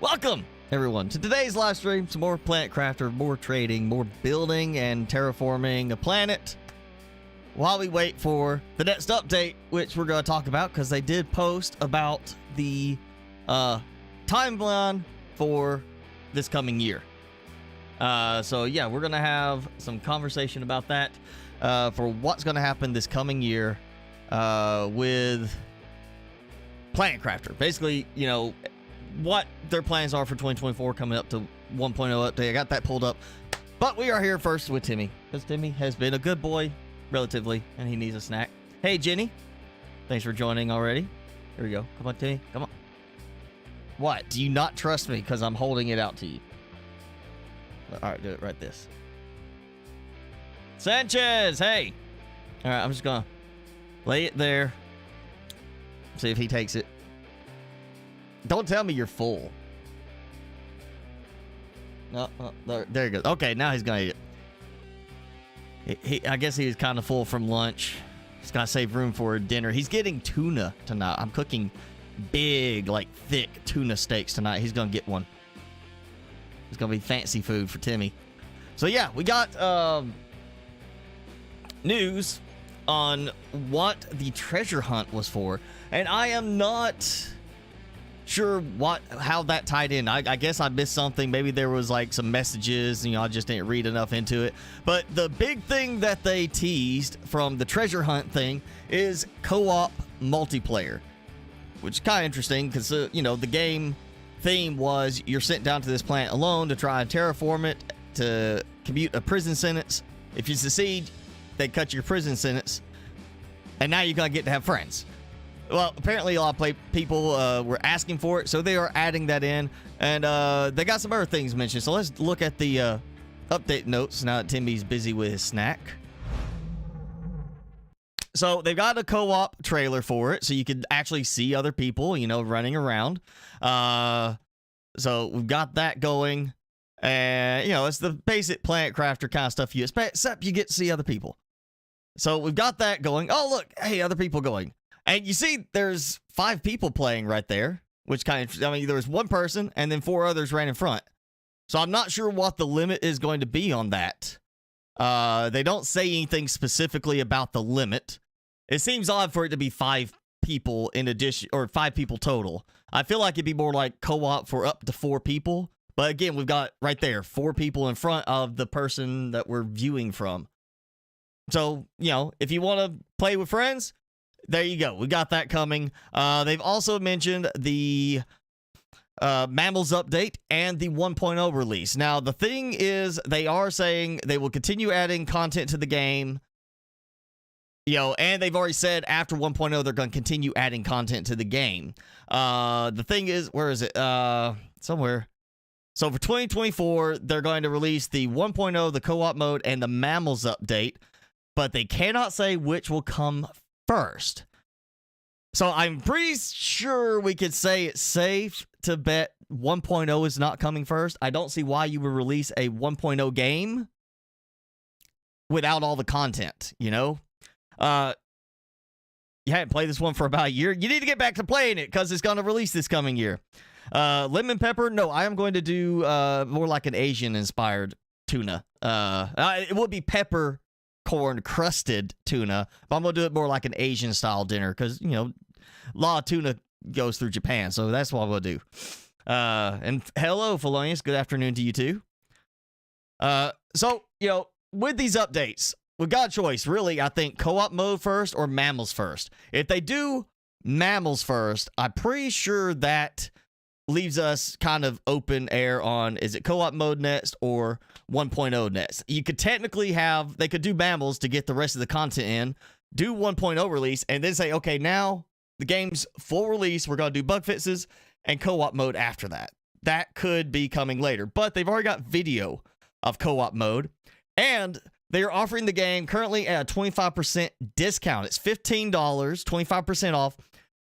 Welcome, everyone, to today's live stream. Some more Planet Crafter, more trading, more building and terraforming a planet while we wait for the next update, which we're going to talk about because they did post about the timeline for this coming year. So yeah, we're going to have some conversation about that for what's going to happen this coming year with Planet Crafter. Basically, you know, what their plans are for 2024 coming up to 1.0 update. I got that pulled up. But we are here first with Timmy, because Timmy has been a good boy, relatively, and he needs a snack. Hey, Jenny. Thanks for joining already. Here we go. Come on, Timmy. Come on. What? Do you not trust me because I'm holding it out to you? All right, do it right this. Sanchez, hey. All right, I'm just going to lay it there. See if he takes it. Don't tell me you're full. No, there you go. Okay, now he's gonna eat it. I guess he was kind of full from lunch. He's gotta save room for dinner. He's getting tuna tonight. I'm cooking big, like thick tuna steaks tonight. He's gonna get one. It's gonna be fancy food for Timmy. So yeah, we got news on what the treasure hunt was for, and I am not sure how that tied in. I guess I missed something. Maybe there was like some messages, you know, I just didn't read enough into it. But the big thing that they teased from the treasure hunt thing is co-op multiplayer, which is kind of interesting because, you know, the game theme was you're sent down to this planet alone to try and terraform it to commute a prison sentence. If you succeed, they cut your prison sentence, and now you're going to get to have friends. Well, apparently a lot of people were asking for it, so they are adding that in. And they got some other things mentioned. So let's look at the update notes now that Timmy's busy with his snack. So they've got a co-op trailer for it, so you can actually see other people, you know, running around. So we've got that going. And, you know, it's the basic Planet Crafter kind of stuff you expect, except you get to see other people. So we've got that going. Oh, look, hey, other people going. And you see there's 5 people playing right there, which kind of, I mean, there was one person and then 4 others ran in front. So I'm not sure what the limit is going to be on that. They don't say anything specifically about the limit. It seems odd for it to be 5 people in addition, or 5 people total. I feel like it'd be more like co-op for up to 4 people. But again, we've got right there 4 people in front of the person that we're viewing from. So, you know, if you want to play with friends, there you go. We got that coming. They've also mentioned the Mammals update and the 1.0 release. Now, the thing is, they are saying they will continue adding content to the game. You know, and they've already said after 1.0, they're going to continue adding content to the game. The thing is, where is it? Somewhere. So for 2024, they're going to release the 1.0, the co-op mode, and the Mammals update. But they cannot say which will come first. So I'm pretty sure we could say it's safe to bet 1.0 is not coming first. I don't see why you would release a 1.0 game without all the content, you know? You hadn't played this one for about a year. You need to get back to playing it because it's going to release this coming year. Lemon pepper? No, I am going to do more like an Asian-inspired tuna. It would be pepper corn crusted tuna, but I'm gonna do it more like an Asian style dinner because, you know, a lot of tuna goes through Japan, so that's what we'll do. And hello, Felonius, good afternoon to you too. So, you know, with these updates, we've got a choice, really. I think co-op mode first or Mammals first. If they do Mammals first, I'm pretty sure that leaves us kind of open air on, is it co-op mode next or 1.0 next? You could technically they could do Mammals to get the rest of the content in, do 1.0 release, and then say, okay, now the game's full release, we're going to do bug fixes and co-op mode after that. That could be coming later, but they've already got video of co-op mode, and they're offering the game currently at a 25% discount. It's $15, 25% off.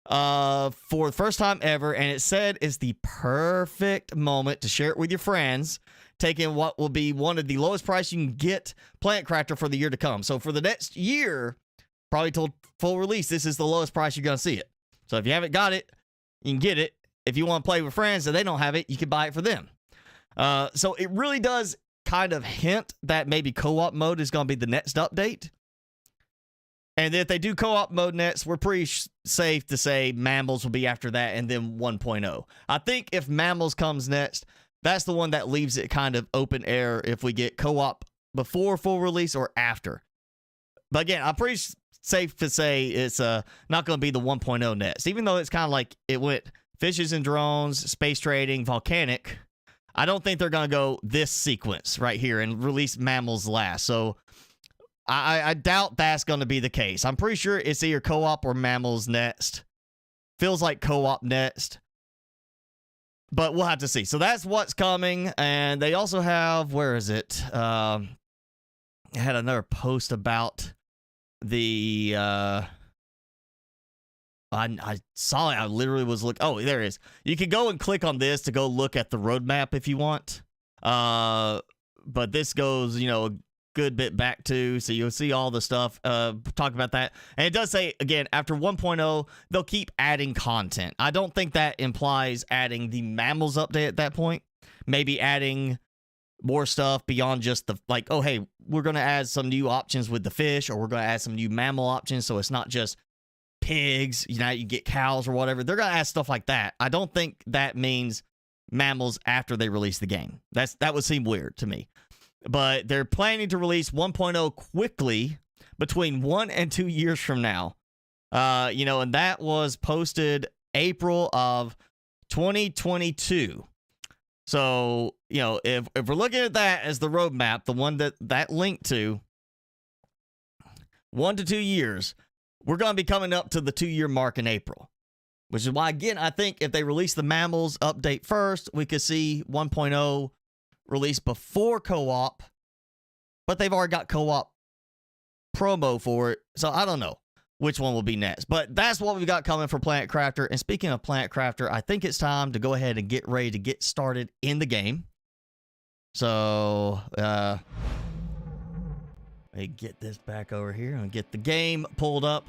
For the first time ever, and it said is the perfect moment to share it with your friends, taking what will be one of the lowest price you can get Planet Crafter for the year to come. So for the next year, probably till full release, this is the lowest price you're going to see it. So if you haven't got it, you can get it. if you want to play with friends and they don't have it, you can buy it for them. So it really does kind of hint that maybe co-op mode is going to be the next update. And if they do co-op mode next, we're pretty safe to say Mammals will be after that, and then 1.0. I think if Mammals comes next, that's the one that leaves it kind of open air if we get co-op before full release or after. But again, I'm pretty safe to say it's not going to be the 1.0 next. Even though it's kind of like it went Fishes and Drones, Space Trading, Volcanic, I don't think they're going to go this sequence right here and release Mammals last. So I doubt that's going to be the case. I'm pretty sure it's either co-op or Mammals next. Feels like co-op next. But we'll have to see. So that's what's coming. And they also have, where is it? I had another post about the... I saw it. I literally was looking. Oh, there it is. You can go and click on this to go look at the roadmap if you want. But this goes, a good bit back to, so you'll see all the stuff. Talk about that. And it does say, again, after 1.0, they'll keep adding content. I don't think that implies adding the Mammals update at that point. Maybe adding more stuff beyond just the, like, oh, hey, we're going to add some new options with the fish, or we're going to add some new mammal options, so it's not just pigs, you get cows or whatever. They're gonna add stuff like that. I don't think that means Mammals after they release the game. That would seem weird to me. But they're planning to release 1.0 quickly, between 1 and 2 years from now. And that was posted April of 2022. So, if we're looking at that as the roadmap, the one that linked to 1 to 2 years, we're going to be coming up to the 2-year mark in April, which is why, again, I think if they release the Mammals update first, we could see 1.0 released before co-op, but they've already got co-op promo for it, so I don't know which one will be next. But that's what we've got coming for Planet Crafter. And speaking of Planet Crafter, I think it's time to go ahead and get ready to get started in the game. So, let me get this back over here and get the game pulled up.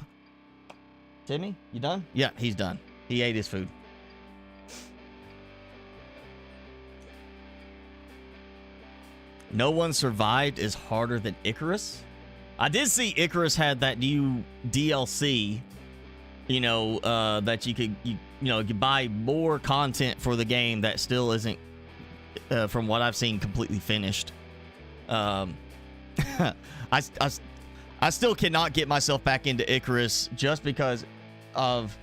Timmy, you done? Yeah, he's done. He ate his food. No One Survived is harder than Icarus. I did see Icarus had that new DLC, that you could buy more content for the game that still isn't, from what I've seen, completely finished. I still cannot get myself back into Icarus just because of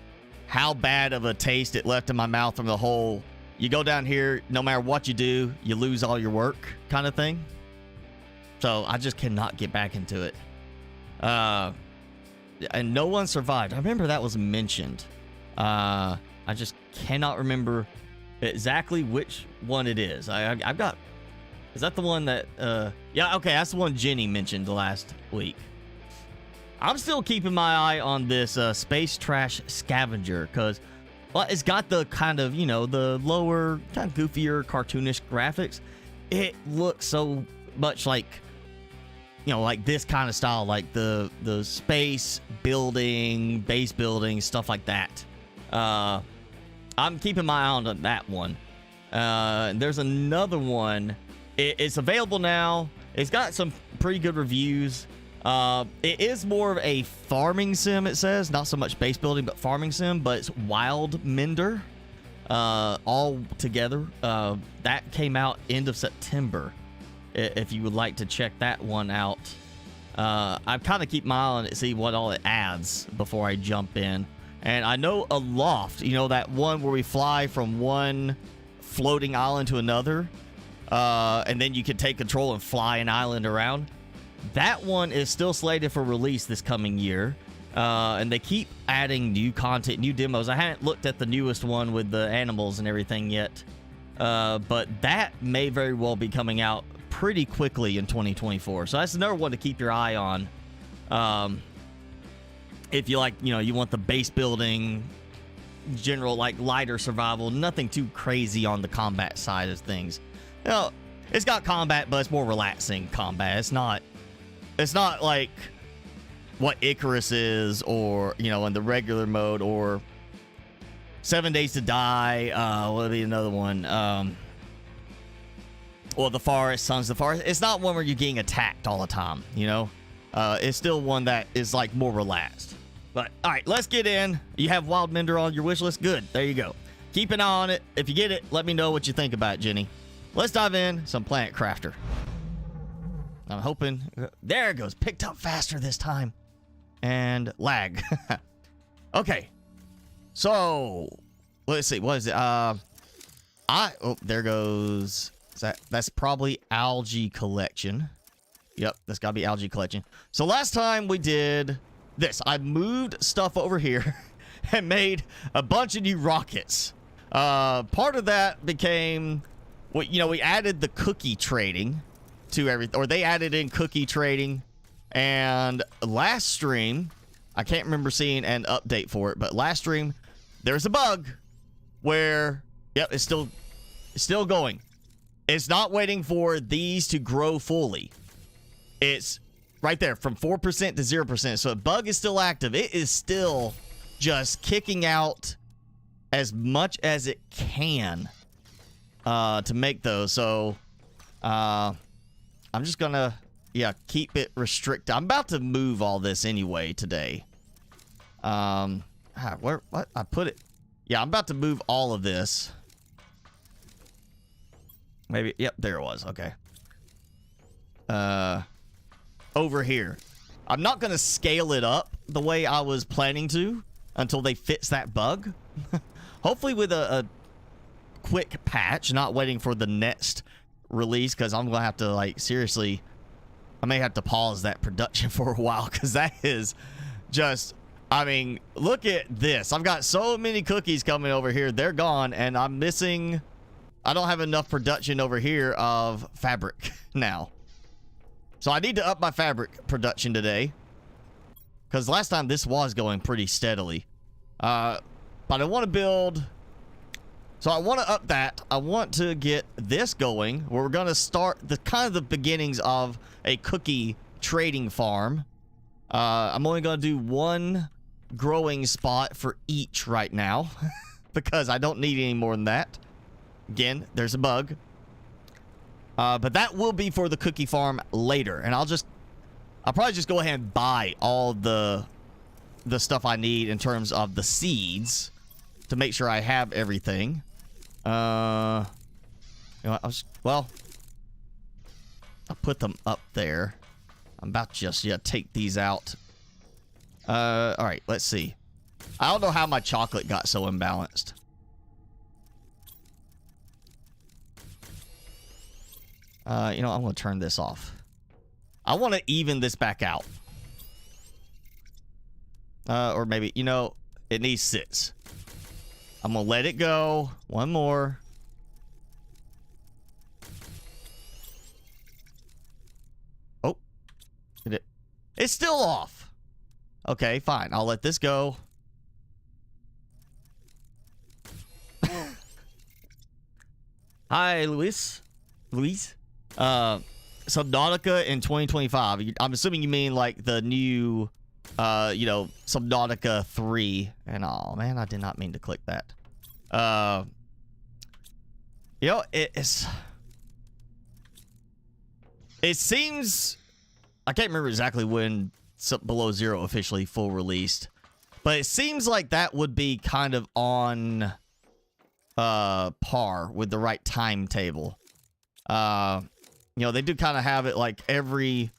how bad of a taste it left in my mouth from the whole, you go down here, no matter what you do, you lose all your work kind of thing. So I just cannot get back into it. And No One Survived. I remember that was mentioned. I just cannot remember exactly which one it is. I've got... Is that the one that, yeah, okay, that's the one Jenny mentioned last week. I'm still keeping my eye on this Space Trash Scavenger, because, well, it's got the kind of, the lower, kind of goofier, cartoonish graphics. It looks so much like, like this kind of style, like the space building, base building, stuff like that. I'm keeping my eye on that one. There's another one. It's available now. It's got some pretty good reviews. It is more of a farming sim, it says. Not so much base building, but farming sim. But it's Wild Mender all together. That came out end of September. If you would like to check that one out. I kind of keep my eye on it, see what all it adds before I jump in. And I know Aloft, that one where we fly from one floating island to another. And then you can take control and fly an island around. That one is still slated for release this coming year. And they keep adding new content, new demos. I haven't looked at the newest one with the animals and everything yet. But that may very well be coming out pretty quickly in 2024. So that's another one to keep your eye on. If you like, you want the base building, general, like lighter survival, nothing too crazy on the combat side of things. It's got combat, but it's more relaxing combat. It's not like what Icarus is, or in the regular mode, or 7 Days to Die. What would be another one? Well, The Forest, Sons of the Forest. It's not one where you're getting attacked all the time, you know? It's still one that is like more relaxed. But all right, let's get in. You have Wild Mender on your wish list? Good. There you go. Keep an eye on it. If you get it, let me know what you think about it, Jenny. Let's dive in. Some Planet Crafter. I'm hoping. There it goes. Picked up faster this time. And lag. Okay. So, let's see. What is it? Oh, there goes. That's probably Algae Collection. Yep, that's got to be Algae Collection. So last time we did this. I moved stuff over here and made a bunch of new rockets. Part of that became, we added the cookie trading to everything, or they added in cookie trading. And last stream, I can't remember seeing an update for it, but last stream, there's a bug where, yep, it's still going. It's not waiting for these to grow fully. It's right there from 4% to 0%. So the bug is still active. It is still just kicking out as much as it can to make those. So I'm just gonna, keep it restricted. I'm about to move all this anyway today. What I put it? Yeah, I'm about to move all of this. Maybe, yep, there it was. Okay. Over here. I'm not gonna scale it up the way I was planning to until they fix that bug. Hopefully with a quick patch, not waiting for the next release, because I'm gonna have to, like, seriously, I may have to pause that production for a while, because that is just, I mean, look at this. I've got so many cookies coming over here. They're gone, and I'm missing, I don't have enough production over here of fabric now. So I need to up my fabric production today, because last time this was going pretty steadily. But I want to build, so I want to up that. I want to get this going, where we're going to start the kind of the beginnings of a cookie trading farm. I'm only going to do one growing spot for each right now, because I don't need any more than that. Again, there's a bug. But that will be for the cookie farm later, and I'll probably just go ahead and buy all the stuff I need in terms of the seeds to make sure I have everything. You know what, I'll put them up there. I'm about to just take these out. All right, let's see. I don't know how my chocolate got so imbalanced. You know, I'm going to turn this off. I want to even this back out. Or maybe, you know, it needs 6. I'm going to let it go. One more. Oh. It's still off. Okay, fine. I'll let this go. Hi, Luis. Subnautica in 2025. I'm assuming you mean like the new, Subnautica 3. And oh man, I did not mean to click that. It seems, I can't remember exactly when Below Zero officially full released, but it seems like that would be kind of on par with the right timetable. They do kind of have it like every,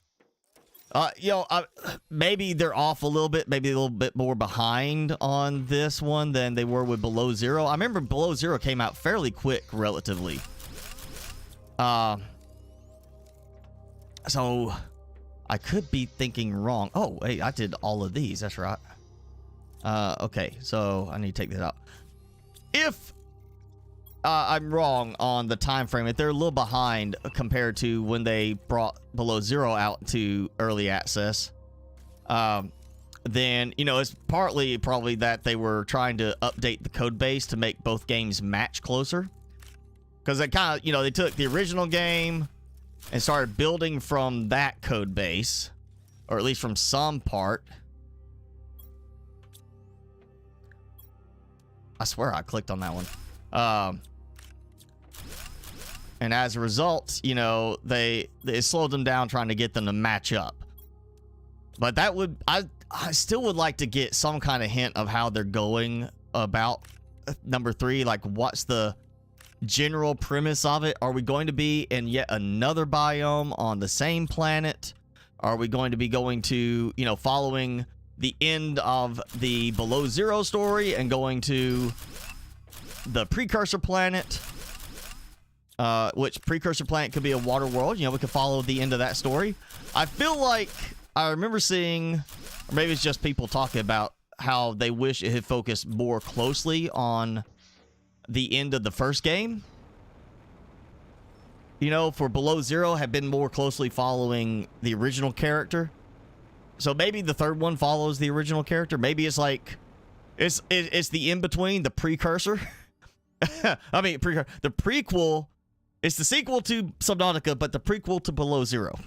maybe they're off a little bit, maybe a little bit more behind on this one than they were with Below Zero. I remember Below Zero came out fairly quick, relatively. So I could be thinking wrong. Oh, wait, I did all of these. That's right. Okay, so I need to take that out. If I'm wrong on the time frame, if they're a little behind compared to when they brought Below Zero out to early access, then, it's partly probably that they were trying to update the code base to make both games match closer. Because they kind of, they took the original game and started building from that code base, or at least from some part. I swear I clicked on that one. And as a result, you know, they slowed them down trying to get them to match up. But that would, I still would like to get some kind of hint of how they're going about number 3. Like, what's the general premise of it? Are we going to be in yet another biome on the same planet? Are we going to be going to, you know, following the end of the Below Zero story and going to the precursor planet? Which precursor planet could be a water world. You know, we could follow the end of that story. I feel like I remember seeing, or maybe it's just people talking about how they wish it had focused more closely on the end of the first game. You know, for Below Zero had been more closely following the original character. So maybe the third one follows the original character. Maybe it's like, it's the in-between, the precursor. I mean, the prequel. It's the sequel to Subnautica, but the prequel to Below Zero.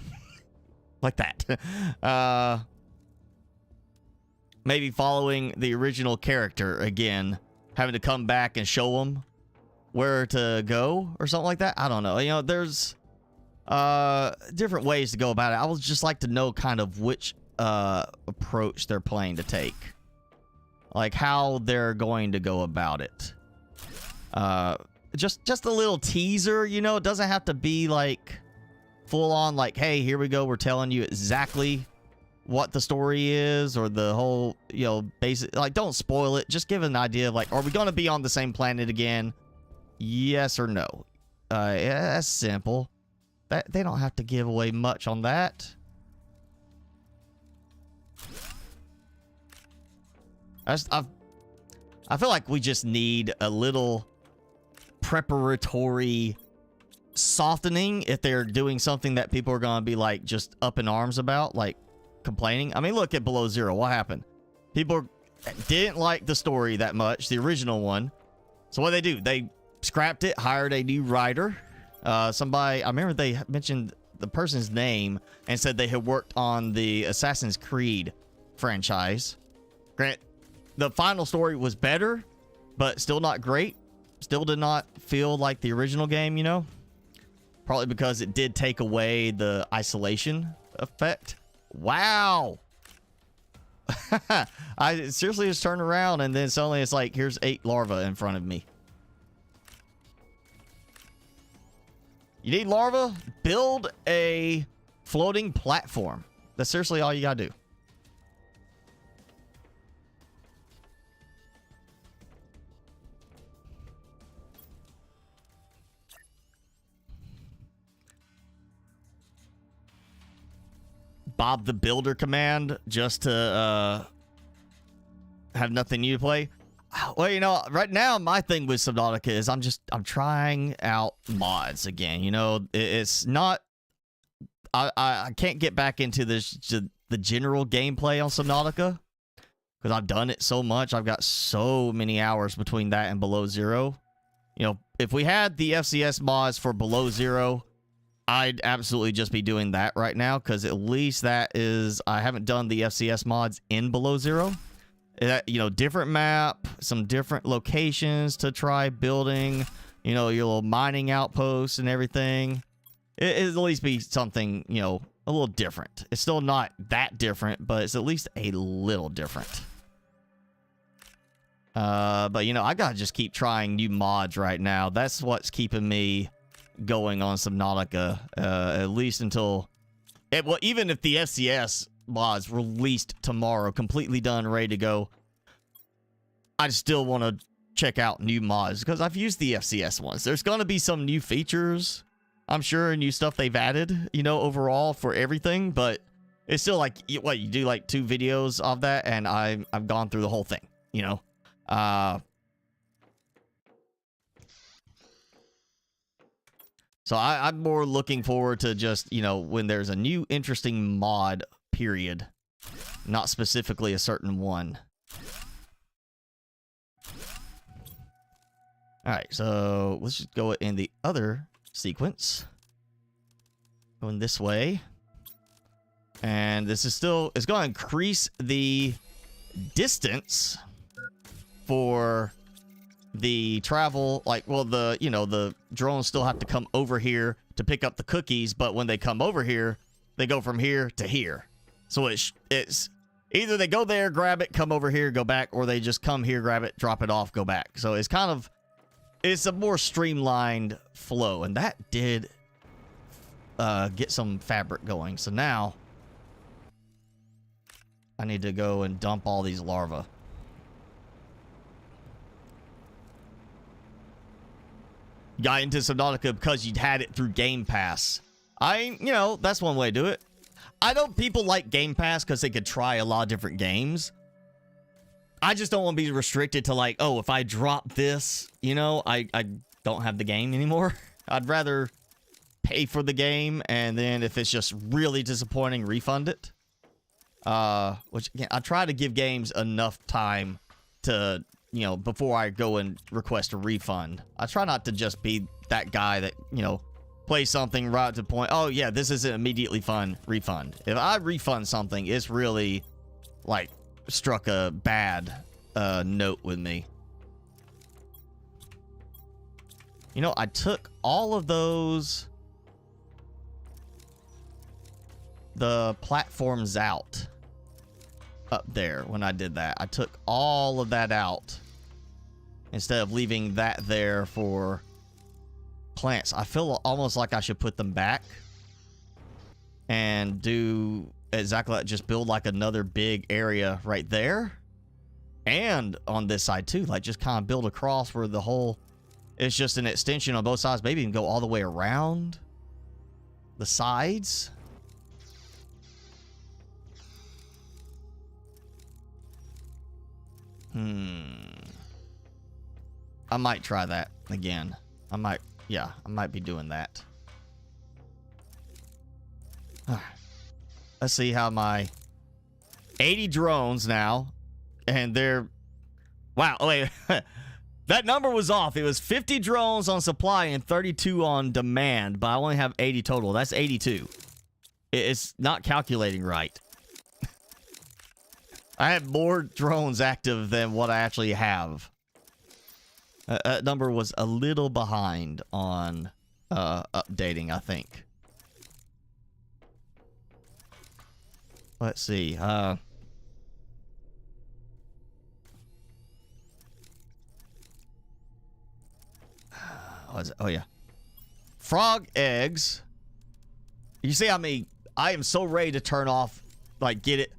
Like that. Maybe following the original character again, having to come back and show them where to go or something like that. I don't know. You know, there's different ways to go about it. I would just like to know kind of which approach they're planning to take. Like how they're going to go about it. Just a little teaser, you know. It doesn't have to be like full on like, hey, here we go, we're telling you exactly what the story is, or the whole, you know, basic, like, don't spoil it. Just give an idea of like, are we going to be on the same planet again? Yes or no. Yeah, that's simple. That they don't have to give away much on that. I feel like we just need a little preparatory softening if they're doing something that people are going to be like just up in arms about, like complaining. I mean, look at Below Zero. What happened? People didn't like the story that much, the original one. So what do? They scrapped it, hired a new writer. Somebody, I remember they mentioned the person's name and said they had worked on the Assassin's Creed franchise. Grant, the final story was better, but still not great. Still did not feel like the original game, you know? Probably because it did take away the isolation effect. Wow! I seriously just turned around and then suddenly it's like, here's 8 larvae in front of me. You need larvae? Build a floating platform. That's seriously all you gotta do. Bob the Builder command just to have nothing new to play. Well, you know, right now my thing with Subnautica is I'm trying out mods again. You know, it's not, I can't get back into the general gameplay on Subnautica because I've done it so much. I've got so many hours between that and Below Zero. You know, if we had the FCS mods for Below Zero, I'd absolutely just be doing that right now, because at least that is, I haven't done the FCS mods in Below Zero. You know, different map, some different locations to try building, you know, your little mining outposts and everything. It'll at least be something, you know, a little different. It's still not that different, but it's at least a little different. But, you know, I gotta just keep trying new mods right now. That's what's keeping me going on Subnautica, at least until well, even if the FCS mods released tomorrow, completely done, ready to go, I still want to check out new mods because I've used the FCS ones. There's going to be some new features, I'm sure, and new stuff they've added, you know, overall for everything, but it's still like, what, you do like 2 videos of that and I've gone through the whole thing, you know. So I'm more looking forward to just, you know, when there's a new interesting mod, period. Not specifically a certain one. Alright, so let's just go in the other sequence. Going this way. And this is still, it's going to increase the distance for the travel, like, well, the, you know, the drones still have to come over here to pick up the cookies, but when they come over here, they go from here to here. So it's either they go there, grab it, come over here, go back, or they just come here, grab it, drop it off, go back. So it's kind of, it's a more streamlined flow, and that did get some fabric going. So now I need to go and dump all these larvae. Got into Subnautica because you'd had it through Game Pass. You know, that's one way to do it. I know people like Game Pass because they could try a lot of different games. I just don't want to be restricted to like, oh, if I drop this, you know, I don't have the game anymore. I'd rather pay for the game, and then if it's just really disappointing, refund it. Which, again, I try to give games enough time to, you know, before I go and request a refund. I try not to just be that guy that, you know, plays something right to the point, oh yeah, this isn't immediately fun, refund. If I refund something, it's really, like, struck a bad note with me. You know, I took all of those, the platforms out up there when I did that. I took all of that out instead of leaving that there for plants. I feel almost like I should put them back and do exactly like, just build like another big area right there and on this side too, like just kind of build across where the whole, it's just an extension on both sides, maybe even go all the way around the sides. I might try that again. I might be doing that. Let's see how my 80 drones now, and they're, wow, wait, that number was off. It was 50 drones on supply and 32 on demand, but I only have 80 total. That's 82. It's not calculating right. I have more drones active than what I actually have. That number was a little behind on updating, I think. Let's see. Oh yeah. Frog eggs. You see how many? I am so ready to turn off, like, get it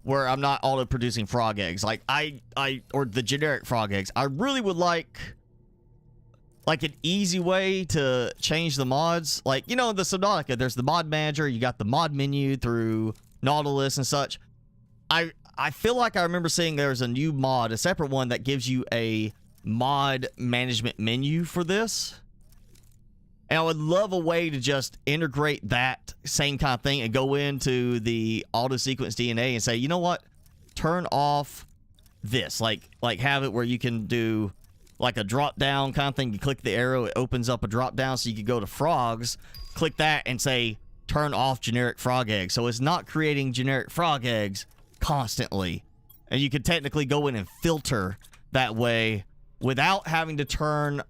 where I'm not auto producing frog eggs. Like or the generic frog eggs. I really would like an easy way to change the mods. Like, you know, in the Subnautica, there's the mod manager, you got the mod menu through Nautilus and such. I feel like I remember seeing there's a new mod, a separate one that gives you a mod management menu for this. And I would love a way to just integrate that same kind of thing and go into the auto sequence DNA and say, you know what? Turn off this. Like have it where you can do like a drop down kind of thing. You click the arrow, it opens up a drop down, so you can go to frogs, click that and say, turn off generic frog eggs. So it's not creating generic frog eggs constantly. And you can technically go in and filter that way without having to turn,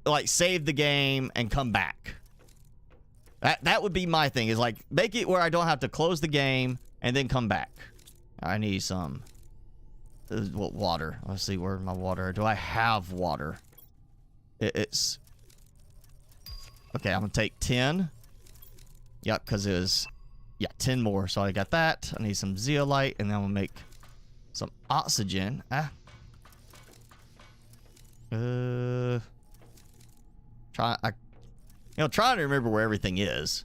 like, save the game and come back. That would be my thing, is like make it where I don't have to close the game and then come back. I need some water. Let's see, where's my water? Do I have water? It's okay. I'm gonna take 10. Yep, because it was 10 more. So I got that. I need some zeolite, and then I'm gonna make some oxygen. Trying to remember where everything is.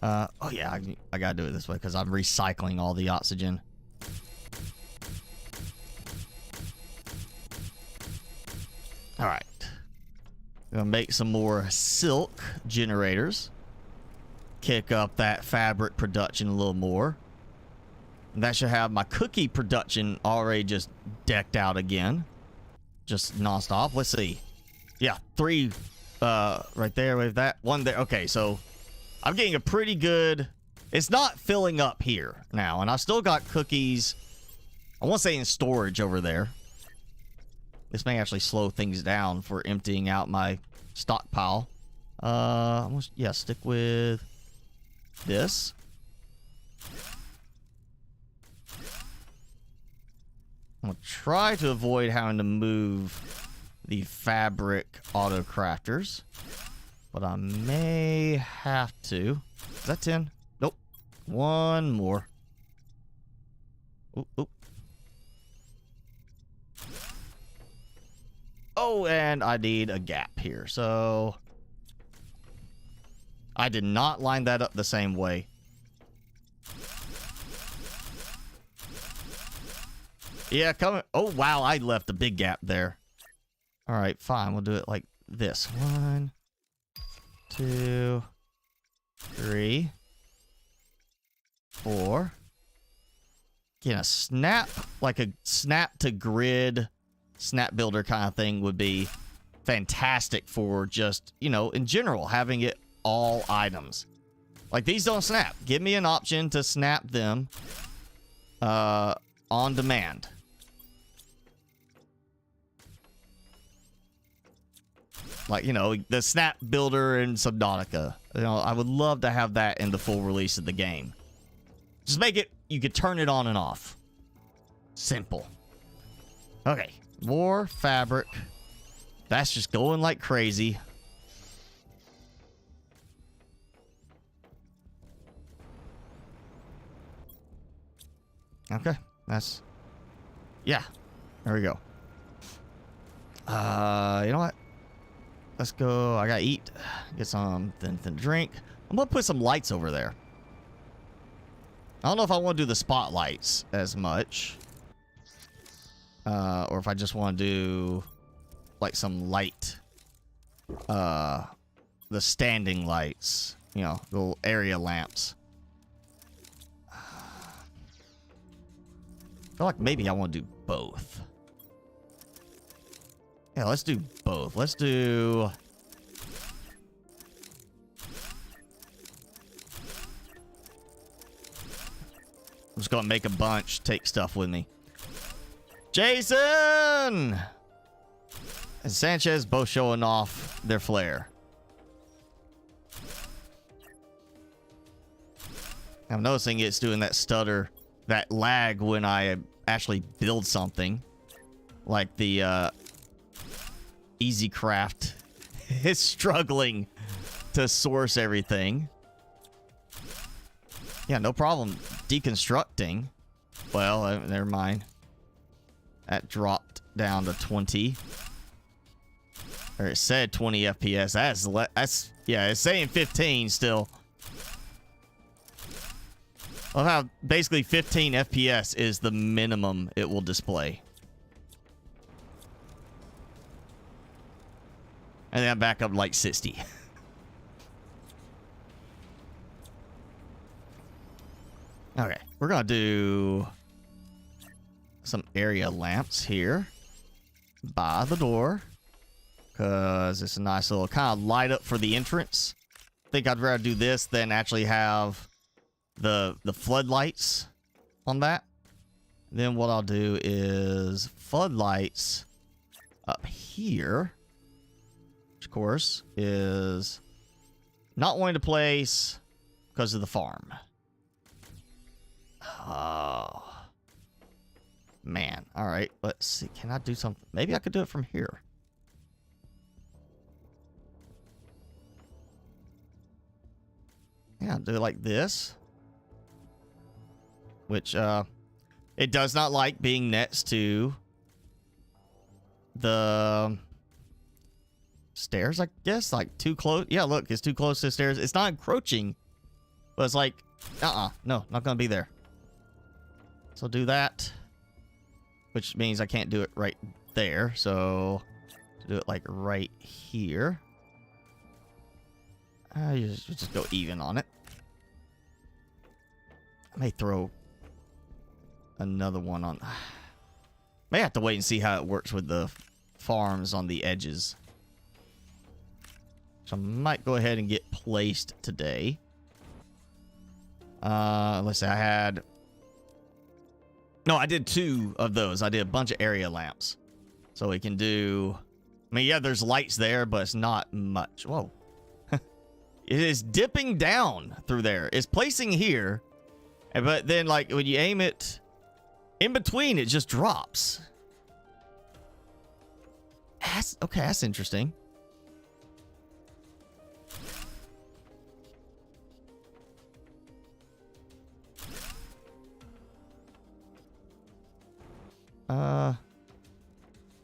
Oh yeah, I gotta do it this way because I'm recycling all the oxygen. All right, I'm gonna make some more silk generators. Kick up that fabric production a little more. And that should have my cookie production already just decked out again. Just nonstop. Let's see. Yeah, 3 right there with that. 1 there. Okay, so I'm getting a pretty good It's not filling up here now, and I've still got cookies, I want to say in storage over there. This may actually slow things down for emptying out my stockpile. Yeah, stick with this. I'm going to try to avoid having to move the fabric auto crafters, but I may have to. Is that 10? Nope. One more. Oop, oop. Oh, and I need a gap here, so I did not line that up the same way. Yeah, coming. Oh, wow, I left a big gap there. All right, fine. We'll do it like this. 1, 2, 3, 4. Again, a snap, like a snap to grid snap builder kind of thing would be fantastic for just, you know, in general, having it all items. Like, these don't snap. Give me an option to snap them on demand. Like, you know, the snap builder in Subnautica. You know, I would love to have that in the full release of the game. Just make it, you could turn it on and off. Simple. Okay, more fabric. That's just going like crazy. Okay, that's... Yeah, there we go. You know what? Let's go. I gotta eat. Get something to drink. I'm gonna put some lights over there. I don't know if I want to do the spotlights as much. Or if I just want to do like some light. The standing lights. You know, little area lamps. I feel like maybe I want to do both. Yeah, let's do both. Let's do... I'm just gonna make a bunch, take stuff with me. Jason! And Sanchez both showing off their flair. I'm noticing it's doing that stutter, that lag when I actually build something. Like the Easy Craft is struggling to source everything. Yeah, no problem deconstructing. Well, never mind. That dropped down to 20. Or it said 20 FPS. That's yeah, it's saying 15 still. Well, how basically 15 FPS is the minimum it will display. And then I'm back up like 60. Okay, we're gonna do some area lamps here by the door, because it's a nice little kind of light up for the entrance. I think I'd rather do this than actually have the floodlights on that. Then what I'll do is floodlights up here, which of course is not wanting to place because of the farm. Oh man. All right, let's see. Can I do something? Maybe I could do it from here. Yeah, do it like this. Which it does not like being next to the stairs, I guess. Like too close. Yeah, look, it's too close to the stairs. It's not encroaching, but it's like, no, not gonna be there. So do that, which means I can't do it right there. So do it like right here. You just go even on it. I may throw another one on. May have to wait and see how it works with the farms on the edges. So I might go ahead and get placed today. Let's see, I had... No, I did 2 of those. I did a bunch of area lamps. So we can do... I mean, yeah, there's lights there, but it's not much. Whoa. It is dipping down through there. It's placing here. But then, like, when you aim it in between, it just drops. Okay, that's interesting.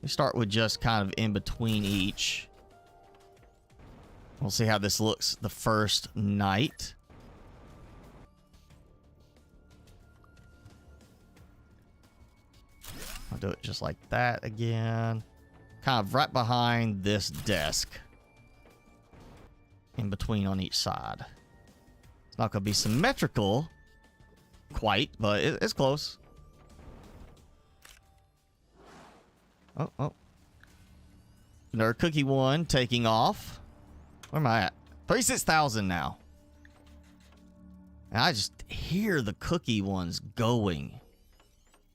We start with just kind of in between each. We'll see how this looks the first night. I'll do it just like that again. Kind of right behind this desk. In between on each side. It's not going to be symmetrical quite, but it's close. Oh. Another cookie one taking off. Where am I at? 36,000 now. And I just hear the cookie ones going.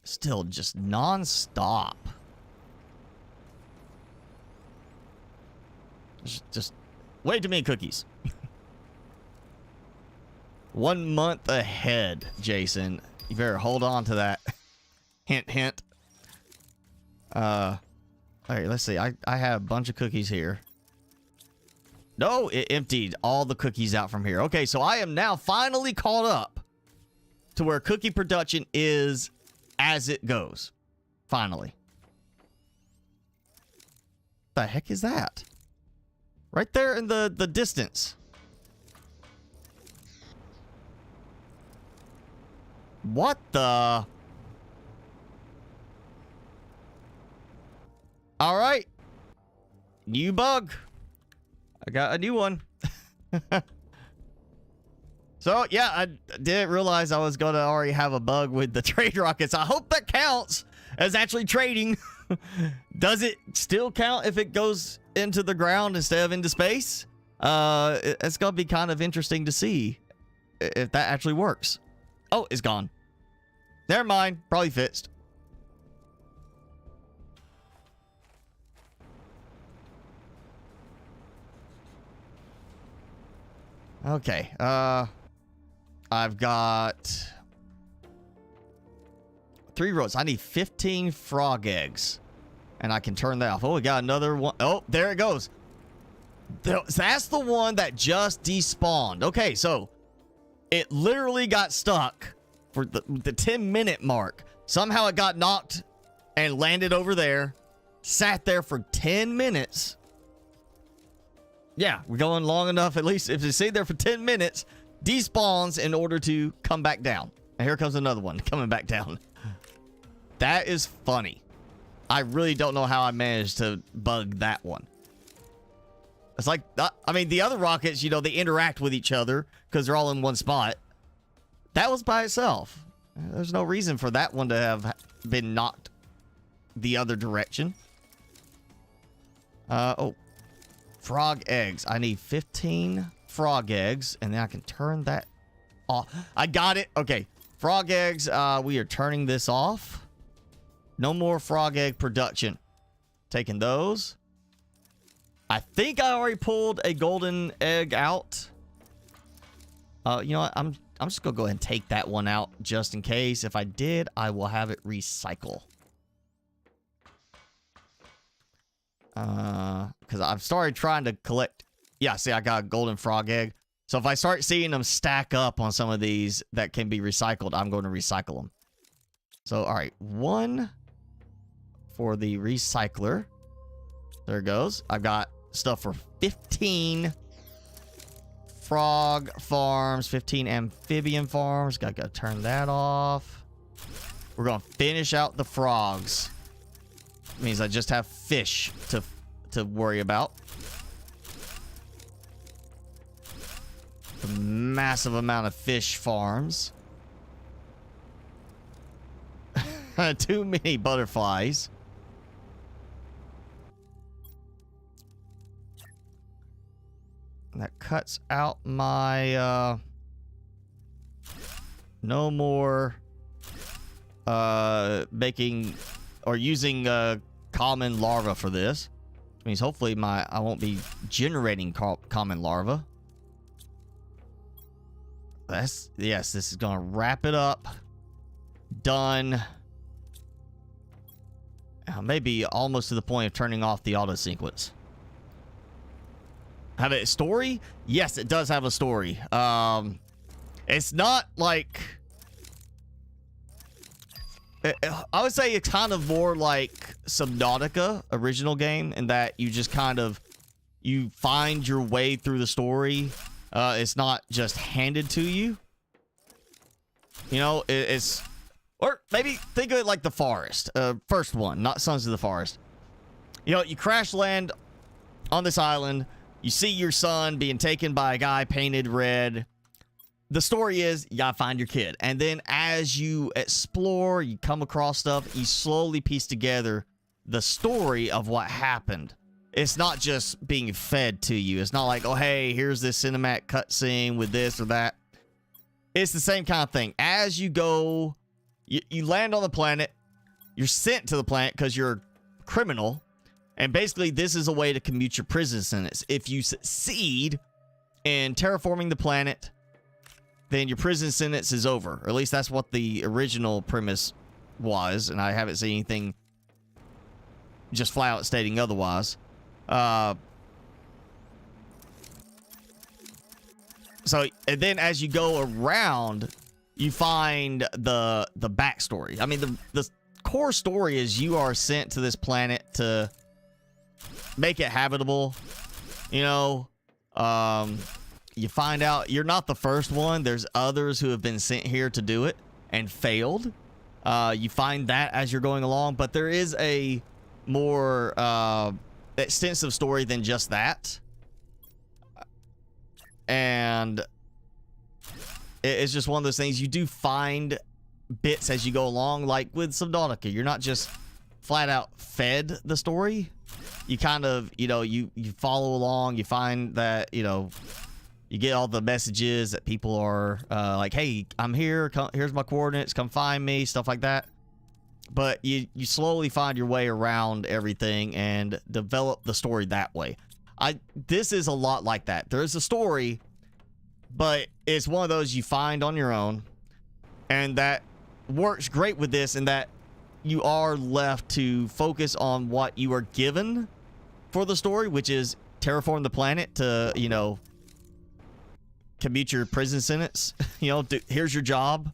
Still just non-stop. Just way too many cookies. 1 month ahead, Jason. You better hold on to that. Hint, hint. All right, let's see. I have a bunch of cookies here. No, it emptied all the cookies out from here. Okay, so I am now finally caught up to where cookie production is as it goes. Finally. The heck is that? Right there in the distance. What the? All right. New bug. I got a new one. So, yeah, I didn't realize I was going to already have a bug with the trade rockets. I hope that counts as actually trading. Does it still count if it goes into the ground instead of into space? It's going to be kind of interesting to see if that actually works. Oh, it's gone. Never mind. Probably fixed. Okay, I've got 3 rows. I need 15 frog eggs, and I can turn that off. Oh, we got another one. Oh, there it goes. That's the one that just despawned. Okay, so it literally got stuck for the 10-minute mark. Somehow it got knocked and landed over there, sat there for 10 minutes. Yeah, we're going long enough. At least if it stayed there for 10 minutes, despawns in order to come back down. And here comes another one coming back down. That is funny. I really don't know how I managed to bug that one. It's like, I mean, the other rockets, you know, they interact with each other because they're all in one spot. That was by itself. There's no reason for that one to have been knocked the other direction. Oh. Frog eggs. I need 15 frog eggs, and then I can turn that off. I got it. Okay. Frog eggs, we are turning this off. No more frog egg production. Taking those. I think I already pulled a golden egg out. You know what? I'm just going to go ahead and take that one out just in case. If I did, I will have it recycle. Because I've started trying to collect. Yeah, see, I got a golden frog egg. So if I start seeing them stack up on some of these that can be recycled, I'm going to recycle them. So, all right, 1 for the recycler. There it goes. I've got stuff for 15 frog farms, 15 amphibian farms. Gotta turn that off. We're going to finish out the frogs. Means I just have fish to worry about. A massive amount of fish farms. Too many butterflies. And that cuts out my No more making or using common larva for this. Which means hopefully I won't be generating common larva. Yes, this is gonna wrap it up. Done. Maybe almost to the point of turning off the auto sequence. Have a story? Yes, it does have a story. It's not like... I would say it's kind of more like Subnautica original game in that you just kind of... You find your way through the story. It's not just handed to you. You know, it's... Or maybe think of it like The Forest. First one, not Sons of the Forest. You know, you crash land on this island. You see your son being taken by a guy painted red. The story is, you gotta find your kid. And then as you explore, you come across stuff, you slowly piece together the story of what happened. It's not just being fed to you. It's not like, oh, hey, here's this cinematic cutscene with this or that. It's the same kind of thing. As you go... You land on the planet, you're sent to the planet because you're a criminal, and basically this is a way to commute your prison sentence. If you succeed in terraforming the planet, then your prison sentence is over. Or at least that's what the original premise was, and I haven't seen anything just flat out stating otherwise. So, and then as you go around... You find the backstory. I mean, the core story is you are sent to this planet to make it habitable. You know, you find out you're not the first one. There's others who have been sent here to do it and failed. You find that as you're going along, but there is a more extensive story than just that. And... It's just one of those things. You do find bits as you go along, like with Subnautica. You're not just flat out fed the story. You kind of, you know, you follow along. You find that, you know, you get all the messages that people are like, hey, I'm here. Here's my coordinates. Come find me. Stuff like that. But you slowly find your way around everything and develop the story that way. This is a lot like that. There's a story... But it's one of those you find on your own. And that works great with this in that you are left to focus on what you are given for the story, which is terraform the planet to, you know, commute your prison sentence. You know, here's your job.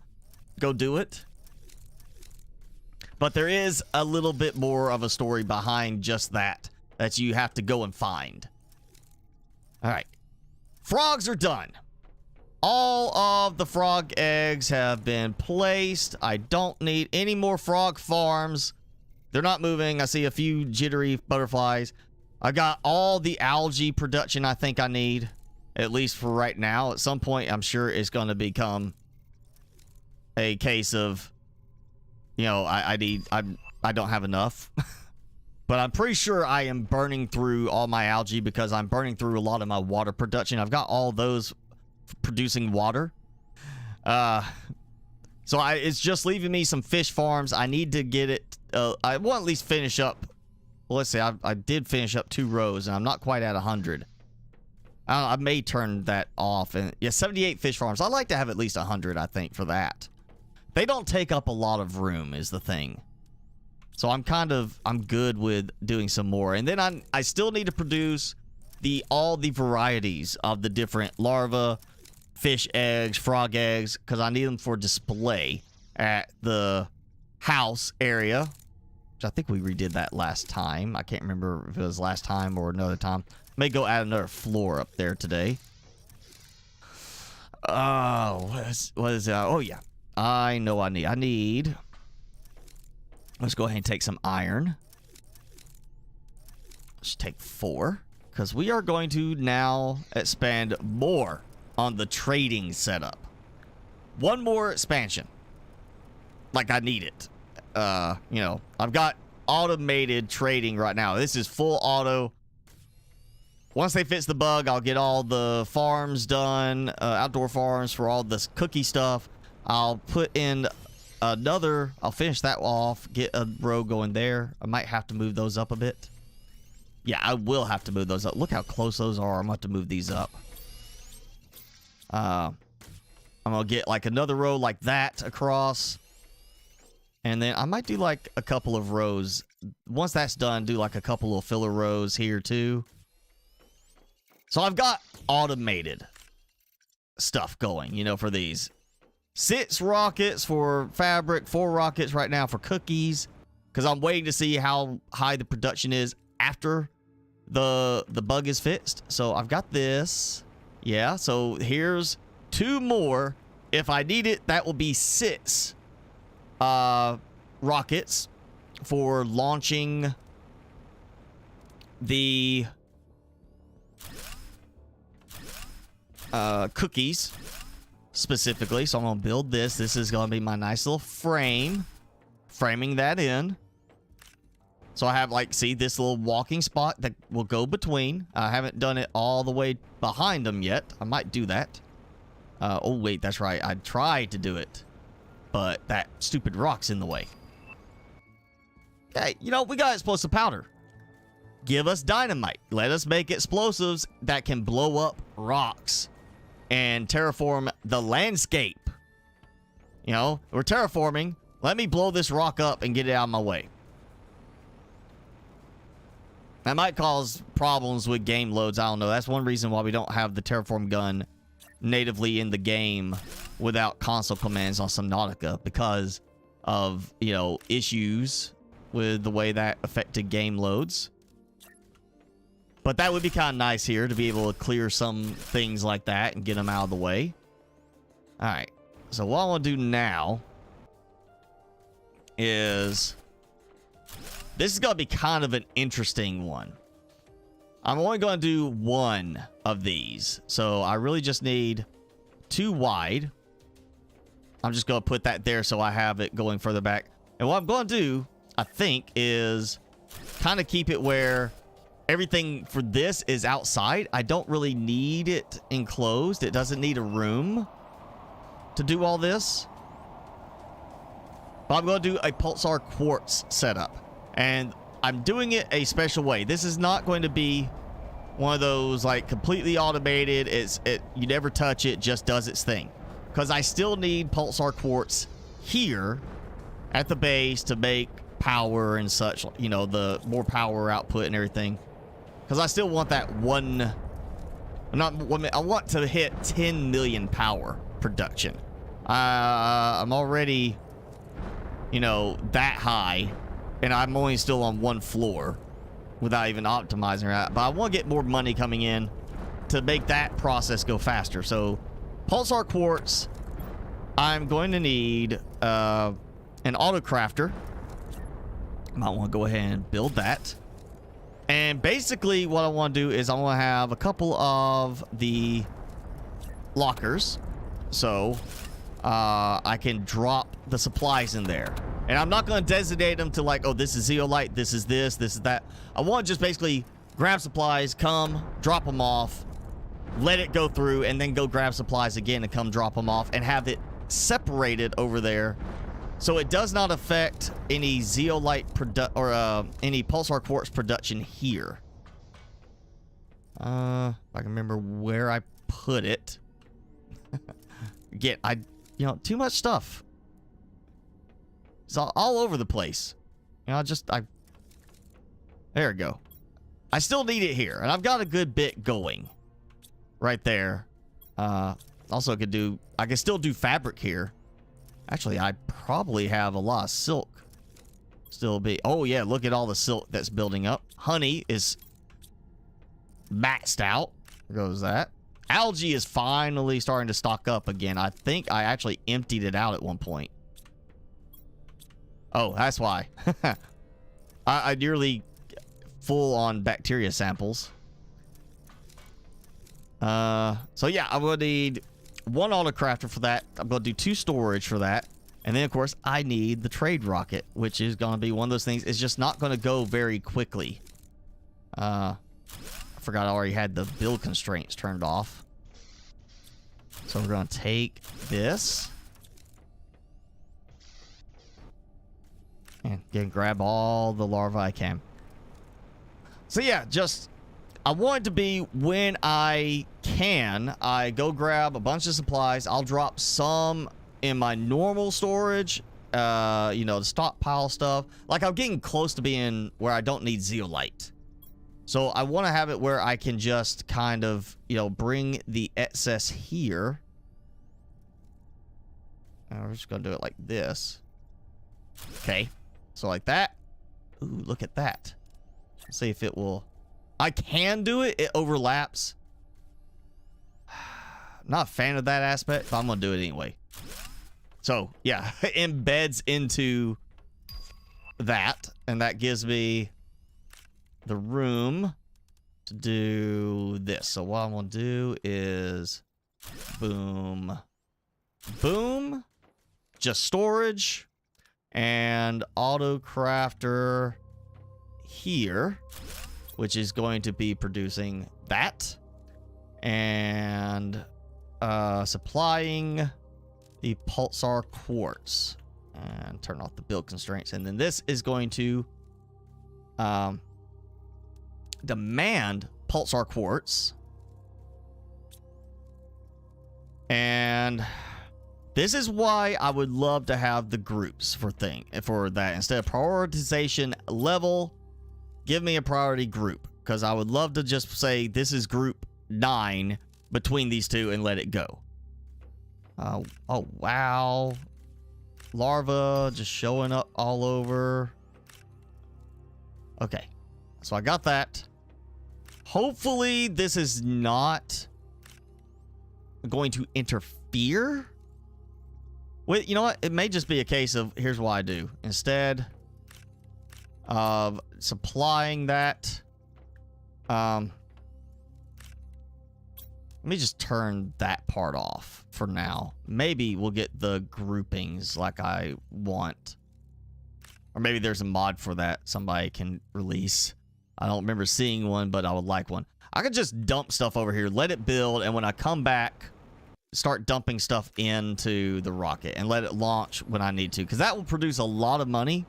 Go do it. But there is a little bit more of a story behind just that you have to go and find. All right. Frogs are done. All of the frog eggs have been placed. I don't need any more frog farms. They're not moving. I see a few jittery butterflies. I got all the algae production I think I need, at least for right now. At some point, I'm sure it's going to become a case of, you know, I don't have enough. But I'm pretty sure I am burning through all my algae because I'm burning through a lot of my water production. I've got all those producing water. So it's just leaving me some fish farms. I need to get it. I will at least finish up. Well, let's see. I did finish up 2 rows, and I'm not quite at 100. I may turn that off. And yeah, 78 fish farms. I'd like to have at least 100, I think, for that. They don't take up a lot of room is the thing. So I'm good with doing some more. And then I still need to produce all the varieties of the different larvae, fish eggs, frog eggs, because I need them for display at the house area, which I think we redid that last time. I can't remember if it was last time or another time. May go add another floor up there today. What is it? Oh, yeah. I know I need... Let's go ahead and take some iron. Let's take 4. Because we are going to now expand more on the trading setup. One more expansion. Like I need it. You know, I've got automated trading right now. This is full auto. Once they fix the bug, I'll get all the farms done. Outdoor farms for all this cookie stuff. I'll put in another. I'll finish that off. Get a row going there. I might have to move those up a bit. Yeah, I will have to move those up. Look how close those are. I'm going to have to move these up. I'm going to get like another row like that across. And then I might do like a couple of rows. Once that's done, do like a couple of filler rows here too. So I've got automated stuff going, you know, for these. 6 rockets for fabric, 4 rockets right now for cookies. Because I'm waiting to see how high the production is after the bug is fixed. So I've got this. Yeah, so here's 2 more. If I need it, that will be 6 rockets for launching the cookies specifically. So I'm gonna build this. This is gonna be my nice little frame, framing that in. So I have, like, see this little walking spot that will go between. I haven't done it all the way behind them yet. I might do that. Oh wait, that's right, I tried to do it, but that stupid rock's in the way. Hey, you know, we got explosive powder. Give us dynamite. Let us make explosives that can blow up rocks and terraform the landscape. You know, we're terraforming. Let me blow this rock up and get it out of my way. That might cause problems with game loads. I don't know. That's one reason why we don't have the terraform gun natively in the game without console commands on Subnautica, because of, you know, issues with the way that affected game loads. But that would be kind of nice here to be able to clear some things like that and get them out of the way. All right. So what I want to do now is, this is going to be kind of an interesting one. I'm only going to do 1 of these. So I really just need 2 wide. I'm just going to put that there so I have it going further back. And what I'm going to do, I think, is kind of keep it where everything for this is outside. I don't really need it enclosed. It doesn't need a room to do all this. But I'm going to do a pulsar quartz setup. And I'm doing it a special way. This is not going to be one of those like completely automated. You never touch it, just does its thing. Because I still need pulsar quartz here at the base to make power and such, you know, the more power output and everything. Because I still want that I want to hit 10 million power production. I'm already, you know, that high, and I'm only still on 1 floor without even optimizing that. But I want to get more money coming in to make that process go faster. So pulsar quartz, I'm going to need an auto crafter. I might want to go ahead and build that. And basically what I want to do is I want to have a couple of the lockers, so I can drop the supplies in there. And I'm not going to designate them to like, oh, this is zeolite, this is this is that. I want to just basically grab supplies, come, drop them off, let it go through, and then go grab supplies again and come drop them off, and have it separated over there, so it does not affect any zeolite any pulsar quartz production here. If I can remember where I put it. Again, you know, too much stuff. It's all over the place. You know, there we go. I still need it here, and I've got a good bit going right there. Also I can still do fabric here. Actually, I probably have a lot of silk still be. Oh yeah, look at all the silk that's building up. Honey is maxed out. There goes that. Algae is finally starting to stock up again. I think I actually emptied it out at one point. Oh, that's why. I nearly full on bacteria samples. So yeah, I'm gonna need 1 auto crafter for that. I'm gonna do 2 storage for that. And then of course I need the trade rocket, which is gonna be one of those things. It's just not gonna go very quickly. I forgot I already had the build constraints turned off. So we're gonna take this. And again, grab all the larvae I can. So yeah, just I want it to be when I can, I go grab a bunch of supplies. I'll drop some in my normal storage, you know, to stockpile stuff. Like, I'm getting close to being where I don't need zeolite. So I want to have it where I can just kind of, you know, bring the excess here. And we're just going to do it like this. Okay. So like that. Ooh, look at that. Let's see if it will... I can do it. It overlaps. Not a fan of that aspect, but I'm going to do it anyway. So, yeah. Embeds into that. And that gives me the room to do this. So what I'm going to do is... Boom. Boom. Just storage. And auto crafter here, which is going to be producing that, and supplying the pulsar quartz, and turn off the build constraints. And then this is going to demand pulsar quartz, and this is why I would love to have the groups for that. Instead of prioritization level, give me a priority group. Because I would love to just say this is group 9 between these two and let it go. Oh, wow. Larva just showing up all over. Okay. So I got that. Hopefully this is not going to interfere. Well, you know what? It may just be a case of, here's what I do. Instead of supplying that, let me just turn that part off for now. Maybe we'll get the groupings like I want. Or maybe there's a mod for that somebody can release. I don't remember seeing one, but I would like one. I could just dump stuff over here, let it build, and when I come back, start dumping stuff into the rocket and let it launch when I need to, because that will produce a lot of money.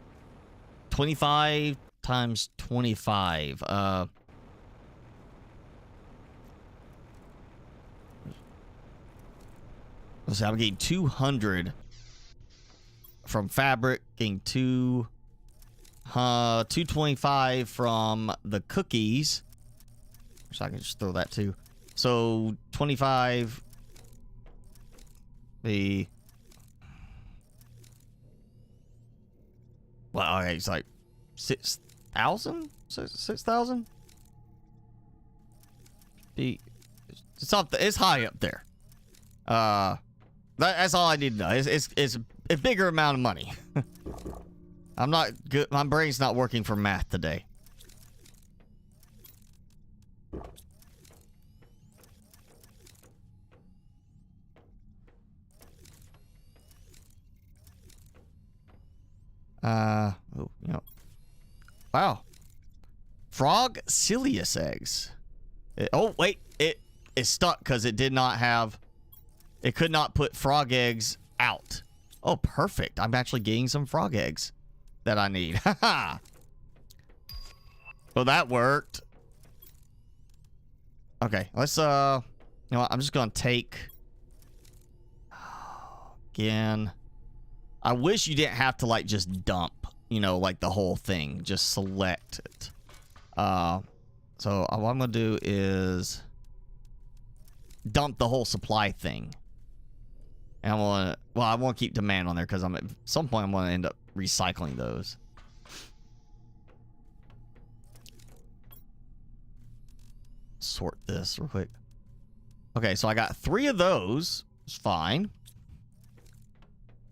25 times 25. Let's see, I'm getting 200 from fabric, getting 225 from the cookies. So I can just throw that too. So 25. Well, okay, it's like 6,000? 6,000? It's high up there. That's all I need to know. It's a bigger amount of money. I'm not good. My brain's not working for math today. Oh, you know. Wow. Frog Cilius eggs. Oh, wait. It is stuck because it did not have... It could not put frog eggs out. Oh, perfect. I'm actually getting some frog eggs that I need. Haha. Well, that worked. Okay, let's, you know what? I'm just going to take... Again... I wish you didn't have to, like, just dump, you know, like, the whole thing. Just select it. So, what I'm going to do is dump the whole supply thing. And I want to, well, I want to keep demand on there because at some point I'm going to end up recycling those. Sort this real quick. Okay, so I got 3 of those. It's fine.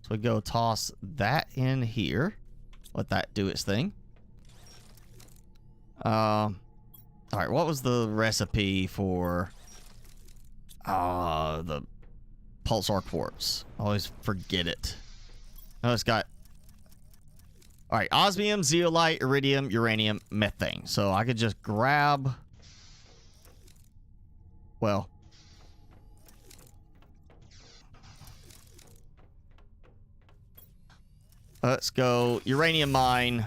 So we go toss that in here. Let that do its thing. All right, what was the recipe for the pulsar quartz? I always forget it. Oh, it's got... All right, osmium, zeolite, iridium, uranium, methane. So I could just grab... Well... Let's go uranium mine.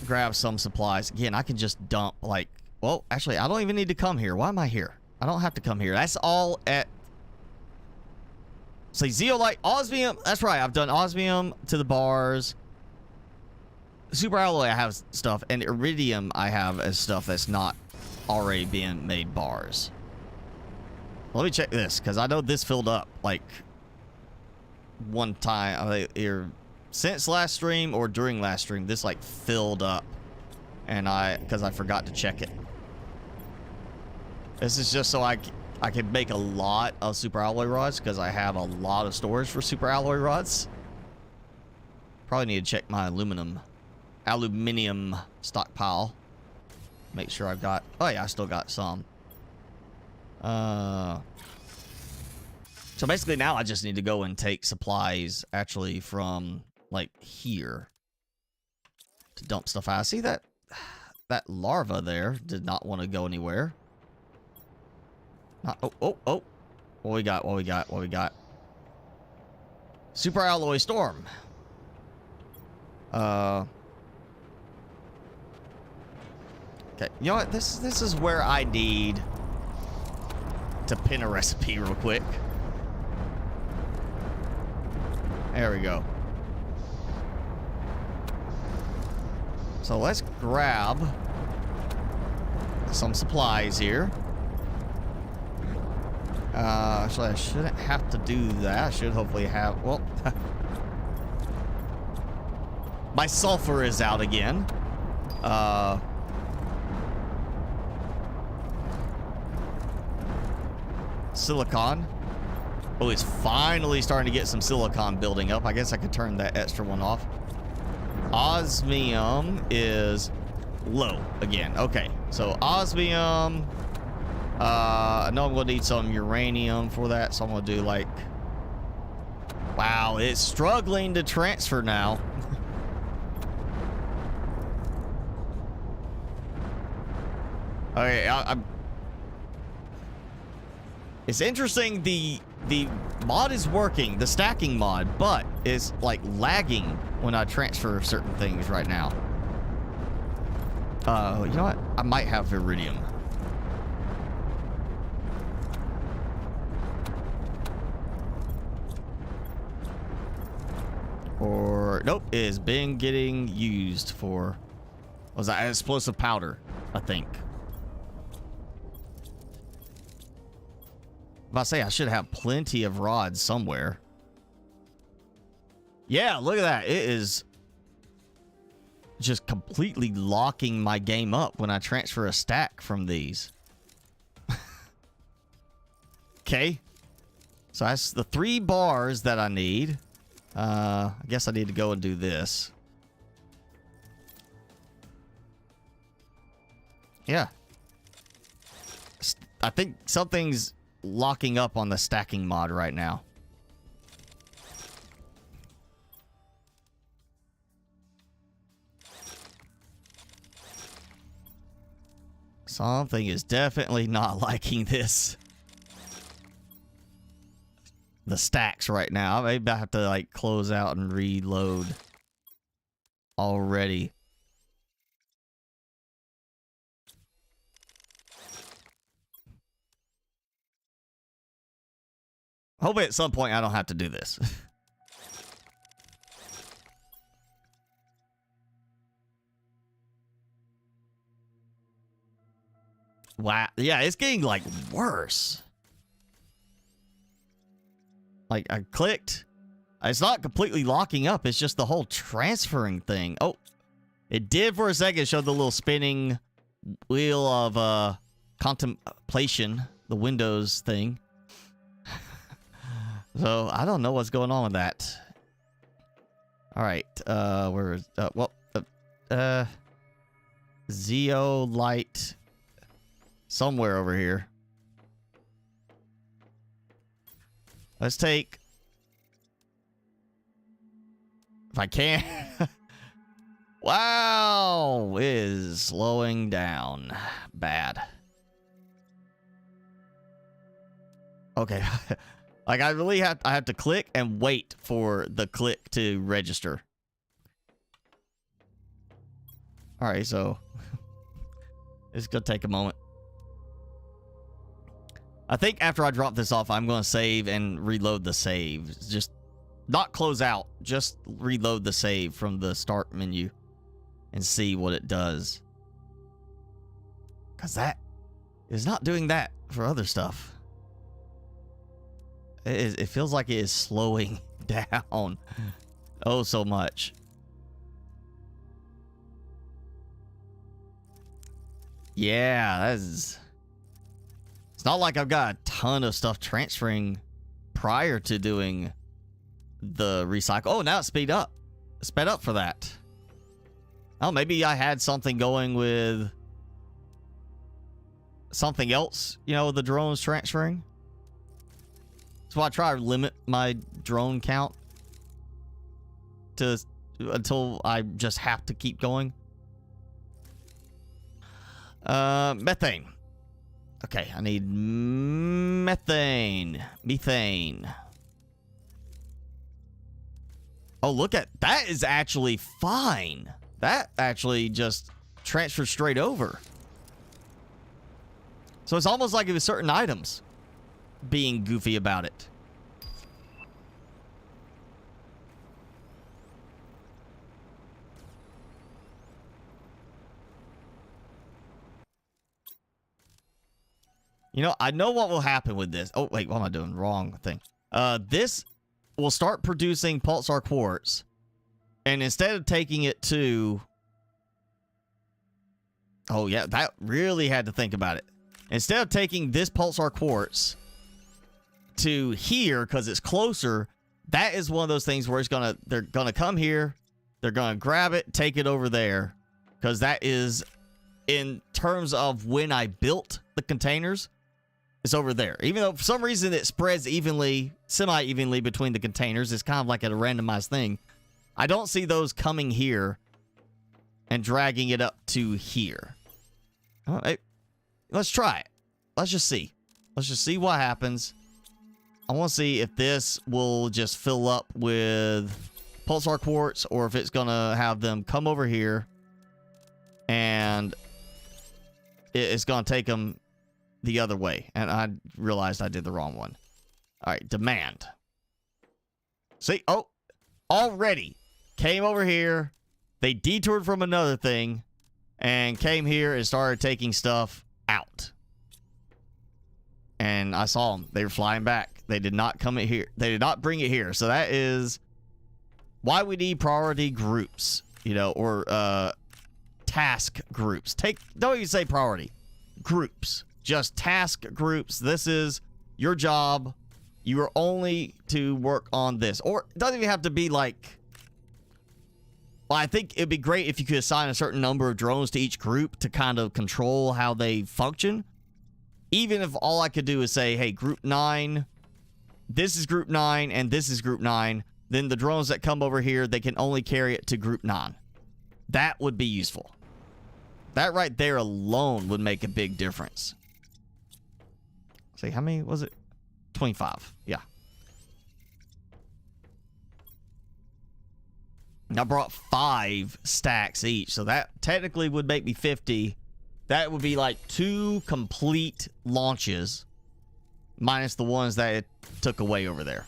Grab some supplies. Again, I can just dump like... Well, actually, I don't even need to come here. Why am I here? I don't have to come here. That's all at... Say zeolite, osmium. That's right. I've done osmium to the bars. Super alloy, I have stuff. And iridium, I have as stuff that's not already being made bars. Let me check this, because I know this filled up like one time. Either since last stream or during last stream, this like filled up. And because I forgot to check it. This is just so I can make a lot of super alloy rods, because I have a lot of storage for super alloy rods. Probably need to check my aluminium stockpile. Make sure I've got... Oh yeah, I still got some. So basically now I just need to go and take supplies actually from like here to dump stuff out. See that larva there did not want to go anywhere. Oh. What we got? Super alloy storm. Okay, you know what? This is where I need to pin a recipe real quick. There we go. So let's grab some supplies here. Actually, I shouldn't have to do that. I should hopefully have... Well, my sulfur is out again. Silicon. Oh, it's finally starting to get some silicon building up. I guess I could turn that extra one off. Osmium is low again. Okay, so osmium. I know I'm going to need some uranium for that, so I'm going to do like... Wow, it's struggling to transfer now. Okay, it's interesting, the mod is working, the stacking mod, but it's like lagging when I transfer certain things right now. You know what? I might have iridium. Or, nope, it's been getting used for, was that explosive powder, I think. If I say I should have plenty of rods somewhere. Yeah, look at that. It is just completely locking my game up when I transfer a stack from these. Okay. So that's the 3 bars that I need. I guess I need to go and do this. Yeah. I think something's locking up on the stacking mod right now. Something is definitely not liking this. The stacks right now. Maybe I have to like close out and reload already. Hope at some point I don't have to do this. Wow. Yeah, it's getting like worse. Like I clicked. It's not completely locking up. It's just the whole transferring thing. Oh, it did for a second show the little spinning wheel of contemplation, the Windows thing. So I don't know what's going on with that. All right, where is zeolite somewhere over here. Let's take, if I can. Wow, it is slowing down bad. Okay. Like I have to click and wait for the click to register. Alright, so it's gonna take a moment. I think after I drop this off, I'm gonna save and reload the save. Just not close out, just reload the save from the start menu and see what it does. Because that is not doing that for other stuff. It feels like it is slowing down oh so much. Yeah, that is... It's not like I've got a ton of stuff transferring prior to doing the recycle. Oh, now it's sped up for that. Oh, maybe I had something going with something else, you know, the drones transferring. So I try to limit my drone count to until I just have to keep going. Methane. Okay, I need methane. Methane. Oh, look at that is actually fine. That actually just transfers straight over. So it's almost like it was certain items being goofy about it. You know, I know what will happen with this. Oh, wait, what am I doing? Wrong thing. This will start producing pulsar quartz. And instead of taking it to... Oh, yeah, that really had to think about it. Instead of taking this pulsar quartz to here, because it's closer, that is one of those things where they're gonna come here, they're gonna grab it, take it over there. Because that is, in terms of when I built the containers, it's over there. Even though for some reason it spreads evenly, semi-evenly between the containers, it's kind of like a randomized thing. I don't see those coming here and dragging it up to here. All right, let's try it. Let's just see. Let's just see what happens. I want to see if this will just fill up with pulsar quartz or if it's going to have them come over here and it's going to take them the other way. And I realized I did the wrong one. All right, demand. See? Oh, already came over here. They detoured from another thing and came here and started taking stuff out. And I saw them. They were flying back. They did not come in here. They did not bring it here. So that is why we need priority groups, you know, or task groups. Don't even say priority. Groups. Just task groups. This is your job. You are only to work on this. Or it doesn't even have to be like... Well, I think it'd be great if you could assign a certain number of drones to each group to kind of control how they function. Even if all I could do is say, hey, group 9, this is group 9, and this is group 9, then the drones that come over here, they can only carry it to group 9. That would be useful. That right there alone would make a big difference. See, how many was it? 25. Yeah. I brought 5 stacks each, so that technically would make me 50. That would be like 2 complete launches, minus the ones that it took away over there.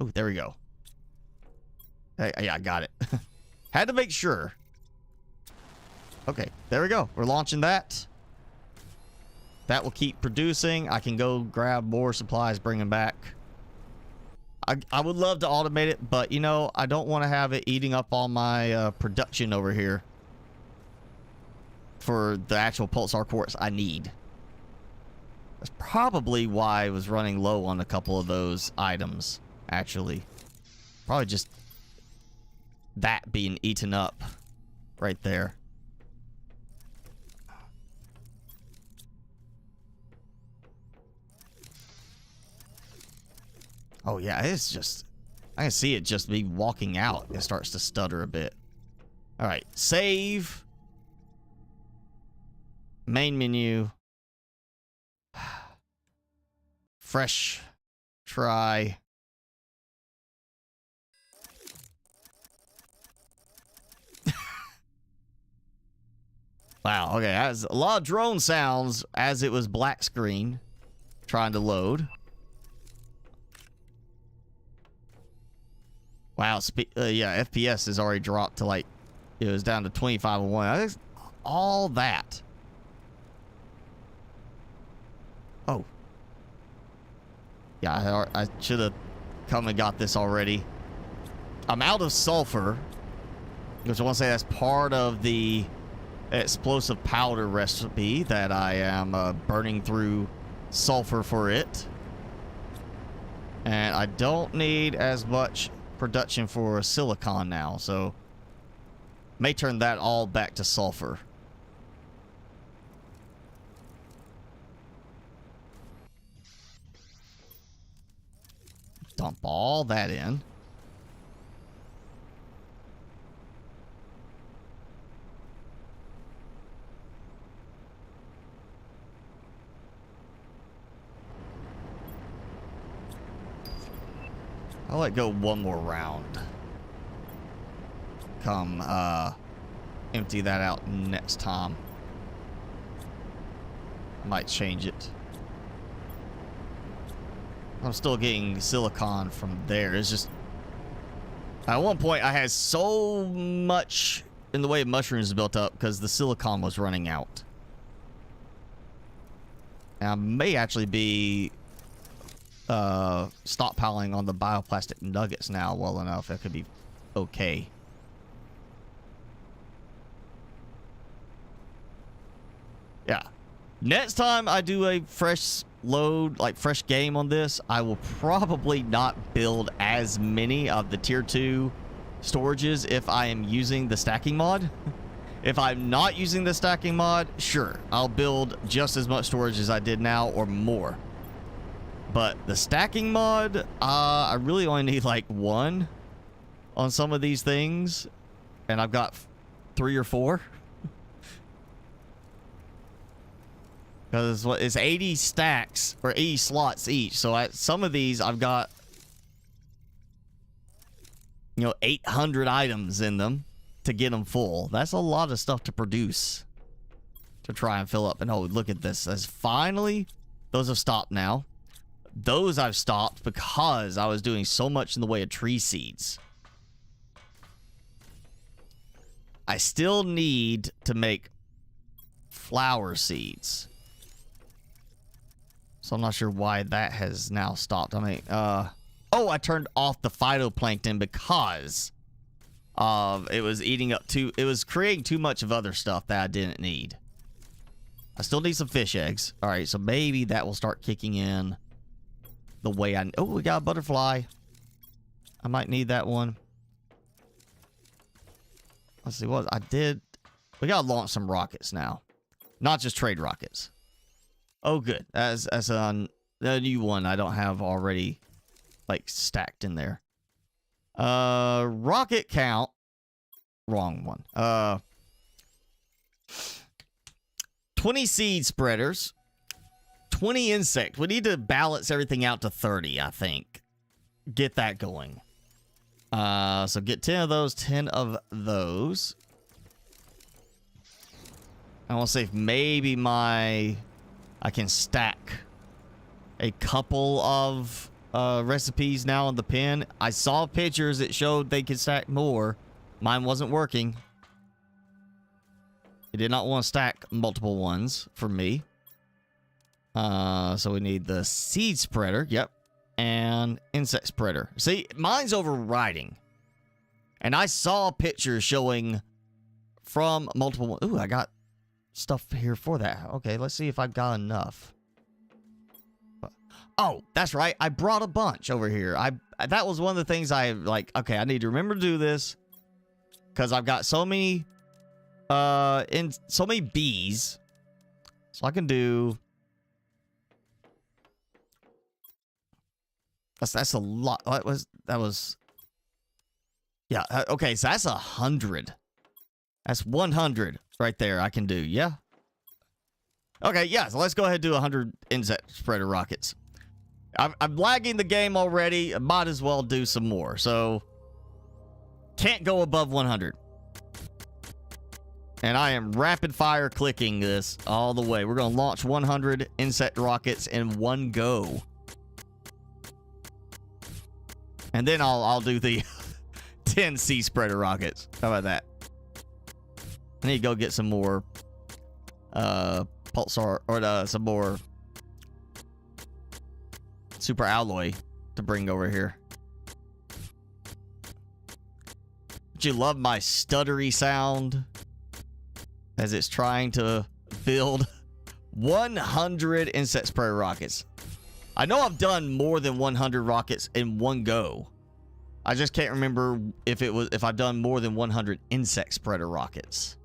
Oh, there we go. Hey, yeah, I got it. Had to make sure. Okay, there we go. We're launching that. That will keep producing. I can go grab more supplies, bring them back. I would love to automate it, but, you know, I don't want to have it eating up all my production over here for the actual pulsar quartz I need. That's probably why I was running low on a couple of those items, actually. Probably just that being eaten up right there. Oh, yeah, it's just... I can see it just be walking out. It starts to stutter a bit. All right, save. Main menu. Fresh. Try. Wow, okay, that's a lot of drone sounds as it was black screen trying to load. Wow, yeah, FPS has already dropped to like, it was down to 2501. I think all that. Oh. Yeah, I should have come and got this already. I'm out of sulfur, which I want to say that's part of the explosive powder recipe that I am burning through sulfur for it. And I don't need as much production for silicon now, so may turn that all back to sulfur. Dump all that in. I'll let go one more round. Come, empty that out next time. I might change it. I'm still getting silicon from there. It's just... At one point, I had so much in the way of mushrooms built up because the silicon was running out. And I may actually be... stockpiling on the bioplastic nuggets now well enough. That could be okay. Yeah. Next time I do a fresh load, like fresh game on this, I will probably not build as many of the tier 2 storages if I am using the stacking mod. If I'm not using the stacking mod, sure, I'll build just as much storage as I did now or more. But the stacking mod, I really only need like 1 on some of these things. And I've got 3 or 4. Because it's 80 stacks or 80 slots each. So at some of these, I've got, 800 items in them to get them full. That's a lot of stuff to produce to try and fill up. And oh, look at this. That's finally, those have stopped now. Those I've stopped because I was doing so much in the way of tree seeds. I still need to make flower seeds. So I'm not sure why that has now stopped. I mean, oh, I turned off the phytoplankton because of it was eating up it was creating too much of other stuff that I didn't need. I still need some fish eggs. All right, so maybe that will start kicking in the way I... Oh, we got a butterfly. I might need that one. Let's see what I did. We gotta launch some rockets now, not just trade rockets. Oh, good. As a new one I don't have already like stacked in there. Rocket count. Wrong one. 20 seed spreaders. 20 insects. We need to balance everything out to 30, I think. Get that going. So get 10 of those, 10 of those. I want to see if maybe I can stack a couple of recipes now on the pen. I saw pictures that showed they could stack more. Mine wasn't working. It did not want to stack multiple ones for me. So we need the seed spreader. Yep. And insect spreader. See, mine's overriding. And I saw pictures showing from multiple... Ooh, I got stuff here for that. Okay, let's see if I've got enough. Oh, that's right. I brought a bunch over here. That was one of the things I like. Okay, I need to remember to do this because I've got so many so many bees. So I can do... That's a lot. That was yeah, okay, so that's 100. That's 100 right there I can do. Yeah. Okay, yeah, so let's go ahead and do 100 insect spreader rockets. I'm lagging the game already. I might as well do some more. So can't go above 100. And I am rapid fire clicking this all the way. We're going to launch 100 insect rockets in one go. And then I'll do the 10 sea spreader rockets. How about that? I need to go get some more pulsar or some more super alloy to bring over here. But you love my stuttery sound as it's trying to build 100 insect spreader rockets. I know I've done more than 100 rockets in one go. I just can't remember if I've done more than 100 insect spreader rockets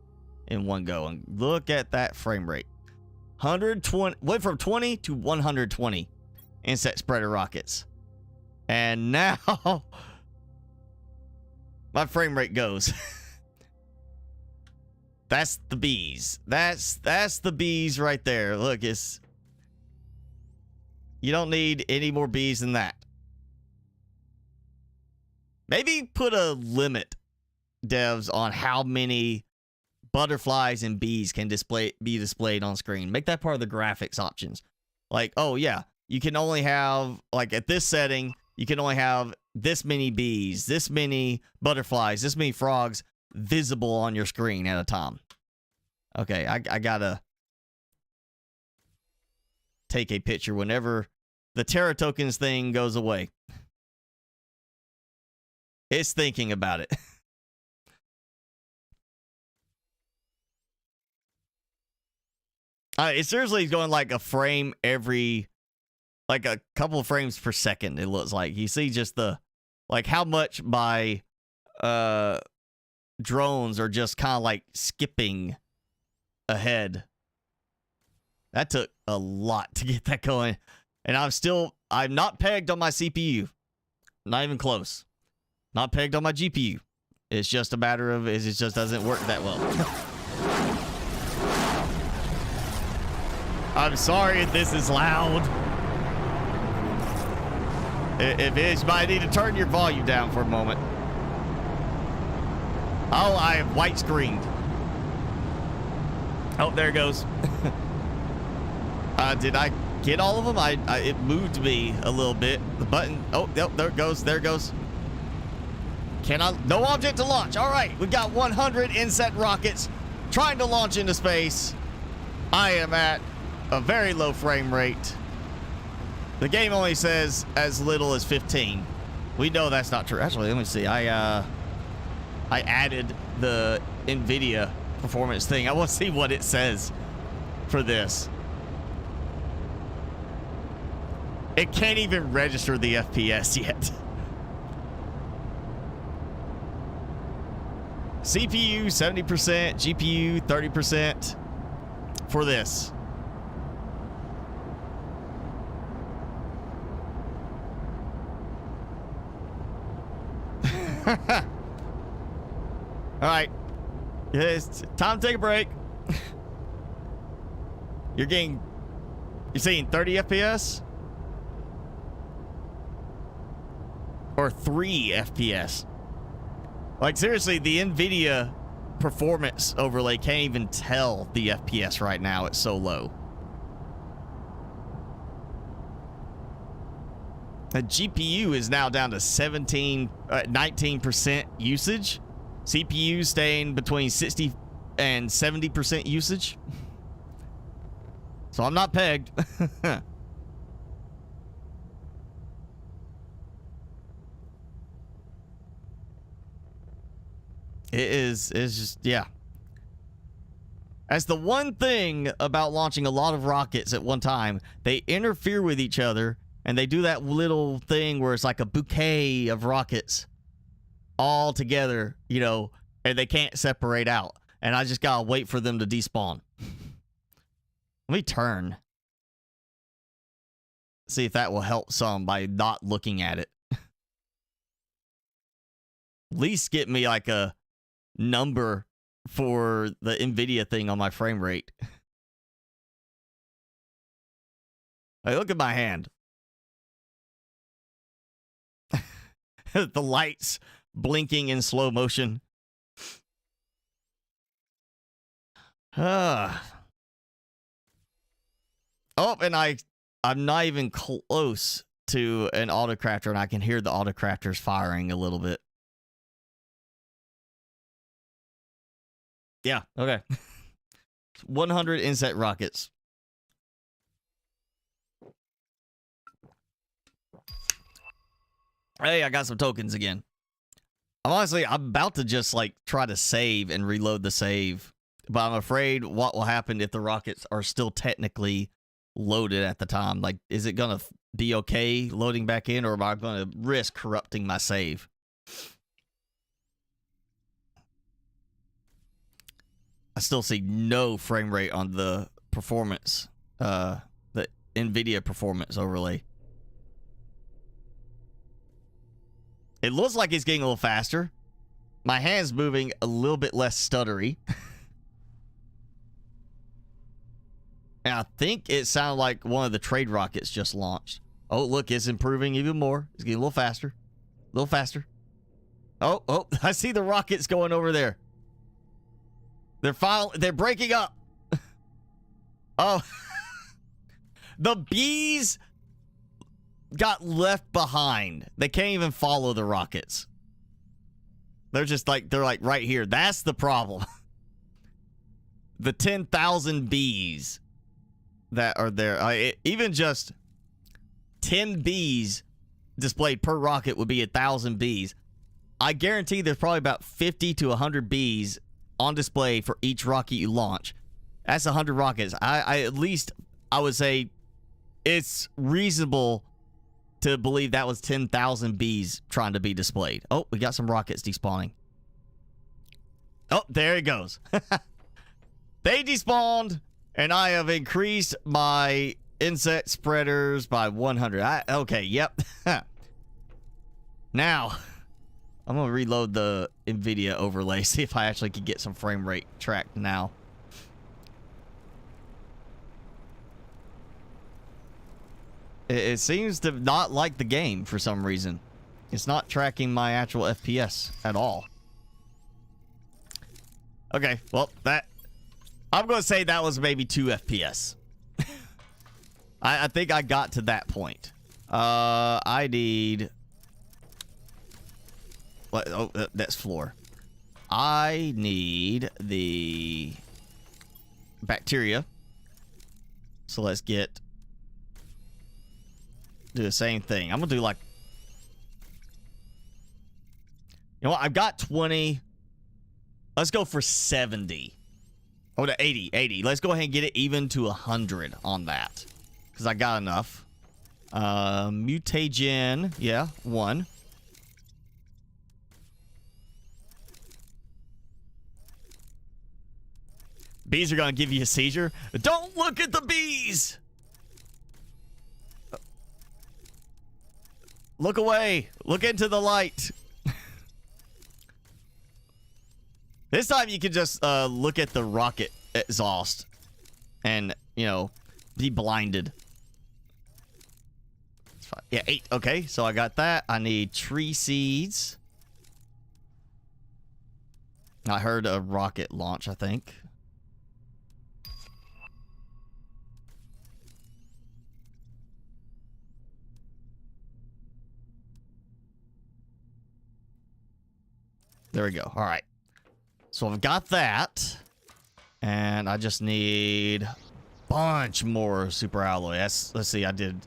in one go. And look at that frame rate. 120 went from 20 to 120 insect spreader rockets. And now my frame rate goes. That's the bees. That's the bees right there. Look, you don't need any more bees than that. Maybe put a limit, devs, on how many butterflies and bees can be displayed on screen. Make that part of the graphics options. Like, oh yeah, you can only have, like at this setting, you can only have this many bees, this many butterflies, this many frogs visible on your screen at a time. Okay, I gotta take a picture whenever the Terra tokens thing goes away. It's thinking about it. It seriously is going like a frame every, like a couple of frames per second, it looks like. You see just like how much my drones are just kind of like skipping ahead. That took a lot to get that going. And I'm not pegged on my CPU. Not even close. Not pegged on my GPU. It's just a matter of it just doesn't work that well. I'm sorry if this is loud. If it is, you might need to turn your volume down for a moment. Oh, I have white screened. Oh, there it goes. Did I get all of them? It moved me a little bit. The button. Oh, there it goes. There it goes. No object to launch. All right, we got 100 insect rockets trying to launch into space. I am at a very low frame rate. The game only says as little as 15. We know that's not true. Actually, let me see. I added the NVIDIA performance thing. I want to see what it says for this. It can't even register the FPS yet. CPU 70%, GPU 30% for this. All right. It's time to take a break. You're seeing 30 FPS? Or 3 FPS? Like, seriously, the NVIDIA performance overlay can't even tell the FPS right now. It's so low. The GPU is now down to 19% usage. CPU staying between 60 and 70% usage. So I'm not pegged. It's just, yeah. That's the one thing about launching a lot of rockets at one time. They interfere with each other, and they do that little thing where it's like a bouquet of rockets all together, you know, and they can't separate out. And I just gotta wait for them to despawn. Let me turn. See if that will help some by not looking at it. At least get me like a number for the NVIDIA thing on my frame rate. Hey, look at my hand. The lights blinking in slow motion. Oh, and I'm not even close to an autocrafter, and I can hear the autocrafters firing a little bit. Yeah, okay. 100 insect rockets. Hey, I got some tokens again. I'm about to just, like, try to save and reload the save. But I'm afraid what will happen if the rockets are still technically loaded at the time. Like, is it going to be okay loading back in, or am I going to risk corrupting my save? I still see no frame rate on the performance, the NVIDIA performance overlay. It looks like it's getting a little faster. My hand's moving a little bit less stuttery. And I think it sounded like one of the trade rockets just launched. Oh, look, it's improving even more. It's getting a little faster. A little faster. Oh, I see the rockets going over there. They're breaking up. Oh. The bees got left behind. They can't even follow the rockets. They're like right here. That's the problem. The 10,000 bees that are there. Even just 10 bees displayed per rocket would be 1,000 bees. I guarantee there's probably about 50 to 100 bees on display for each rocket you launch. That's 100 rockets. I would say it's reasonable to believe that was 10,000 bees trying to be displayed. Oh, we got some rockets despawning. Oh, there it goes. They despawned, and I have increased my insect spreaders by 100. Okay, yep. Now, I'm going to reload the NVIDIA overlay, see if I actually can get some frame rate tracked now. It seems to not like the game for some reason. It's not tracking my actual FPS at all. Okay, well, I'm going to say that was maybe 2 FPS. I think I got to that point. I need... What? Oh, that's floor. I need the bacteria. So let's do the same thing. I'm going to do like... You know what? I've got 20. Let's go for 70. Oh, to 80. 80. Let's go ahead and get it even to 100 on that. Because I got enough. Mutagen. Yeah, 1. Bees are going to give you a seizure. Don't look at the bees! Look away. Look into the light. This time you can just look at the rocket exhaust and, you know, be blinded. It's fine. Yeah, 8. Okay, so I got that. I need tree seeds. I heard a rocket launch, I think. There we go. All right. So I've got that. And I just need a bunch more super alloy. Let's see. I did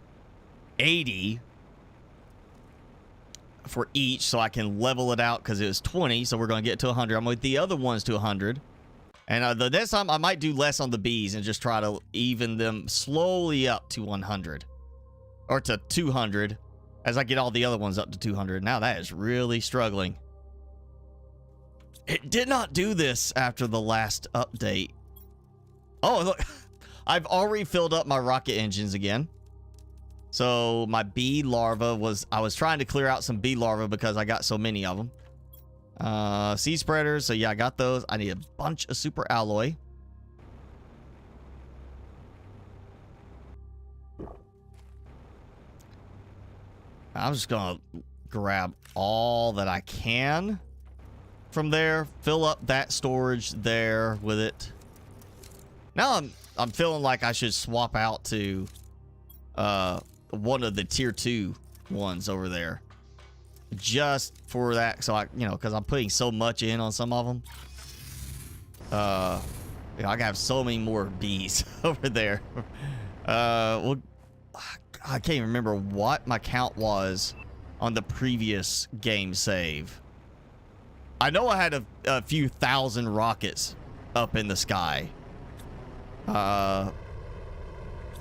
80 for each so I can level it out because it was 20. So we're going to get to 100. I'm with the other ones to 100. And the next time I might do less on the bees and just try to even them slowly up to 100. Or to 200 as I get all the other ones up to 200. Now that is really struggling. It did not do this after the last update. Oh, look. I've already filled up my rocket engines again. So my bee larva I was trying to clear out some bee larvae because I got so many of them. Seed spreaders. So yeah, I got those. I need a bunch of super alloy. I'm just going to grab all that I can from there, fill up that storage there with it. Now I'm feeling like I should swap out to one of the tier 2 ones over there. Just for that, so because I'm putting so much in on some of them. I have so many more bees over there. Well, I can't even remember what my count was on the previous game save. I know I had a few thousand rockets up in the sky.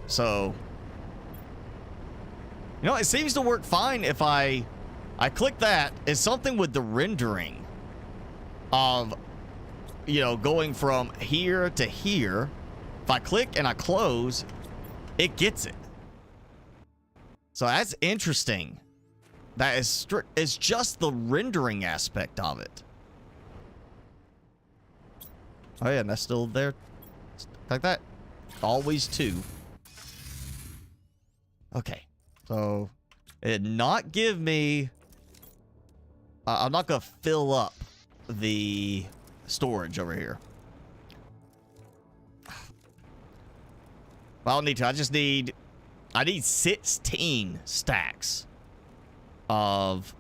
So, it seems to work fine if I click that. It's something with the rendering of, going from here to here. If I click and I close, it gets it. So that's interesting. That is it's just the rendering aspect of it. Oh yeah, and that's still there. Like that. Always 2. Okay. So it did not give me... I'm not going to fill up the storage over here. Well, I don't need to. I need 16 stacks of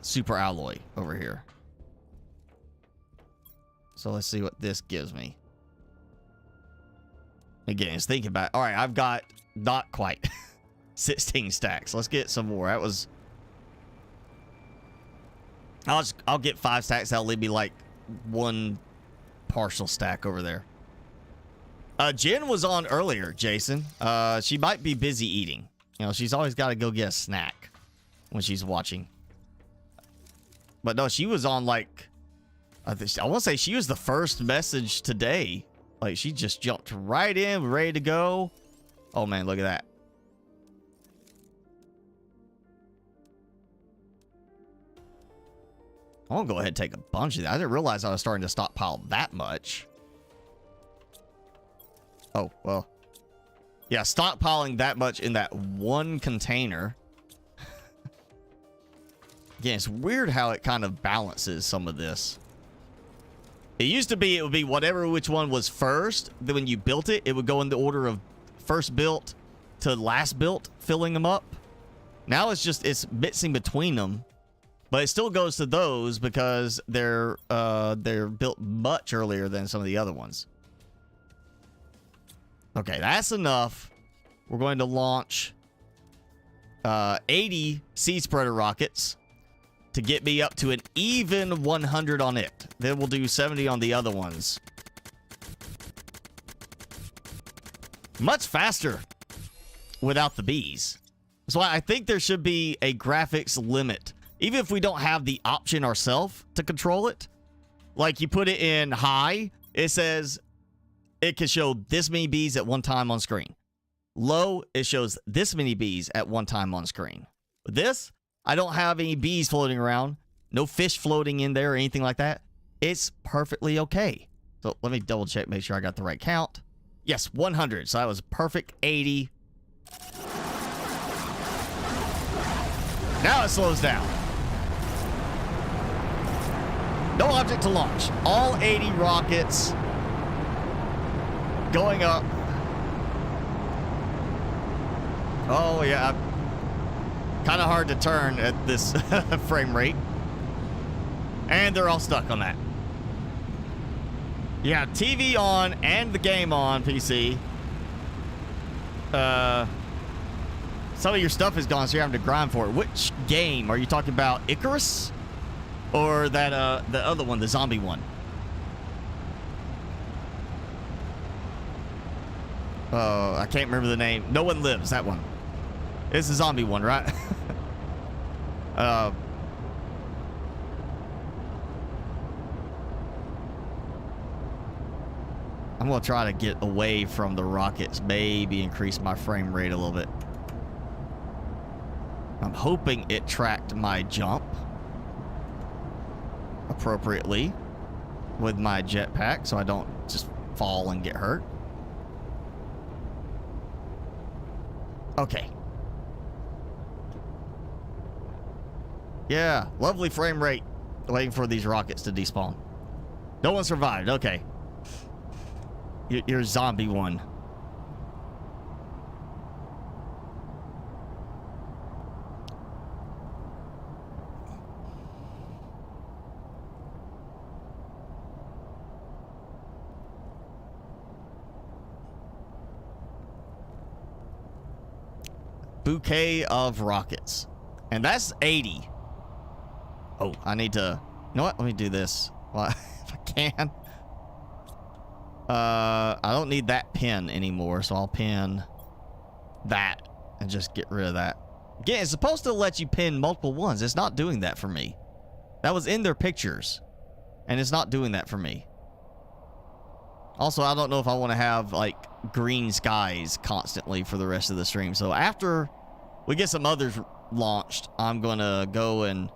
super alloy over here. So let's see what this gives me. Again, just thinking about it. All right, I've got not quite 16 stacks. Let's get some more. That was... I'll get 5 stacks. That'll leave me like 1 partial stack over there. Jen was on earlier, Jason. She might be busy eating. She's always got to go get a snack when she's watching. But no, she was on like... I want to say she was the first message today. Like, she just jumped right in, ready to go. Oh, man, look at that. I'm going to go ahead and take a bunch of that. I didn't realize I was starting to stockpile that much. Oh, well. Yeah, stockpiling that much in that one container. Again, it's weird how it kind of balances some of this. It used to be, it would be whatever which one was first. Then when you built it, it would go in the order of first built to last built, filling them up. Now it's mixing between them. But it still goes to those because they're built much earlier than some of the other ones. Okay, that's enough. We're going to launch 80 seed spreader rockets to get me up to an even 100 on it. Then we'll do 70 on the other ones. Much faster without the bees. So I think there should be a graphics limit. Even if we don't have the option ourselves to control it. Like you put it in high, it says it can show this many bees at one time on screen. Low, it shows this many bees at one time on screen. With this, I don't have any bees floating around. No fish floating in there or anything like that. It's perfectly okay. So let me double check, make sure I got the right count. Yes, 100. So that was a perfect 80. Now it slows down. No object to launch. All 80 rockets going up. Oh, yeah. Kind of hard to turn at this frame rate. And they're all stuck on that. Yeah, TV on and the game on PC. Some of your stuff is gone, so you're having to grind for it. Which game? Are you talking about Icarus? Or that the other one, the zombie one? Oh, I can't remember the name. No One Lives, that one. It's the zombie one, right? I'm gonna try to get away from the rockets, maybe increase my frame rate a little bit. I'm hoping it tracked my jump appropriately with my jetpack so I don't just fall and get hurt. Okay. Yeah, lovely frame rate. Waiting for these rockets to despawn. No one survived. Okay. your zombie one. Bouquet of rockets. And that's 80. Oh, I need to... You know what? Let me do this. Well, if I can. I don't need that pin anymore, so I'll pin that and just get rid of that. Again, it's supposed to let you pin multiple ones. It's not doing that for me. That was in their pictures, and it's not doing that for me. Also, I don't know if I want to have, like, green skies constantly for the rest of the stream. So after we get some others launched, I'm going to go and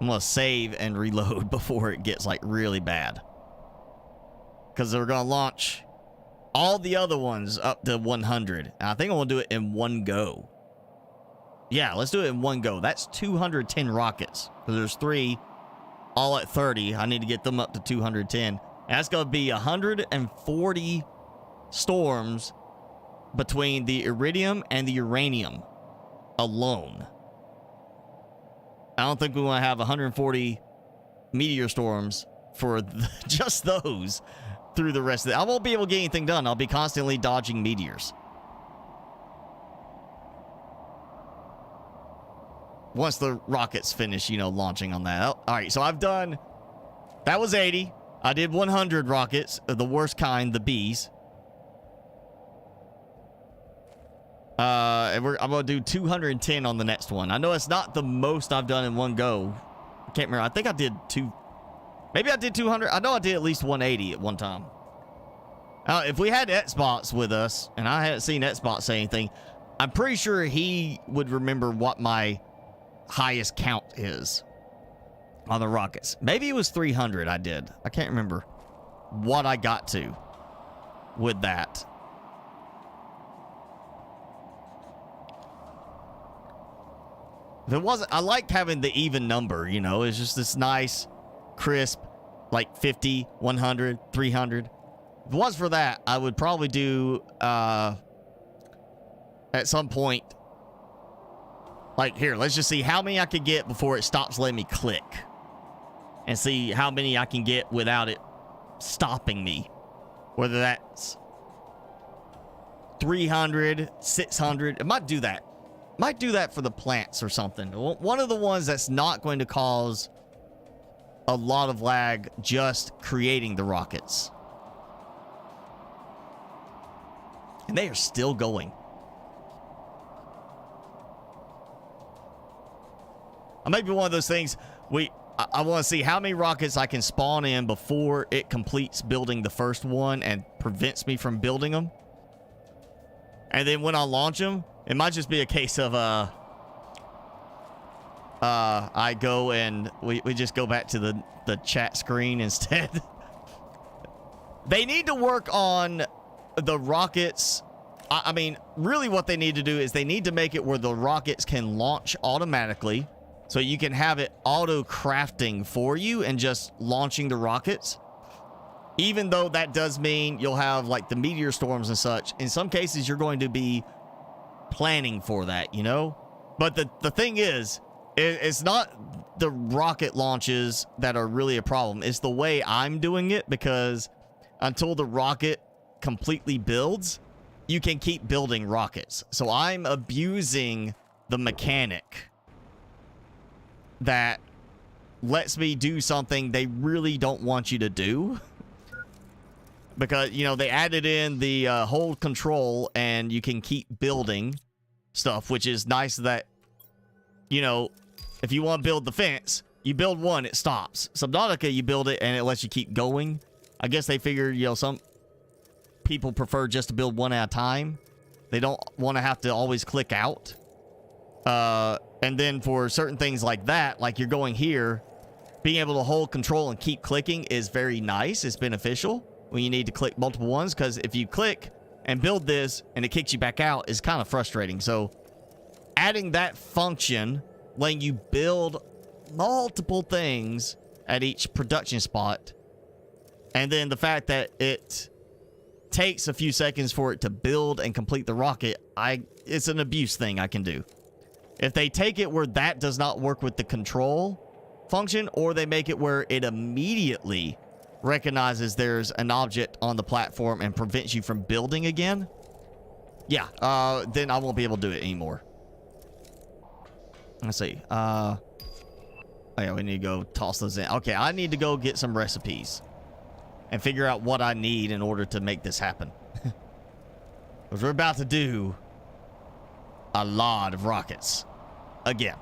I'm going to save and reload before it gets, like, really bad. Because we're going to launch all the other ones up to 100. And I think I'm going to do it in one go. Yeah, let's do it in one go. That's 210 rockets. Because there's 3 all at 30. I need to get them up to 210. And that's going to be 140 storms between the iridium and the uranium alone. I don't think we want to have 140 meteor storms for just those through the rest of it. I won't be able to get anything done. I'll be constantly dodging meteors. Once the rockets finish, you know, launching on that. All right, so I've done... That was 80. I did 100 rockets, the worst kind, the bees. And I'm going to do 210 on the next one. I know it's not the most I've done in one go. I can't remember. I think I did 2... Maybe I did 200. I know I did at least 180 at one time. If we had Xbox with us, and I hadn't seen Xbox say anything, I'm pretty sure he would remember what my highest count is on the rockets. Maybe it was 300 I did. I can't remember what I got to with that. If it wasn't, I liked having the even number, you know. It's just this nice, crisp, like 50, 100, 300. If it was for that, I would probably do, at some point, like, here, let's just see how many I could get before it stops letting me click. And see how many I can get without it stopping me. Whether that's 300, 600. It might do that. Might do that for the plants or something. One of the ones that's not going to cause a lot of lag just creating the rockets. And they are still going. I might be one of those things. I want to see how many rockets I can spawn in before it completes building the first one and prevents me from building them. And then when I launch them, it might just be a case of I go and we just go back to the chat screen instead. They need to work on the rockets. I mean, really what they need to do is they need to make it where the rockets can launch automatically. So you can have it auto-crafting for you and just launching the rockets. Even though that does mean you'll have, like, the meteor storms and such. In some cases, you're going to be planning for that, you know? But the thing is, it's not the rocket launches that are really a problem. It's the way I'm doing it, because until the rocket completely builds, you can keep building rockets. So I'm abusing the mechanic that lets me do something they really don't want you to do. Because, you know, they added in the hold control and you can keep building stuff, which is nice that, you know, if you want to build the fence, you build one, it stops. Subnautica, you build it and it lets you keep going. I guess they figure, you know, some people prefer just to build one at a time. They don't want to have to always click out. And then for certain things like that, like you're going here, being able to hold control and keep clicking is very nice. It's beneficial when you need to click multiple ones, because if you click and build this and it kicks you back out, is kind of frustrating. So adding that function, letting you build multiple things at each production spot, and then the fact that it takes a few seconds for it to build and complete the rocket, it's an abuse thing I can do. If they take it where that does not work with the control function, or they make it where it immediately recognizes there's an object on the platform and prevents you from building again, yeah, then I won't be able to do it anymore. Let's see. Oh yeah, we need to go toss those in. Okay, I need to go get some recipes and figure out what I need in order to make this happen. Because we're about to do a lot of rockets again.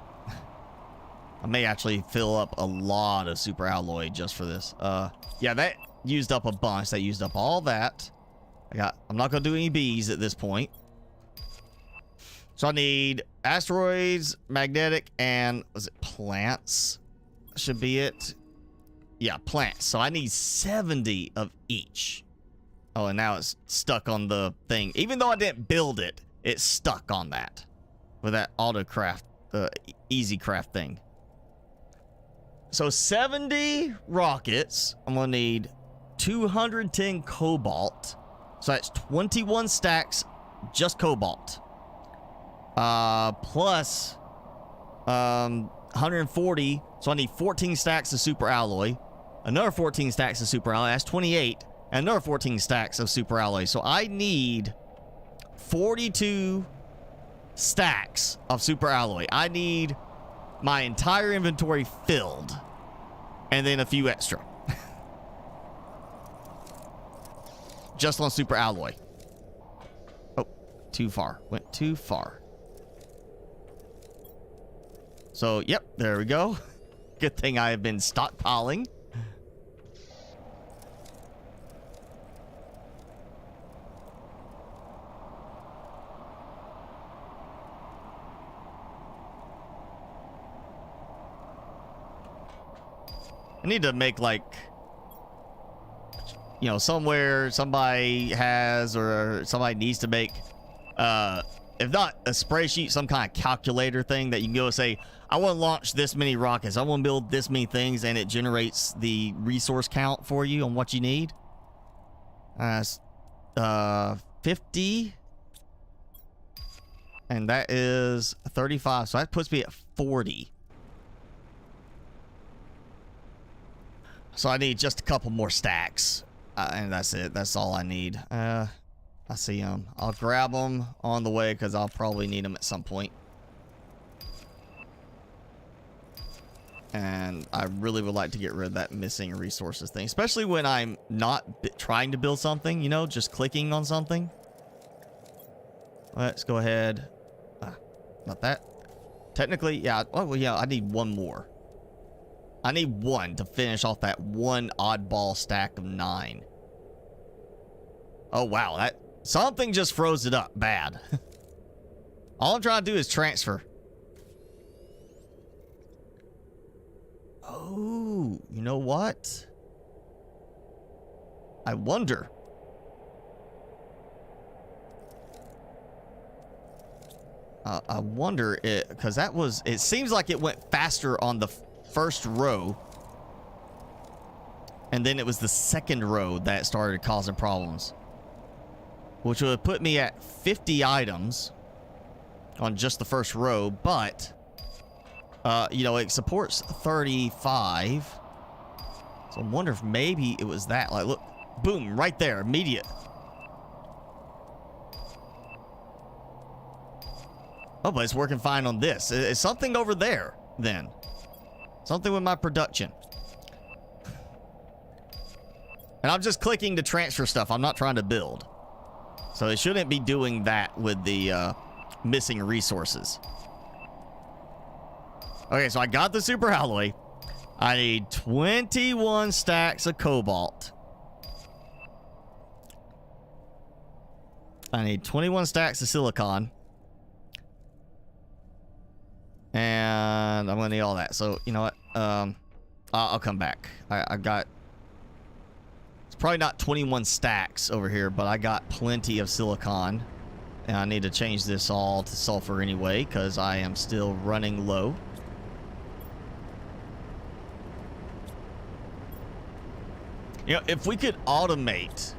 I may actually fill up a lot of super alloy just for this. Yeah, that used up a bunch. That used up all that. I'm not gonna do any bees at this point. So I need asteroids, magnetic, and was it plants? Should be it. Yeah, plants. So I need 70 of each. Oh, and now it's stuck on the thing. Even though I didn't build it, it's stuck on that. With that auto craft, easy craft thing. So 70 rockets. I'm gonna need 210 cobalt. So that's 21 stacks, just cobalt. Plus 140. So I need 14 stacks of super alloy. Another 14 stacks of super alloy. That's 28. And another 14 stacks of super alloy. So I need 42 stacks of super alloy. I need my entire inventory filled. And then a few extra. Just on super alloy. Oh, too far. Went too far. So, yep, there we go. Good thing I have been stockpiling. I need to make, like, you know, somewhere somebody has or somebody needs to make, if not a spreadsheet, some kind of calculator thing that you can go and say, I want to launch this many rockets, I want to build this many things, and it generates the resource count for you on what you need. 50. And that is 35. So that puts me at 40. So I need just a couple more stacks. And that's it. That's all I need. I see them. I'll grab them on the way because I'll probably need them at some point. And I really would like to get rid of that missing resources thing. Especially when I'm not trying to build something, you know, just clicking on something. Let's go ahead. Not that. Technically, yeah. Oh, well, yeah, I need one more. I need one to finish off that one oddball stack of 9. Oh, wow. That something just froze it up bad. All I'm trying to do is transfer. Oh, you know what? I wonder. I wonder it, because that was, it seems like it went faster on the first row, and then it was the second row that started causing problems, which would have put me at 50 items on just the first row. But you know, it supports 35, so I wonder if maybe it was that. Like, look, boom, right there, immediate. Oh, but it's working fine on this. It's something over there then. Something with my production. And I'm just clicking to transfer stuff. I'm not trying to build. So it shouldn't be doing that with the missing resources. Okay, so I got the super alloy. I need 21 stacks of cobalt. I need 21 stacks of silicon. And I'm gonna need all that. So you know what? I'll come back. I got. It's probably not 21 stacks over here, but I got plenty of silicon, and I need to change this all to sulfur anyway because I am still running low. You know, if we could automate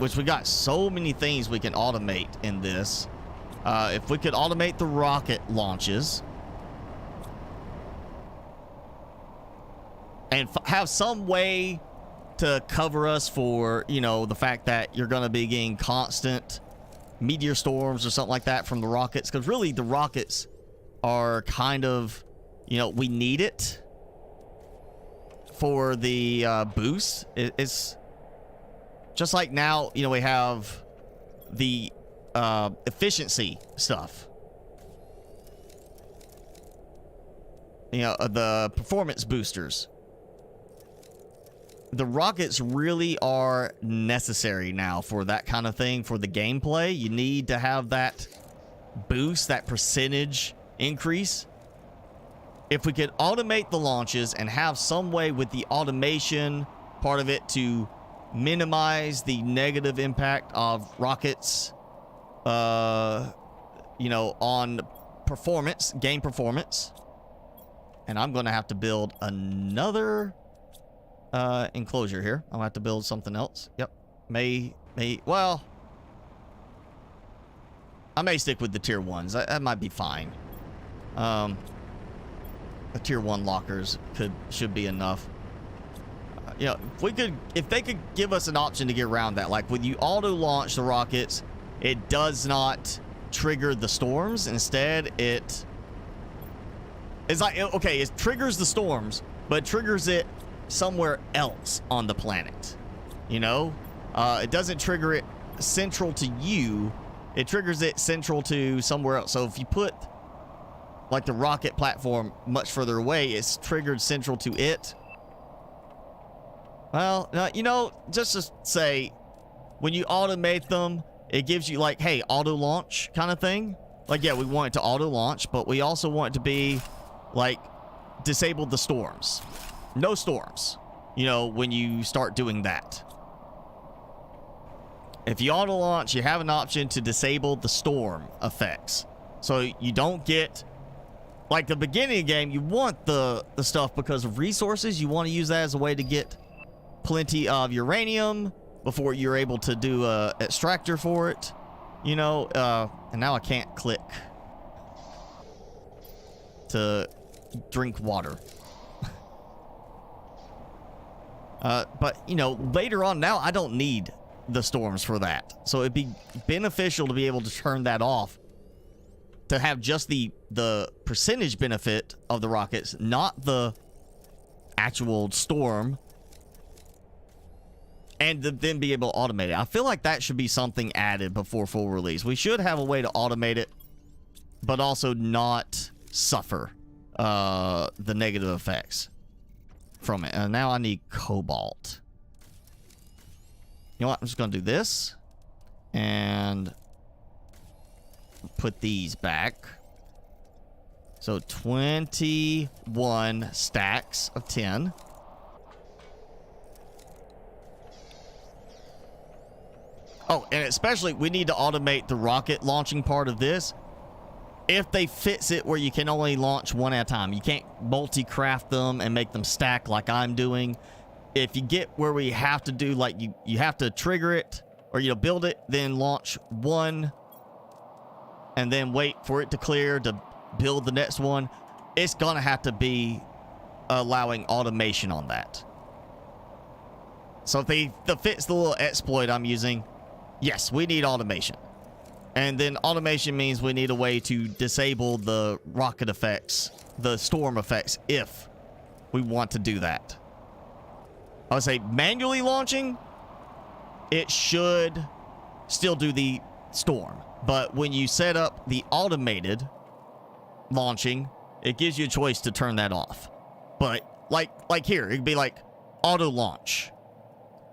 which we got so many things we can automate in this. If we could automate the rocket launches and have some way to cover us for, you know, the fact that you're going to be getting constant meteor storms or something like that from the rockets, because really the rockets are kind of, you know, we need it for the boost. It's just like now, you know, we have the efficiency stuff, you know, the performance boosters. The rockets really are necessary now for that kind of thing. For the gameplay, you need to have that boost, that percentage increase. If we could automate the launches and have some way with the automation part of it to minimize the negative impact of rockets, you know, on performance, game performance. And I'm going to have to build another enclosure here. I'll have to build something else. Yep. Well, I may stick with the tier 1s. That might be fine. The tier 1 lockers should be enough. You know, if they could give us an option to get around that, like when you auto launch the rockets, it does not trigger the storms. Instead, it's like, okay, it triggers the storms, but it triggers it somewhere else on the planet. You know, it doesn't trigger it central to you. It triggers it central to somewhere else. So if you put like the rocket platform much further away, it's triggered central to it. Well, you know, just to say, when you automate them, it gives you like, hey, auto launch kind of thing. Like, yeah, we want it to auto launch, but we also want it to be like disable the storms. No storms, you know, when you start doing that. If you auto launch, you have an option to disable the storm effects. So you don't get, like the beginning of the game, you want the stuff because of resources. You want to use that as a way to get plenty of uranium before you're able to do a extractor for it, you know. And now I can't click to drink water. But, you know, later on now, I don't need the storms for that. So it'd be beneficial to be able to turn that off, to have just the percentage benefit of the rockets, not the actual storm, and then be able to automate it. I feel like that should be something added before full release. We should have a way to automate it, but also not suffer the negative effects from it. And now I need cobalt. You know what? I'm just going to do this and put these back. So 21 stacks of 10. Oh, and especially we need to automate the rocket launching part of this. If they fix it where you can only launch one at a time, you can't multi-craft them and make them stack like I'm doing. If you get where we have to do, like you have to trigger it, or, you know, build it, then launch one, and then wait for it to clear to build the next one, it's gonna have to be allowing automation on that. So if they fix the little exploit I'm using, yes, we need automation. And then automation means we need a way to disable the rocket effects, the storm effects, if we want to do that. I would say manually launching, it should still do the storm. But when you set up the automated launching, it gives you a choice to turn that off. But like here, it'd be like auto launch.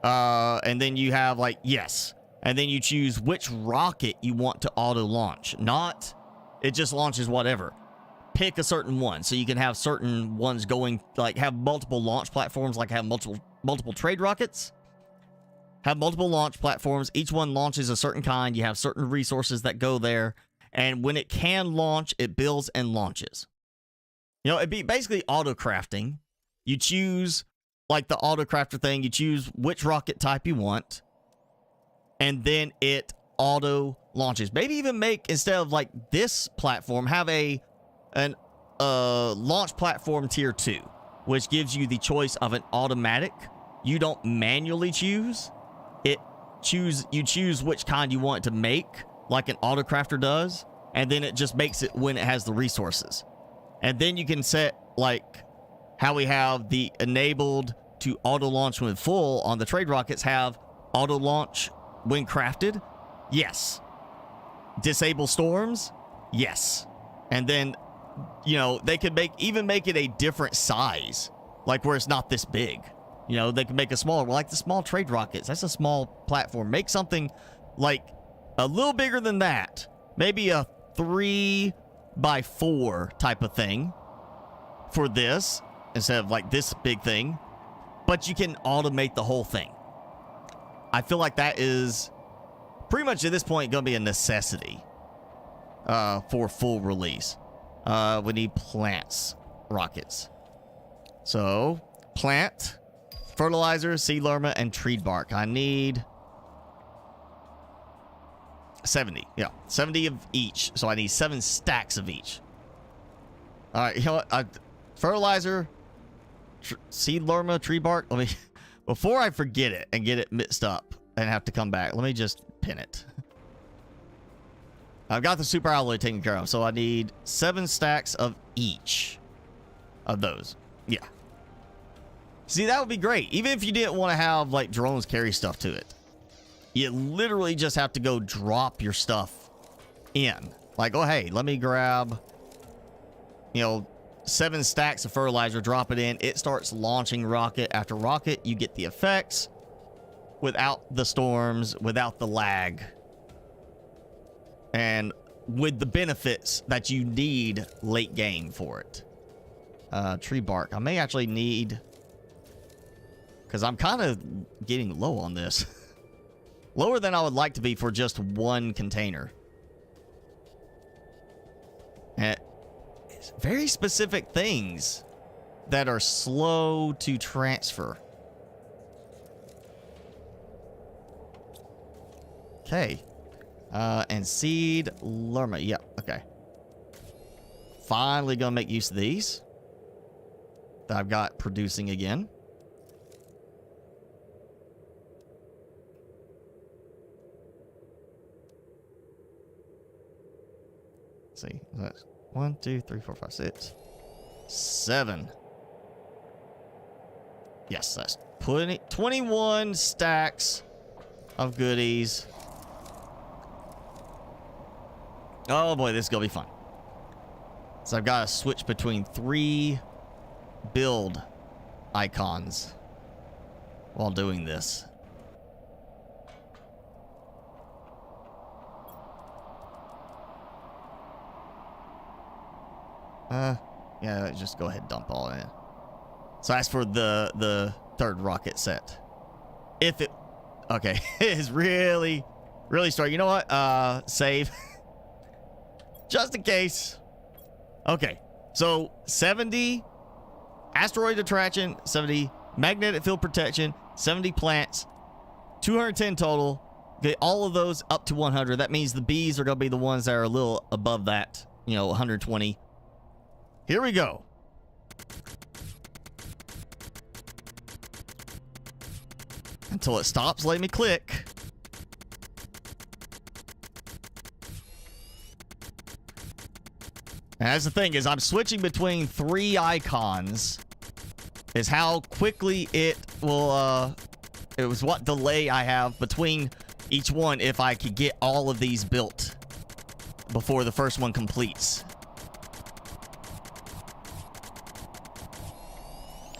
And then you have like, yes. And then you choose which rocket you want to auto launch. Not, it just launches whatever. Pick a certain one. So you can have certain ones going, like have multiple launch platforms, like have multiple trade rockets. Have multiple launch platforms. Each one launches a certain kind. You have certain resources that go there. And when it can launch, it builds and launches. You know, it'd be basically auto crafting. You choose, like the auto crafter thing, you choose which rocket type you want. and then it auto launches. Maybe even make, instead of like this platform, have an launch platform tier 2, which gives you the choice of an automatic. You don't manually choose. You choose which kind you want to make, like an autocrafter does, and then it just makes it when it has the resources. And then you can set, like how we have the enabled to auto launch when full on the trade rockets, have auto launch when crafted. Yes. Disable storms. Yes. And then, you know, they could even make it a different size, like where it's not this big. You know, they can make a smaller, like the small trade rockets. That's a small platform. Make something like a little bigger than that. Maybe a 3x4 type of thing for this, instead of like this big thing. But you can automate the whole thing. I feel like that is pretty much at this point going to be a necessity for full release. We need plants, rockets. So, plant, fertilizer, seed lerma, and tree bark. I need 70. Yeah, 70 of each. So I need 7 stacks of each. All right, you know what? Fertilizer, seed lerma, tree bark. Let me, before I forget it and get it mixed up and have to come back, let me just pin it. I've got the super alloy taken care of, so I need 7 stacks of each of those. Yeah. See, that would be great. Even if you didn't want to have, like, drones carry stuff to it. You literally just have to go drop your stuff in. Like, oh, hey, let me grab, you know, 7 stacks of fertilizer, drop it in. It starts launching rocket after rocket. You get the effects without the storms, without the lag. And with the benefits that you need late game for it. Tree bark. I may actually need... because I'm kind of getting low on this. Lower than I would like to be for just one container. And it's very specific things that are slow to transfer. Okay. And seed lerma. Yep, okay. Finally gonna make use of these that I've got producing again. Let's see, that's 1, 2, 3, 4, 5, 6, 7. Yes, that's 21 stacks of goodies. Oh boy, this is gonna be fun. So I've got to switch between 3 build icons while doing this. Yeah, just go ahead and dump all in. So as for the third rocket set, if it, okay, it is really strong. You know what? Save, just in case. Okay, so 70 asteroid attraction, 70 magnetic field protection, 70 plants, 210 total. Okay, all of those up to 100. That means the bees are gonna be the ones that are a little above that. You know, 120. Here we go. Until it stops, let me click. And that's the thing, is I'm switching between 3 icons. Is how quickly it will, it was what delay I have between each one if I could get all of these built before the first one completes.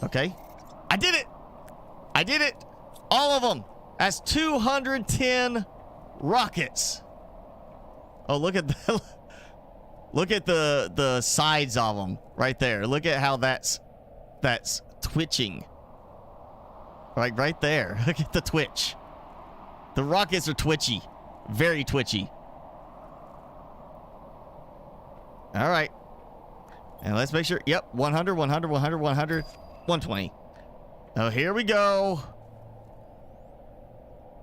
Okay. I did it! I did it! All of them! That's 210 rockets. Oh, look at the... look at the sides of them right there. Look at how that's twitching. Right there. Look at the twitch. The rockets are twitchy. Very twitchy. All right. And let's make sure. Yep, 100, 100, 100, 100, 120. Oh, here we go.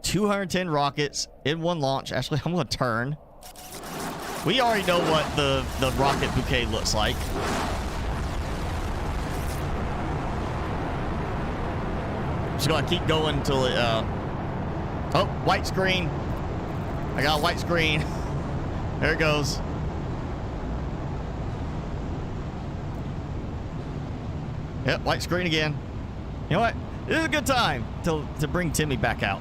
210 rockets in one launch. Actually, I'm going to turn. We already know what the rocket bouquet looks like. Just going to keep going until it... Oh, white screen. I got a white screen. There it goes. Yep, white screen again. You know what? This is a good time to bring Timmy back out.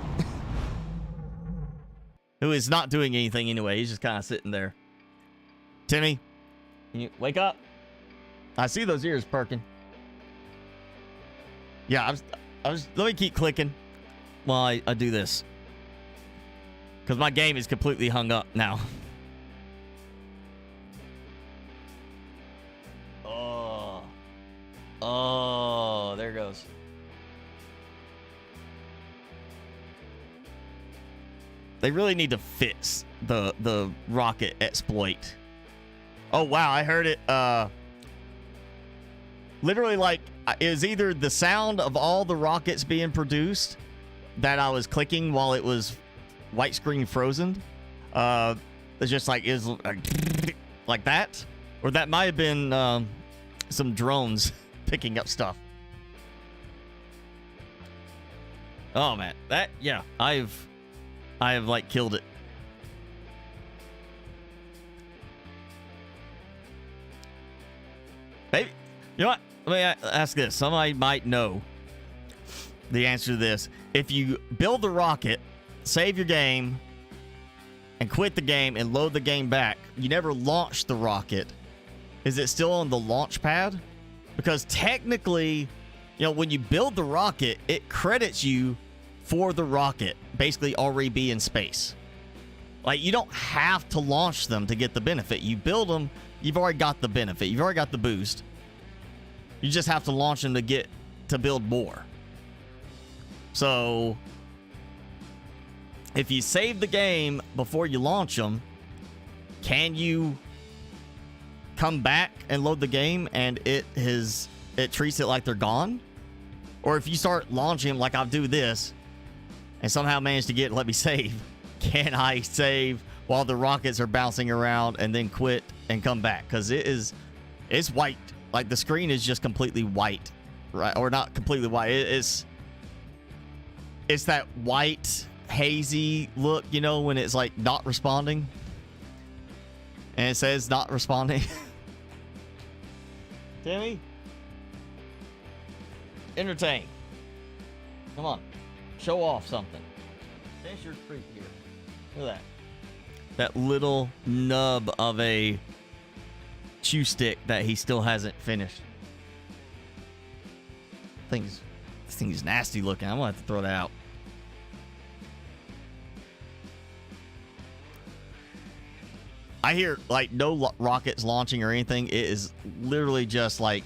Who is not doing anything anyway. He's just kind of sitting there. Timmy, can you wake up? I see those ears perking. Yeah, let me keep clicking while I do this. Because my game is completely hung up now. Oh, there it goes. They really need to fix the rocket exploit. Oh, wow, I heard it. Literally, like, it was either the sound of all the rockets being produced that I was clicking while it was white screen frozen. It's just like, it was like that. Or that might have been some drones picking up stuff. Oh, man. That, yeah, I have like killed it. Maybe, you know what? Let me ask this. Somebody might know the answer to this. If you build the rocket, save your game, and quit the game and load the game back, you never launch the rocket. Is it still on the launch pad? Because technically, you know, when you build the rocket, it credits you for the rocket basically already be in space. Like, you don't have to launch them to get the benefit. You build them, you've already got the benefit. You've already got the boost. You just have to launch them to build more. So if you save the game before you launch them, can you come back and load the game and it treats it like they're gone? Or if you start launching them like I do this and somehow manage to let me save, can I save while the rockets are bouncing around and then quit and come back? Because it's white. Like, the screen is just completely white, right? Or not completely white. It's that white hazy look, you know, when it's like not responding and it says not responding. Timmy, entertain. Come on, show off something. Finish your streak here. Look at that little nub of a chew stick that he still hasn't finished. This thing is nasty looking. I'm gonna have to throw that out. I hear like no rockets launching or anything. It is literally just like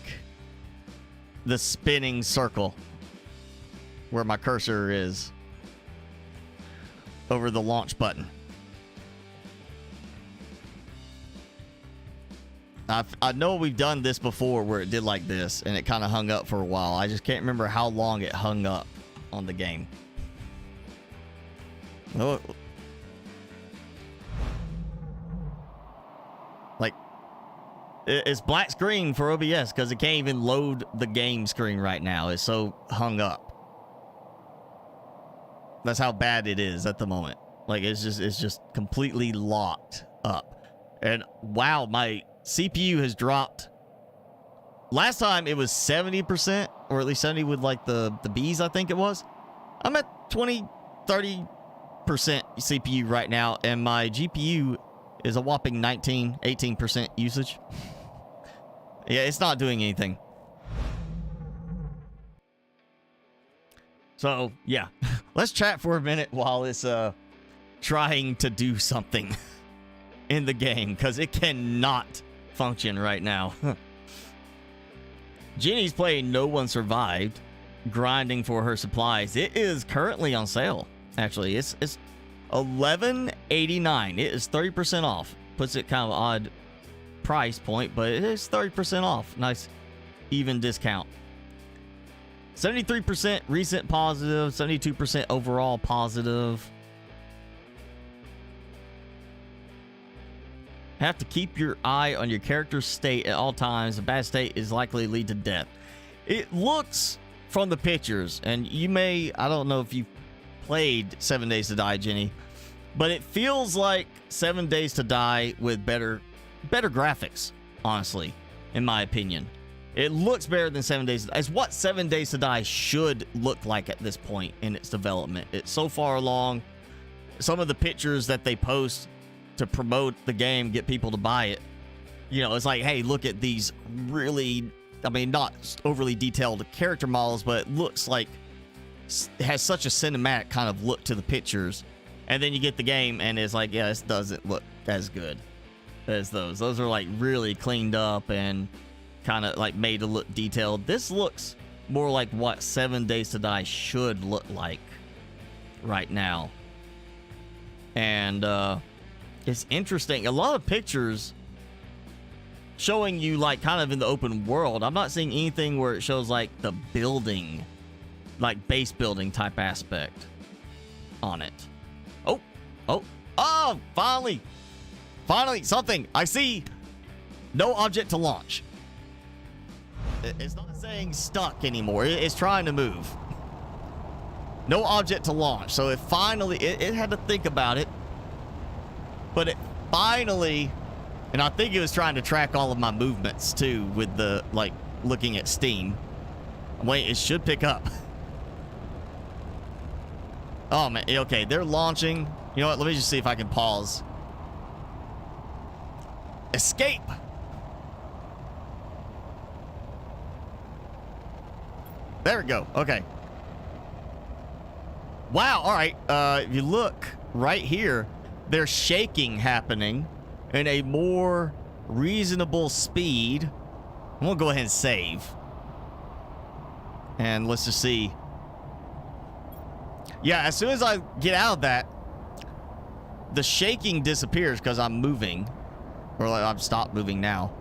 the spinning circle where my cursor is over the launch button. I know we've done this before where it did like this and it kind of hung up for a while. I just can't remember how long it hung up on the game. Oh. Like, it's black screen for OBS because it can't even load the game screen right now. It's so hung up. That's how bad it is at the moment. Like, it's just completely locked up. And wow, my CPU has dropped. Last time it was 70%, or at least 70 with like the Bs, I think it was. I'm at 20-30% CPU right now, and my GPU is a whopping 18% usage. Yeah, it's not doing anything. So yeah, let's chat for a minute while it's trying to do something in the game, because it cannot function right now. Jenny's playing No One Survived, grinding for her supplies. It is currently on sale. Actually, it's $11.89. It is 30% off. Puts it kind of an odd price point, but it is 30% off. Nice even discount. 73% recent positive, 72% overall positive. Have to keep your eye on your character's state at all times. A bad state is likely to lead to death. It looks from the pictures, and you may, I don't know if you played 7 Days to Die, Jenny, but it feels like 7 Days to Die with better graphics, honestly, in my opinion. It looks better than 7 Days to Die. It's what 7 Days to Die should look like at this point in its development. It's so far along. Some of the pictures that they post to promote the game, get people to buy it, you know, it's like, hey, look at these really, I mean, not overly detailed character models, but it looks like it has such a cinematic kind of look to the pictures. And then you get the game and it's like, yeah, this doesn't look as good as those. Those are like really cleaned up and kind of like made to look detailed. This looks more like what 7 Days to Die should look like right now. And it's interesting. A lot of pictures showing you like kind of in the open world. I'm not seeing anything where it shows like the building, like base building type aspect on it. Oh, finally something. I see no object to launch. It's not saying stuck anymore. It's trying to move. No object to launch. So it finally, it had to think about it. But it finally, and I think it was trying to track all of my movements too with the, like, looking at Steam. Wait, it should pick up. Oh, man. Okay, they're launching. You know what? Let me just see if I can pause. Escape. There we go. Okay. Wow. All right. If you look right here, there's shaking happening in a more reasonable speed. I'm going to go ahead and save. And let's just see. Yeah, as soon as I get out of that, the shaking disappears because I'm moving. Or like I've stopped moving now.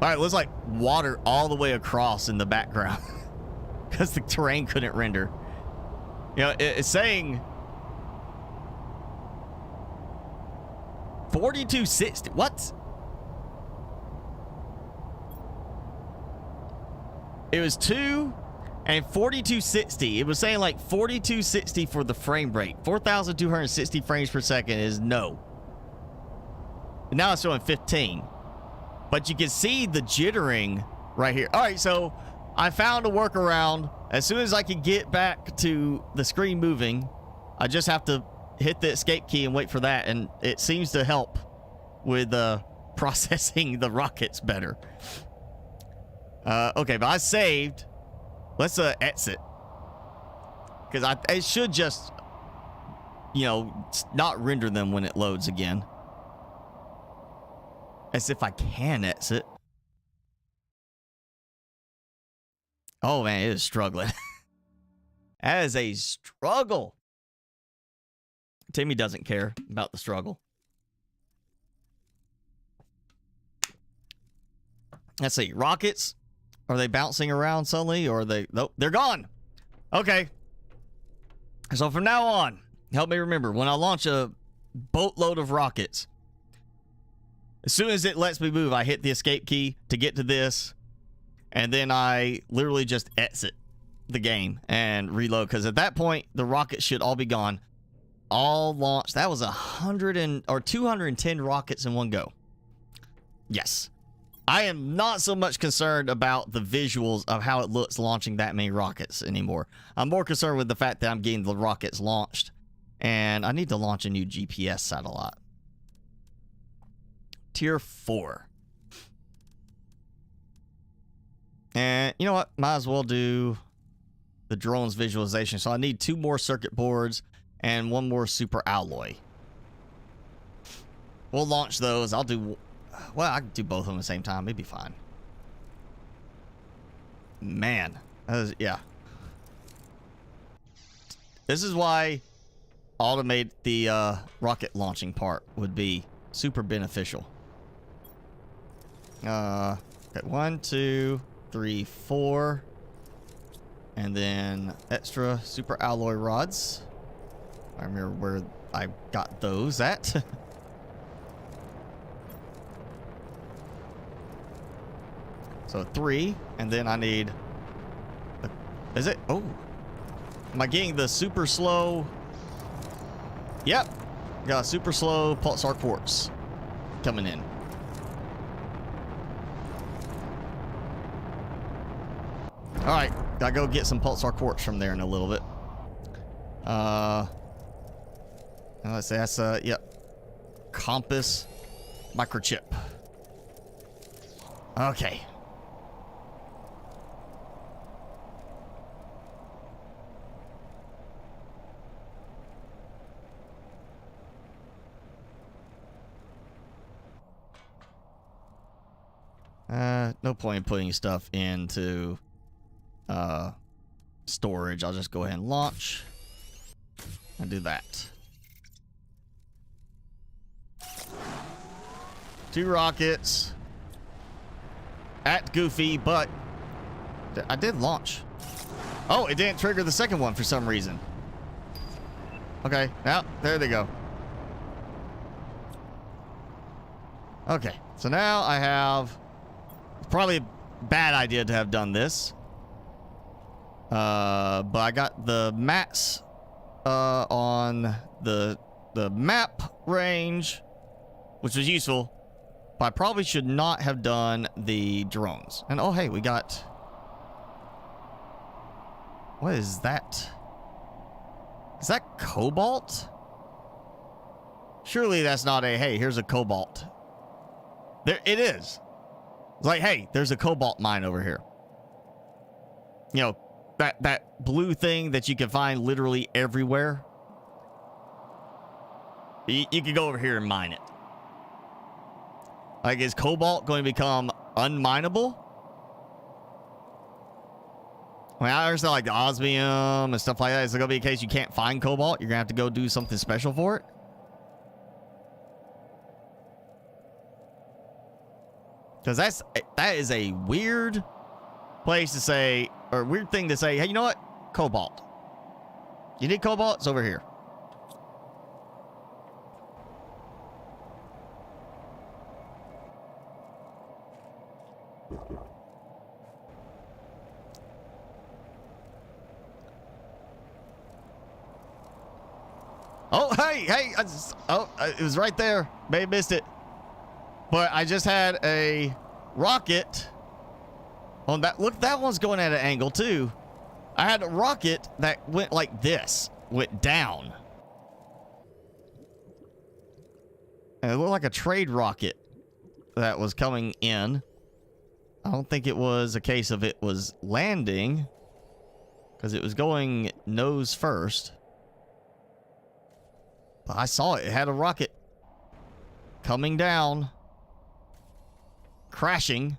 All right, it looks like water all the way across in the background. Because the terrain couldn't render. You know, it's saying 4260. What? It was 2 and 4260. It was saying like 4260 for the frame rate. 4,260 frames per second is no. And now it's showing 15. But you can see the jittering right here. All right, so I found a workaround. As soon as I can get back to the screen moving, I just have to hit the escape key and wait for that, and it seems to help with processing the rockets better. Okay, but I saved. Let's exit. Because it should just, you know, not render them when it loads again. As if I can exit. Oh, man, it is struggling. That is a struggle. Timmy doesn't care about the struggle. Let's see. Rockets. Are they bouncing around suddenly? Or are they... Nope, they're gone. Okay. So from now on, help me remember. When I launch a boatload of rockets, as soon as it lets me move, I hit the escape key to get to this. And then I literally just exit the game and reload. Because at that point, the rockets should all be gone. All launched. That was 210 rockets in one go. Yes. I am not so much concerned about the visuals of how it looks launching that many rockets anymore. I'm more concerned with the fact that I'm getting the rockets launched. And I need to launch a new GPS satellite. Tier 4. And you know what? Might as well do the drone's visualization. So I need 2 more circuit boards and 1 more super alloy. We'll launch those. I'll do... Well, I can do both of them at the same time. It'd be fine. Man. Yeah. This is why automate the rocket launching part would be super beneficial. Okay, 1, 2, 3, 4. And then extra super alloy rods. I remember where I got those at. So 3, and then I need... Is it? Oh. Am I getting the super slow? Yep. Got a super slow pulsar quartz coming in. Alright. Gotta go get some pulsar quartz from there in a little bit. Let's see. That's, yep. Compass microchip. Okay. No point in putting stuff into storage. I'll just go ahead and launch and do that. 2 rockets at Goofy, but I did launch. Oh, it didn't trigger the second one for some reason. Okay, now there they go. Okay, so now I have... Probably a bad idea to have done this. But I got the mats on the map range, which was useful. But I probably should not have done the drones. And oh hey, we got... What is that? Is that cobalt? Surely that's not a, hey, here's a cobalt. There it is. It's like, hey, there's a cobalt mine over here. You know, that blue thing that you can find literally everywhere. You can go over here and mine it. Like, is cobalt going to become unmineable? I mean, I understand like the osmium and stuff like that. Is it going to be a case you can't find cobalt? You're going to have to go do something special for it? Because that is a weird place to say, or weird thing to say, hey, you know what? Cobalt. You need cobalt? It's over here. Oh, hey, it was right there. May have missed it. But I just had a rocket on that. Look, that one's going at an angle too. I had a rocket that went like this, went down. And it looked like a trade rocket that was coming in. I don't think it was a case of it was landing, because it was going nose first. But I saw it. It had a rocket coming down. Crashing.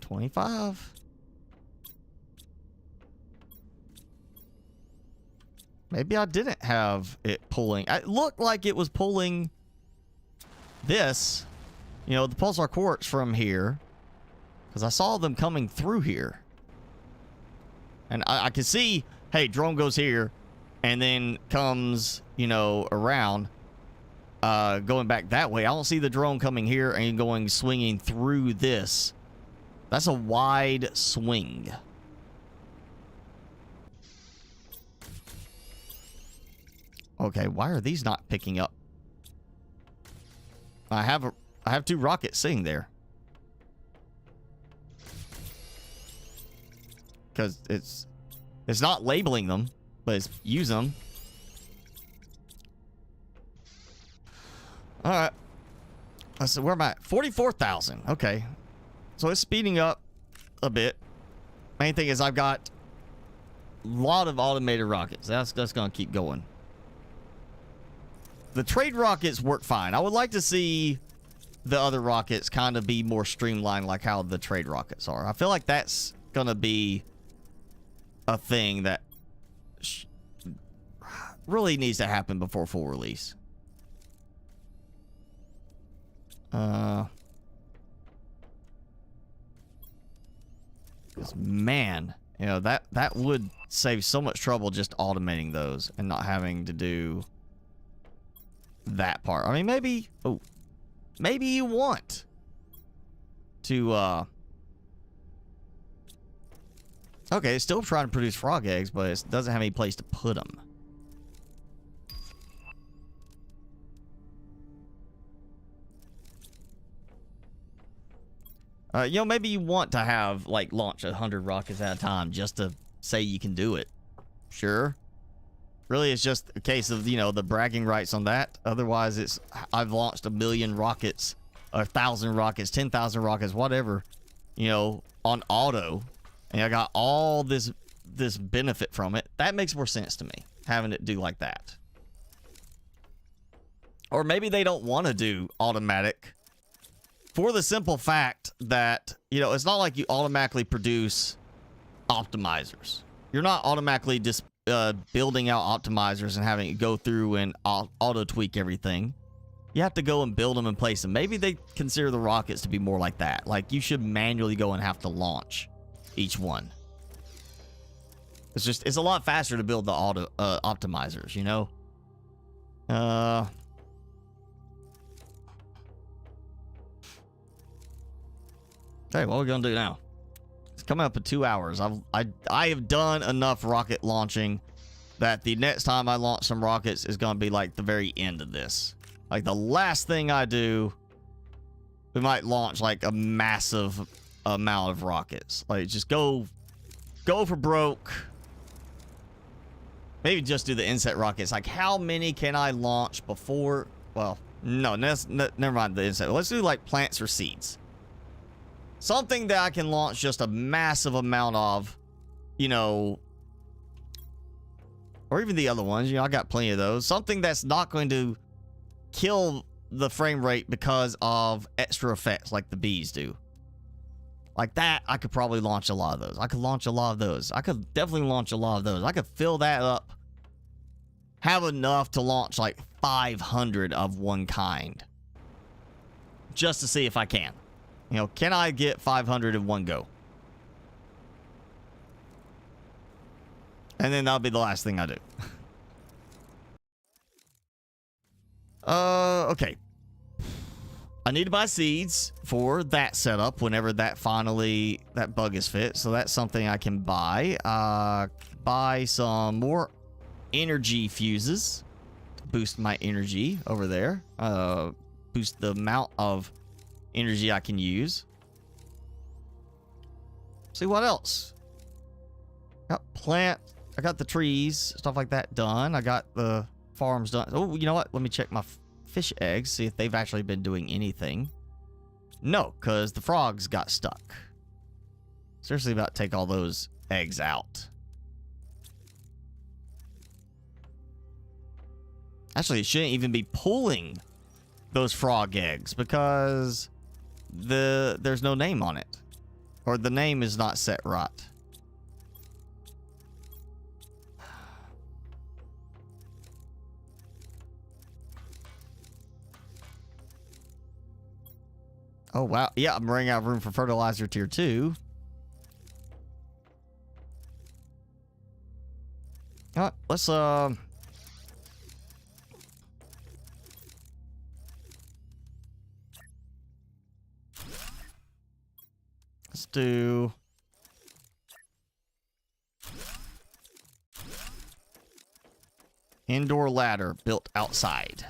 $25. Maybe I didn't have it pulling. It looked like it was pulling this, you know, the pulsar quartz from here, because I saw them coming through here. And I can see, hey, drone goes here and then comes, you know, around. Going back that way. I don't see the drone coming here and going swinging through this. That's a wide swing. Okay, why are these not picking up? I have 2 rockets sitting there. Because it's not labeling them, but it's using them. All right. So where am I? 44,000. Okay. So it's speeding up a bit. Main thing is I've got a lot of automated rockets. That's going to keep going. The trade rockets work fine. I would like to see the other rockets kind of be more streamlined like how the trade rockets are. I feel like that's going to be a thing that really needs to happen before full release. Because, man, you know, that would save so much trouble just automating those and not having to do that part. I mean, maybe, oh, maybe you want to, okay, it's still trying to produce frog eggs, but it doesn't have any place to put them. You know, maybe you want to have, like, launch 100 rockets at a time just to say you can do it. Sure. Really, it's just a case of, you know, the bragging rights on that. Otherwise, it's, I've launched 1,000,000 rockets, 1,000 rockets, 10,000 rockets, whatever, you know, on auto. And I got all this benefit from it. That makes more sense to me, having it do like that. Or maybe they don't want to do automatic. For the simple fact that, you know, it's not like you automatically produce optimizers. You're not automatically just building out optimizers and having it go through and auto tweak everything. You have to go and build them and place them. Maybe they consider the rockets to be more like that. Like, you should manually go and have to launch each one. It's a lot faster to build the auto optimizers, you know? Okay, what are we gonna do now? It's coming up in 2 hours. I have done enough rocket launching that the next time I launch some rockets is gonna be like the very end of this. Like, the last thing I do, we might launch like a massive amount of rockets. Like, just go for broke. Maybe just do the insect rockets. Like, how many can I launch before? Well, no, never mind the insect. Let's do like plants or seeds. Something that I can launch just a massive amount of, you know, or even the other ones. You know, I got plenty of those. Something that's not going to kill the frame rate because of extra effects like the bees do. Like that, I could probably launch a lot of those. I could launch a lot of those. I could definitely launch a lot of those. I could fill that up. Have enough to launch like 500 of one kind. Just to see if I can. You know, can I get 500 in one go? And then that'll be the last thing I do. Okay. I need to buy seeds for that setup whenever that bug is fit. So that's something I can buy. Buy some more energy fuses to boost my energy over there. Boost the amount of energy I can use. See what else? Got plant. I got the trees, stuff like that done. I got the farms done. Oh, you know what? Let me check my fish eggs, see if they've actually been doing anything. No, because the frogs got stuck. Seriously about to take all those eggs out. Actually, it shouldn't even be pulling those frog eggs because there's no name on it. Or the name is not set right. Oh, wow. Yeah, I'm running out of room for fertilizer tier 2. All right, let's do indoor ladder built outside.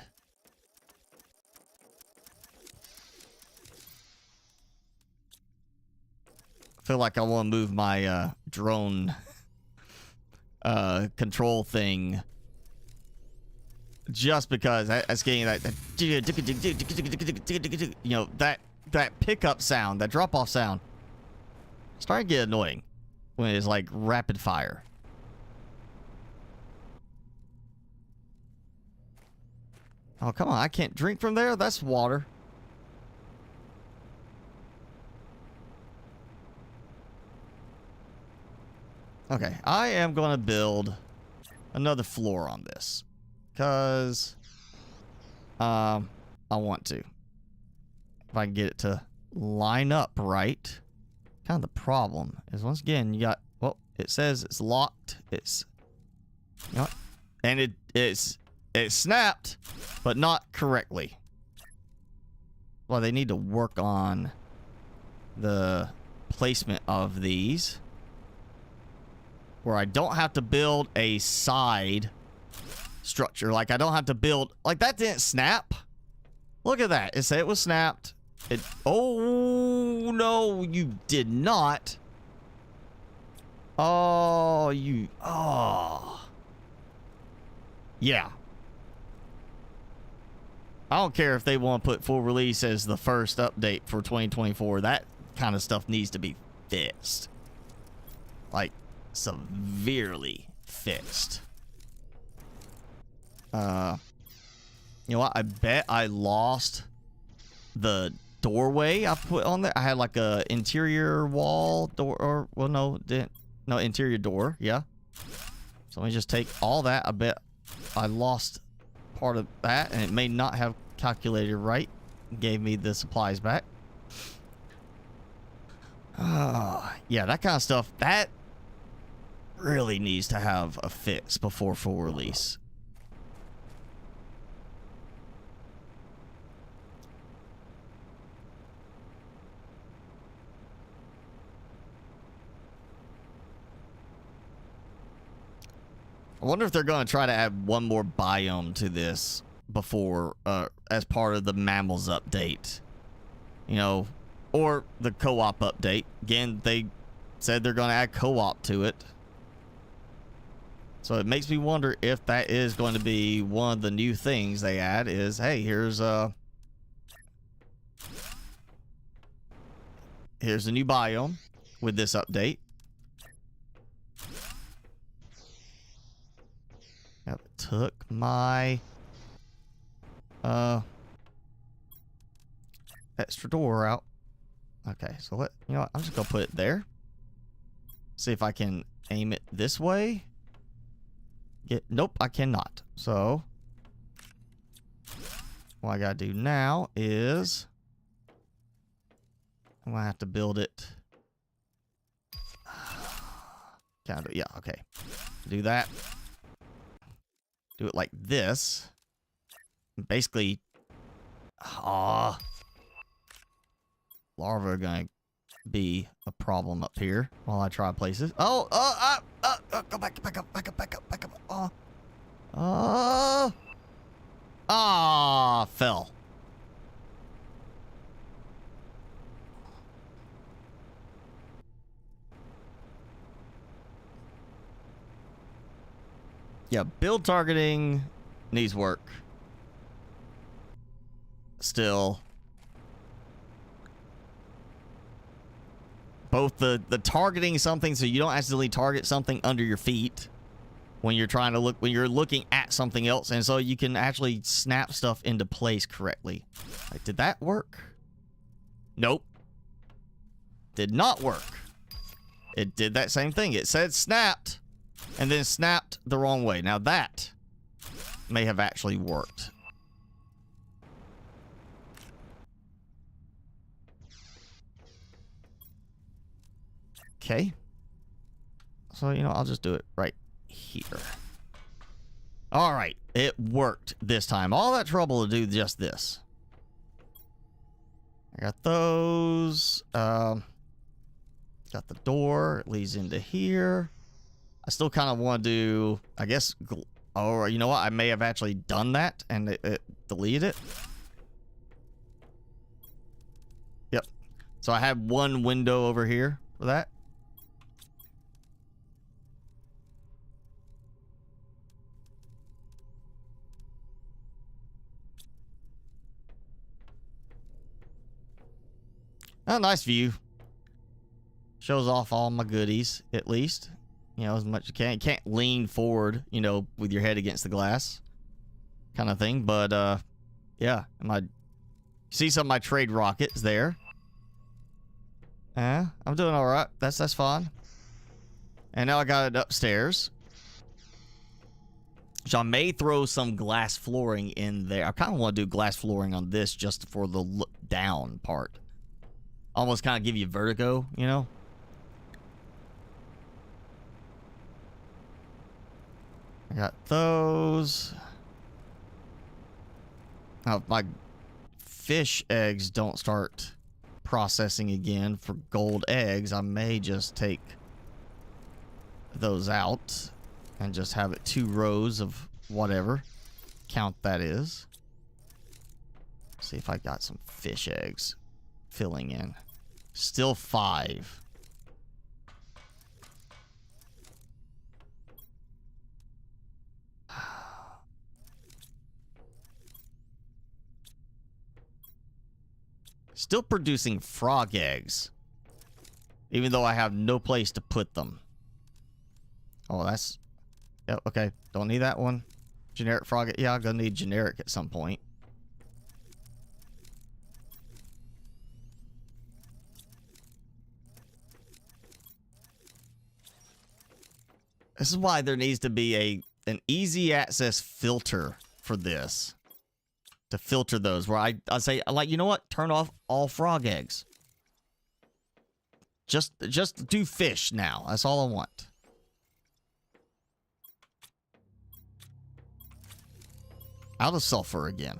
I feel like I want to move my drone control thing just because that's getting that you know, that pickup sound, that drop off sound starting to get annoying when it's like rapid fire. Oh, come on, I can't drink from there. That's water. Okay, I am going to build another floor on this because I want to. if I can get it to line up right. Kind of the problem is, once again, you got, well, it says it's locked. It's, you know, and it's snapped, but not correctly. Well, they need to work on the placement of these, where I don't have to build a side structure. Like, I don't have to build, like, that didn't snap. Look at that. It said it was snapped. It, oh, no, you did not. Oh, you, oh. Yeah. I don't care if they want to put full release as the first update for 2024. That kind of stuff needs to be fixed. Like, severely fixed. You know what? I bet I lost the doorway I put on there. I had like a interior wall door, or, well, no, interior door. Yeah. So let me just take all that. I bet I lost part of that, and it may not have calculated right. Gave me the supplies back. Yeah, that kind of stuff, that really needs to have a fix before full release. I wonder if they're going to try to add one more biome to this before, as part of the mammals update. You know, or the co-op update. Again, they said they're going to add co-op to it. So it makes me wonder if that is going to be one of the new things they add is, hey, here's a new biome with this update. Yep, took my extra door out. Okay, so you know what? I'm just gonna put it there. See if I can aim it this way. Nope, I cannot. So what I gotta do now is I'm gonna have to build it. Kind of, yeah, okay. Do that. Do it like this. Basically, larvae are gonna be a problem up here while I try places. Go back up. Fell. Yeah, build targeting needs work. Still. Both the targeting something so you don't accidentally target something under your feet when you're trying to look, when you're looking at something else, and so you can actually snap stuff into place correctly. Like, did that work? Nope. Did not work. It did that same thing. It said snapped, and then snapped the wrong way. Now that may have actually worked. Okay. So, you know, I'll just do it right here. All right. It worked this time. All that trouble to do just this. I got those. Got the door. It leads into here. I still kind of want to do, I guess, or you know what? I may have actually done that and it deleted it. Yep. So I had one window over here for that. Oh, nice view. Shows off all my goodies, at least. You know, as much as you can. You can't lean forward, you know, with your head against the glass. Kind of thing. But, yeah. See some of my trade rockets there. I'm doing alright. That's fine. And now I got it upstairs. So I may throw some glass flooring in there. I kind of want to do glass flooring on this just for the down part. Almost kind of give you vertigo, you know? I got those. Now, if my fish eggs don't start processing again for gold eggs, I may just take those out and just have it 2 rows of whatever count that is. See if I got some fish eggs filling in. Still 5. Still producing frog eggs, even though I have no place to put them. Oh, that's... Yep, okay. Don't need that one. Generic frog... Yeah, I'm gonna need generic at some point. This is why there needs to be an easy access filter for this. To filter those, where I say, like, you know what? Turn off all frog eggs. Just do fish now. That's all I want. Out of sulfur again.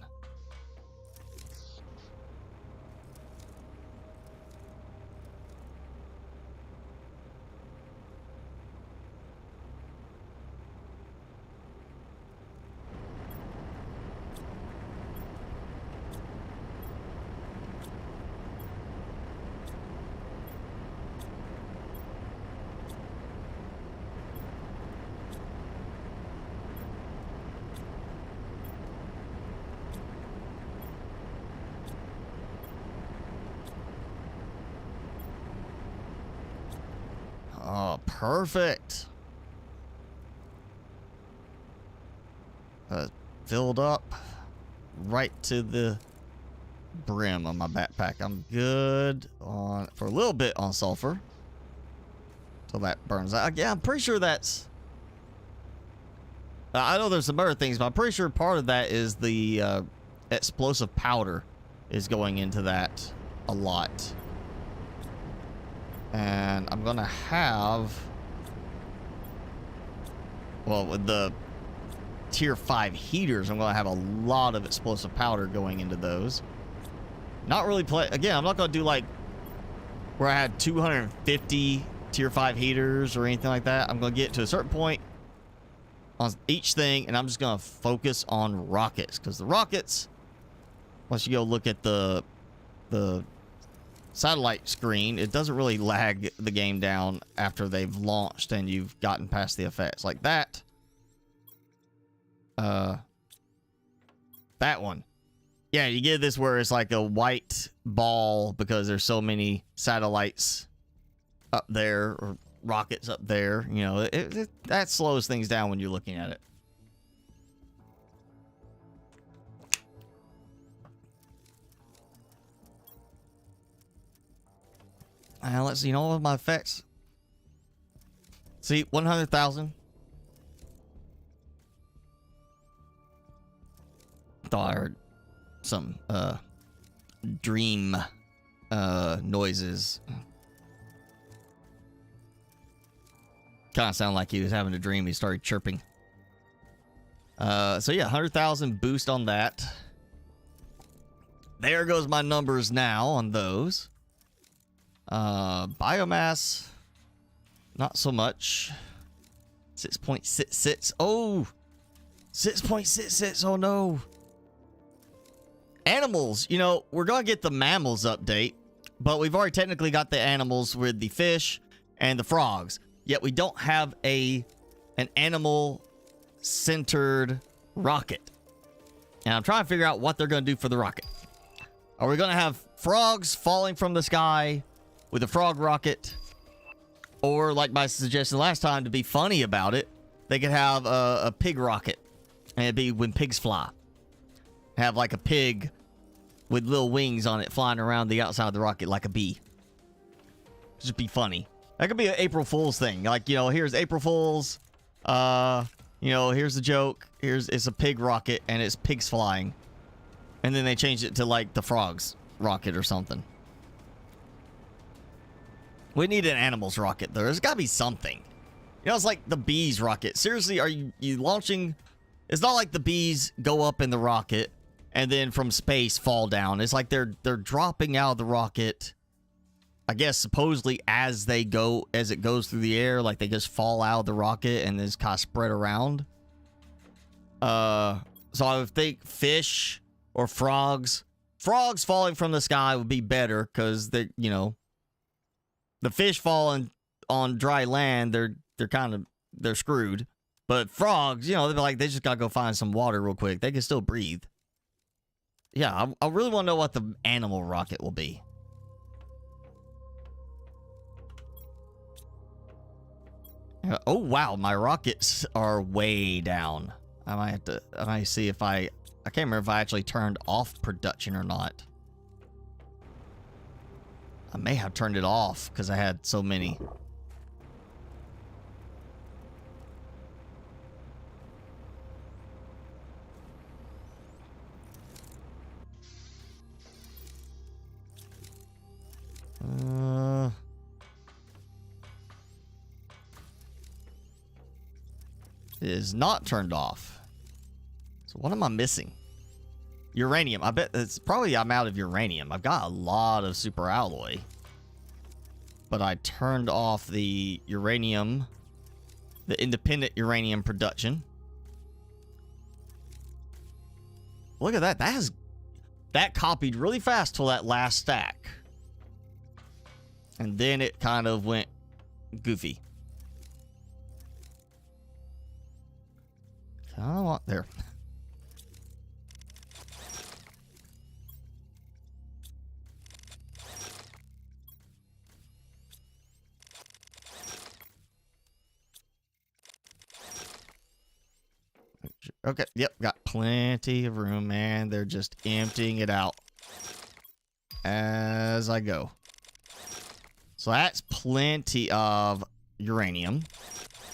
Oh, perfect. Filled up right to the brim on my backpack. I'm good on for a little bit on sulfur till that burns out. Yeah, I'm pretty sure that's... I know there's some other things, but I'm pretty sure part of that is the explosive powder is going into that a lot. And I'm gonna have, well, with the tier 5 heaters, I'm gonna have a lot of explosive powder going into those. Not really again, I'm not gonna do like where I had 250 tier 5 heaters or anything like that. I'm gonna get to a certain point on each thing, and I'm just gonna focus on rockets, because the rockets, once you go look at the satellite screen, it doesn't really lag the game down after they've launched and you've gotten past the effects like that. That one. Yeah, you get this where it's like a white ball because there's so many satellites up there or rockets up there. You know, that slows things down when you're looking at it. Let's see, all of my effects. See, 100,000. Thought I heard some dream noises. Kind of sounded like he was having a dream. He started chirping. So yeah, 100,000 boost on that. There goes my numbers now on those. Biomass, not so much. 6.66. Oh, 6.66. Oh no. Animals, you know, we're gonna get the mammals update, but we've already technically got the animals with the fish and the frogs. Yet we don't have an animal centered rocket. And I'm trying to figure out what they're gonna do for the rocket. Are we gonna have frogs falling from the sky with a frog rocket, or like my suggestion last time, to be funny about it, they could have a pig rocket, and it'd be when pigs fly. Have like a pig with little wings on it flying around the outside of the rocket like a bee. Just be funny. That could be an April Fool's thing. Like, you know, here's April Fool's. You know, here's the joke. It's a pig rocket and it's pigs flying. And then they changed it to like the frogs rocket or something. We need an animals rocket. There's got to be something. You know, it's like the bees rocket. Seriously, are you launching? It's not like the bees go up in the rocket and then from space fall down. It's like they're dropping out of the rocket. I guess supposedly as it goes through the air, like they just fall out of the rocket and then just kind of spread around. So I would think fish or frogs. Frogs falling from the sky would be better because they, you know, the fish falling on dry land, they're screwed. But frogs, you know, they just gotta go find some water real quick. They can still breathe. Yeah, I really want to know what the animal rocket will be. Oh wow, my rockets are way down. I might see if I can't remember if I actually turned off production or not. I may have turned it off because I had so many. It is not turned off. So what am I missing? Uranium. I bet it's probably I'm out of uranium. I've got a lot of super alloy. But I turned off the uranium, the independent uranium production. Look at that. That copied really fast till that last stack. And then it kind of went goofy. I don't want there. Okay, yep, got plenty of room, man. They're just emptying it out as I go. So that's plenty of uranium.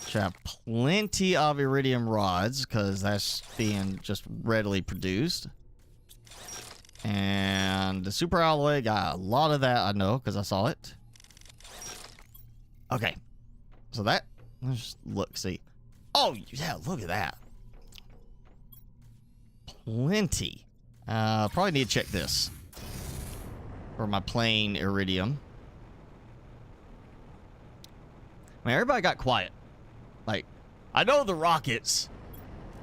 Should have plenty of iridium rods because that's being just readily produced. And the super alloy, got a lot of that, I know, because I saw it. Okay. So that, let's just look, see. Oh, yeah, look at that. Plenty. Probably need to check this for my plain iridium. I mean, everybody got quiet. Like, I know the rockets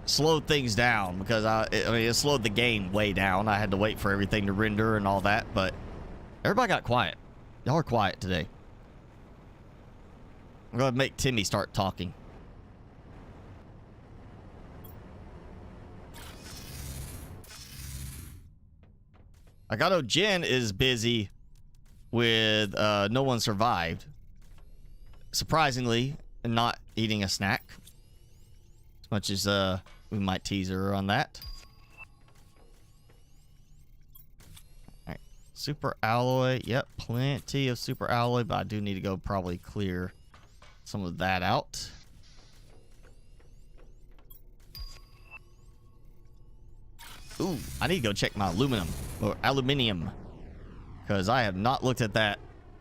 slowed things down because it slowed the game way down. I had to wait for everything to render and all that, but everybody got quiet. Y'all are quiet today. I'm going to make Timmy start talking. I know Jen is busy with No One Survived. Surprisingly, not eating a snack. As much as we might tease her on that. Alright. Super alloy. Yep, plenty of super alloy, but I do need to go probably clear some of that out. Ooh, I need to go check my aluminium. Because I have not looked at that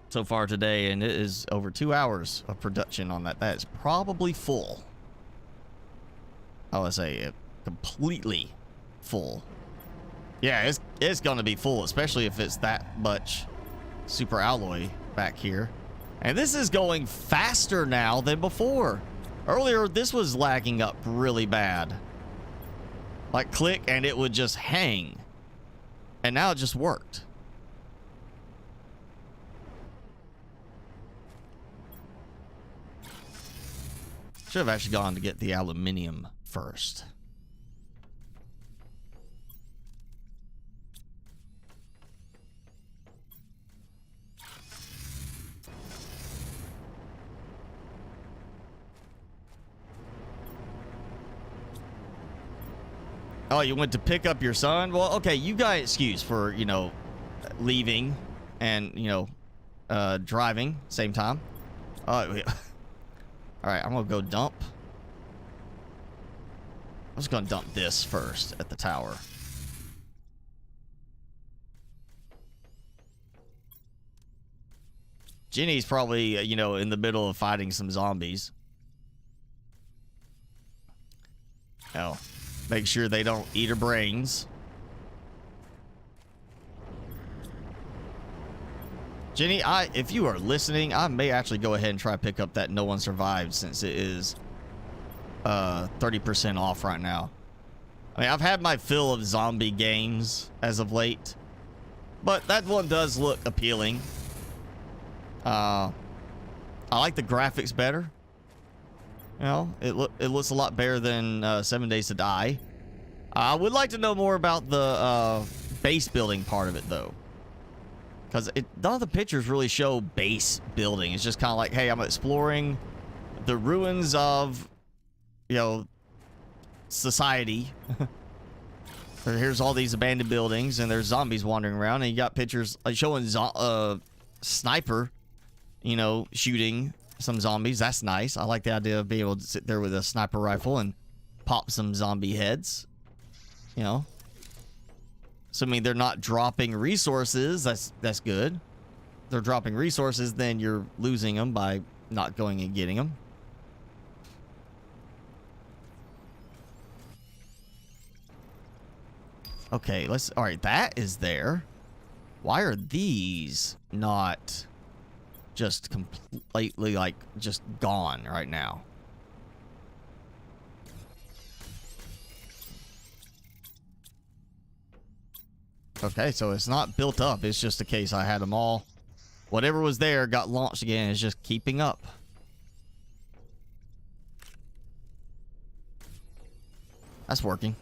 so far today, and it is over 2 hours of production on that. That is probably full. I would say completely full. Yeah, it's going to be full, especially if it's that much super alloy back here. And this is going faster now than before. Earlier, this was lagging up really bad. Like, click, and it would just hang. And now it just worked. Should have actually gone to get the aluminium first. Oh, you went to pick up your son? Well, okay, you got an excuse for, you know, leaving and, you know, driving same time. Oh, yeah. All right, I'm going to go dump. I'm just going to dump this first at the tower. Jenny's probably, you know, in the middle of fighting some zombies. Oh, make sure they don't eat her brains. Jenny, if you are listening, I may actually go ahead and try to pick up that No One Survived, since it is 30% off right now. I mean, I've had my fill of zombie games as of late, but that one does look appealing. I like the graphics better. You know, it looks a lot better than 7 Days to Die. I would like to know more about the base building part of it, though, because none of the pictures really show base building. It's just kind of like, hey, I'm exploring the ruins of, you know, society. Here's all these abandoned buildings, and there's zombies wandering around, and you got pictures like showing sniper, you know, shooting some zombies. That's nice. I like the idea of being able to sit there with a sniper rifle and pop some zombie heads, you know. So I mean, they're not dropping resources. That's good. They're dropping resources, then you're losing them by not going and getting them. Okay, all right, that is there. Why are these not just completely, like, just gone right now? Okay, so it's not built up. It's just a case I had them all. Whatever was there got launched again. It's just keeping up. That's working.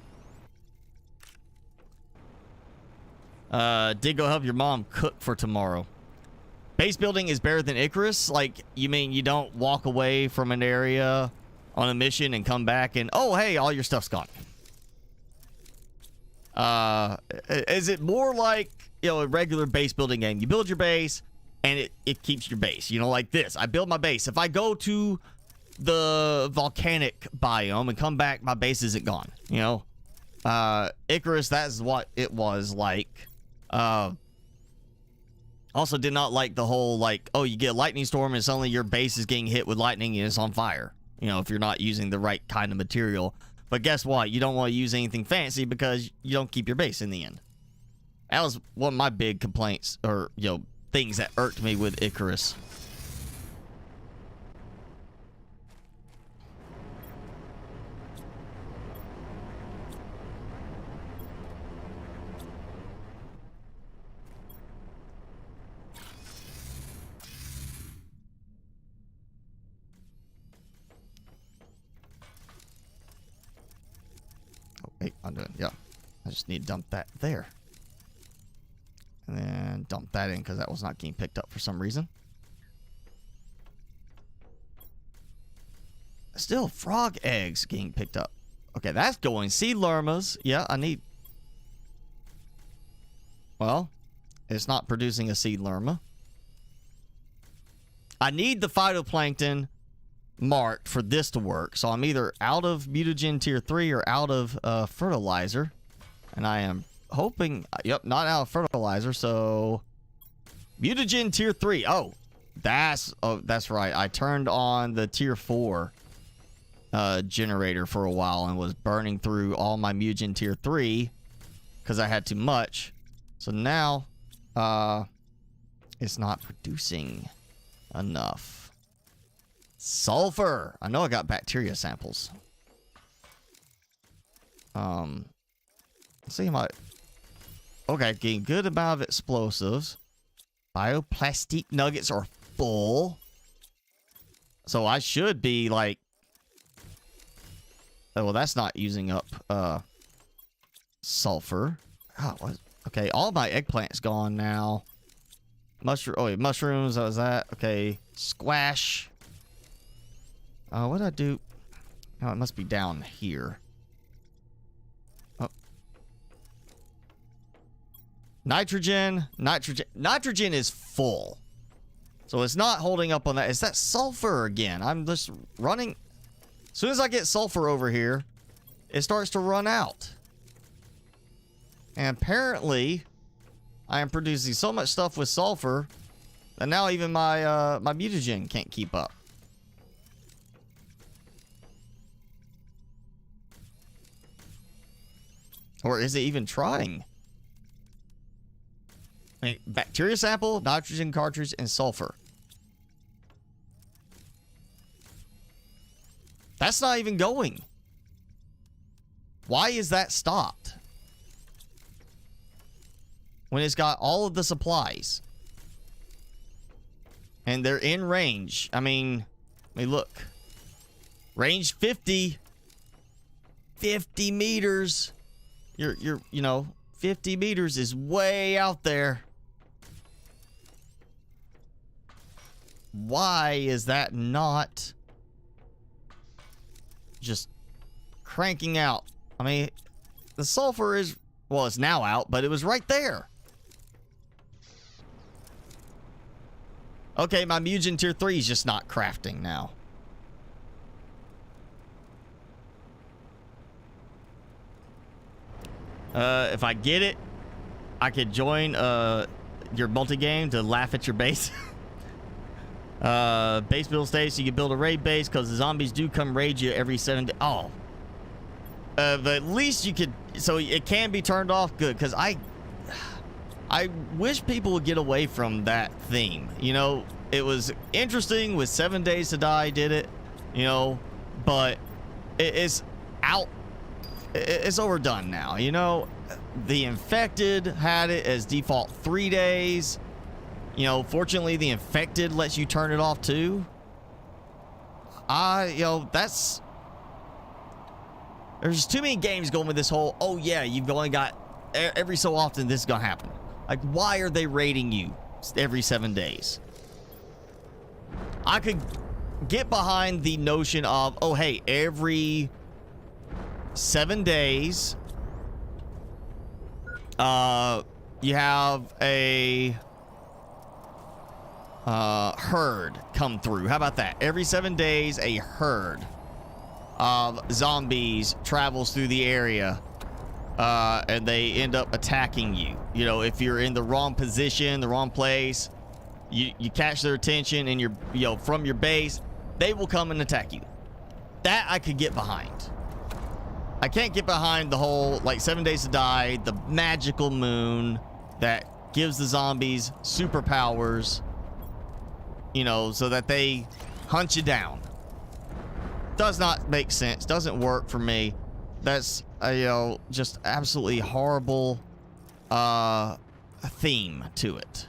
Did go help your mom cook for tomorrow. Base building is better than Icarus? Like, you mean you don't walk away from an area on a mission and come back and, oh, hey, all your stuff's gone? Is it more like, you know, a regular base building game? You build your base and it keeps your base. You know, like this. I build my base. If I go to the volcanic biome and come back, my base isn't gone. You know? Icarus, that's what it was like. Also did not like the whole, like, oh, you get a lightning storm and suddenly your base is getting hit with lightning and it's on fire. You know, if you're not using the right kind of material. But guess what? You don't want to use anything fancy because you don't keep your base in the end. That was one of my big complaints, or, you know, things that irked me with Icarus. Wait, I'm doing, yeah. I just need to dump that there. And then dump that in because that was not getting picked up for some reason. Still, frog eggs getting picked up. Okay, that's going. Sea llama. Yeah, I need... Well, it's not producing a sea llama. I need the phytoplankton marked for this to work. So I'm either out of mutagen tier 3 or out of fertilizer. And I am hoping... Yep, not out of fertilizer. So mutagen tier 3. Oh, that's right. I turned on the tier 4 generator for a while and was burning through all my mutagen tier 3 because I had too much. So now it's not producing enough. Sulfur. I know I got bacteria samples. Let's see my... Okay, getting good amount of explosives. Bioplastic nuggets are full. So I should be like... Oh, well, that's not using up sulfur. Oh, what? Okay, all my eggplant's gone now. Mushroom. Oh, wait, mushrooms. What was that? Okay, squash. What did I do? Oh, it must be down here. Oh. Nitrogen. Nitrogen is full. So it's not holding up on that. Is that sulfur again? I'm just running. As soon as I get sulfur over here, it starts to run out. And apparently, I am producing so much stuff with sulfur And now even my my mutagen can't keep up. Or is it even trying? I mean, bacteria sample, nitrogen cartridge, and sulfur. That's not even going. Why is that stopped? When it's got all of the supplies. And they're in range. I mean, look. Range 50. 50 meters. You know, 50 meters is way out there. Why is that not just cranking out? I mean, the sulfur is, well, it's now out, but it was right there. Okay, my mutagen tier 3 is just not crafting now. If I get it, I could join your multi-game to laugh at your base. Base build stage, so you can build a raid base because the zombies do come raid you every 7 days. Oh. But at least you could, so it can be turned off. Good, because I wish people would get away from that theme. You know, it was interesting with 7 Days to Die did it, you know, but it's out. It's overdone now, you know. The Infected had it as default 3 days. You know, fortunately, the Infected lets you turn it off too. You know, that's... There's too many games going with this whole, oh yeah, you've only got... Every so often this is gonna happen. Like, why are they raiding you every 7 days? I could get behind the notion of, oh hey, every 7 days, you have a herd come through. How about that? Every 7 days, a herd of zombies travels through the area, and they end up attacking you. You know, if you're in the wrong position, the wrong place, you catch their attention, and you're, you know, from your base, they will come and attack you. That I could get behind. I can't get behind the whole, like, 7 Days to Die, the magical moon that gives the zombies superpowers, you know, so that they hunt you down. Does not make sense. Doesn't work for me. That's a, you know, just absolutely horrible theme to it.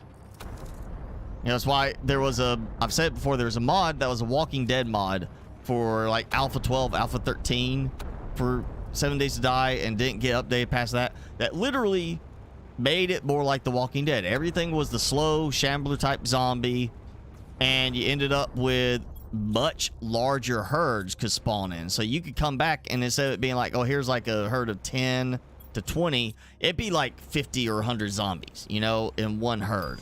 You know, that's why there was a, I've said it before, there was a mod that was a Walking Dead mod for like Alpha 12, Alpha 13 for 7 Days to Die, and didn't get updated past that. That literally made it more like The Walking Dead. Everything was the slow shambler type zombie, and you ended up with much larger herds could spawn in. So you could come back, and instead of it being like, oh, here's like a herd of 10 to 20, it'd be like 50 or 100 zombies, you know, in one herd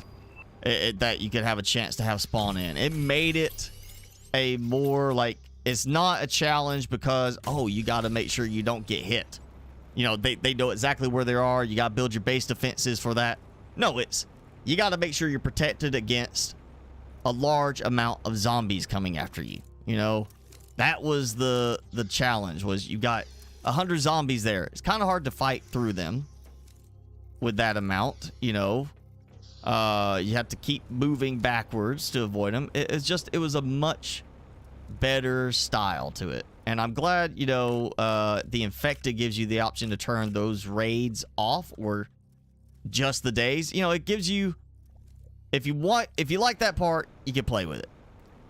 that you could have a chance to have spawn in. It made it a more like, it's not a challenge because, oh, you got to make sure you don't get hit. You know, they know exactly where they are. You got to build your base defenses for that. No, it's, you got to make sure you're protected against a large amount of zombies coming after you. You know, that was the challenge, was you got 100 zombies there. It's kind of hard to fight through them with that amount, you know. You have to keep moving backwards to avoid them. It's just, it was a much better style to it. And I'm glad, you know, the Infected gives you the option to turn those raids off, or just the days. You know, it gives you, if you like that part, you can play with it.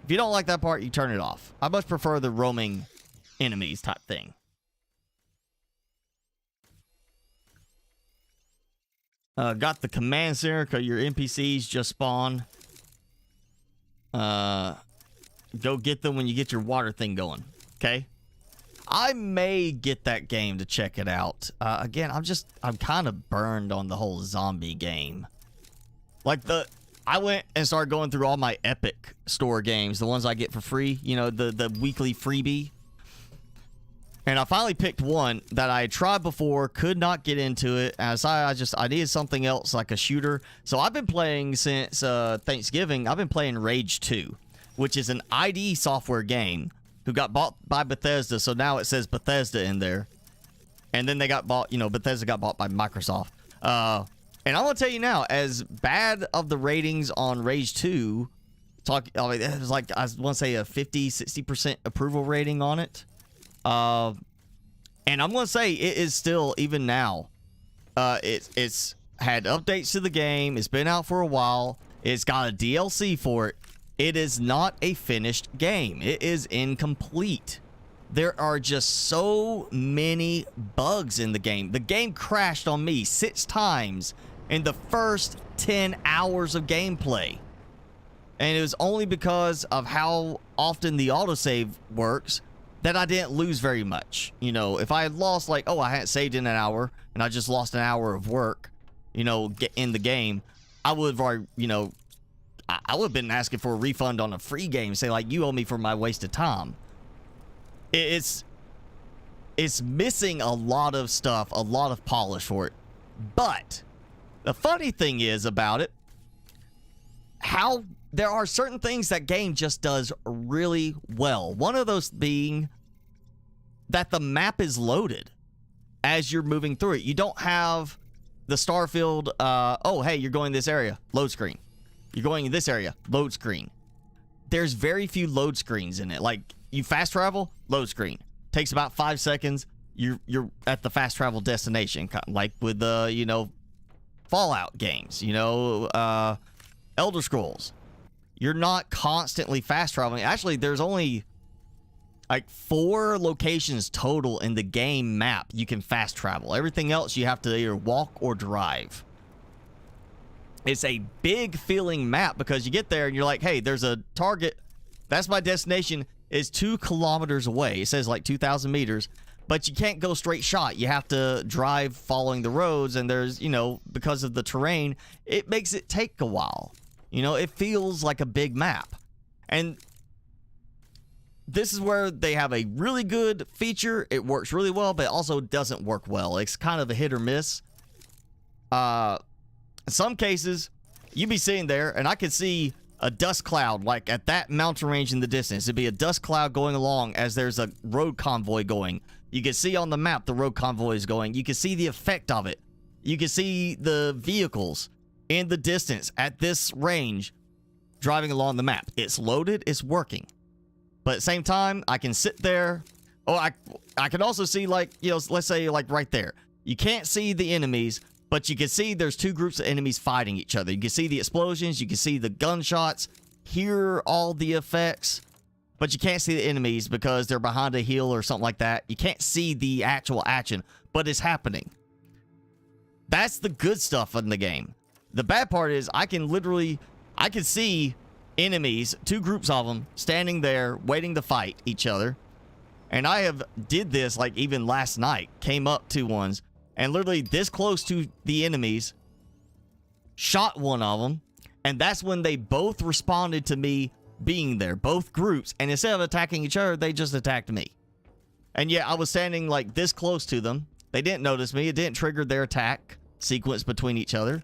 If you don't like that part, you turn it off. I much prefer the roaming enemies type thing. Got the command center because your NPCs just spawn. Go get them when you get your water thing going. Okay. I may get that game to check it out. Again, I'm kind of burned on the whole zombie game. Like I went and started going through all my Epic Store games, the ones I get for free, you know, the weekly freebie. And I finally picked one that I tried before, could not get into it. As I needed something else, like a shooter. So I've been playing since Thanksgiving. I've been playing Rage 2, which is an ID software game who got bought by Bethesda. So now it says Bethesda in there. And then they got bought, you know, Bethesda got bought by Microsoft. And I'm going to tell you now, as bad of the ratings on Rage 2, I mean, it was like, I want to say a 50-60% approval rating on it. And I'm going to say it is still, even now, it's had updates to the game. It's been out for a while. It's got a DLC for it. It is not a finished game. It is incomplete. There are just so many bugs in the game. The game crashed on me 6 times in the first 10 hours of gameplay. And it was only because of how often the autosave works that I didn't lose very much. You know, if I had lost, like, oh, I hadn't saved in an hour and I just lost an hour of work, you know, get in the game, I would have, you know, I would have been asking for a refund on a free game. Say, like, you owe me for my wasted time. It's missing a lot of stuff, a lot of polish for it. But the funny thing is about it, how there are certain things that game just does really well. One of those being that the map is loaded as you're moving through it. You don't have the Starfield, oh, hey, you're going this area, load screen. You're going in this area, load screen. There's very few load screens in it. Like, you fast travel, load screen. Takes about 5 seconds. You're at the fast travel destination, like with the, you know, Fallout games, you know, Elder Scrolls. You're not constantly fast traveling. Actually, there's only like 4 locations total in the game map you can fast travel. Everything else you have to either walk or drive. It's a big feeling map because you get there and you're like, hey, there's a target. That's my destination. It's 2 kilometers away. It says like 2,000 meters, but you can't go straight shot. You have to drive following the roads, and there's, you know, because of the terrain, it makes it take a while. You know, it feels like a big map. And this is where they have a really good feature. It works really well, but it also doesn't work well. It's kind of a hit or miss. In some cases, you'd be sitting there, and I could see a dust cloud, like at that mountain range in the distance. It'd be a dust cloud going along as there's a road convoy going. You can see on the map the road convoy is going. You can see the effect of it. You can see the vehicles in the distance at this range driving along the map. It's loaded, it's working. But at the same time, I can sit there. Oh, I can also see, like, you know, let's say like right there. You can't see the enemies, but you can see there's 2 groups of enemies fighting each other. You can see the explosions, you can see the gunshots, hear all the effects, but you can't see the enemies because they're behind a hill or something like that. You can't see the actual action, but it's happening. That's the good stuff in the game. The bad part is I can see enemies, 2 groups of them, standing there waiting to fight each other. And I have did this like even last night, came up to ones, and literally this close to the enemies, shot one of them, and that's when they both responded to me being there, both groups, and instead of attacking each other, they just attacked me. And yeah, I was standing like this close to them. They didn't notice me. It didn't trigger their attack sequence between each other.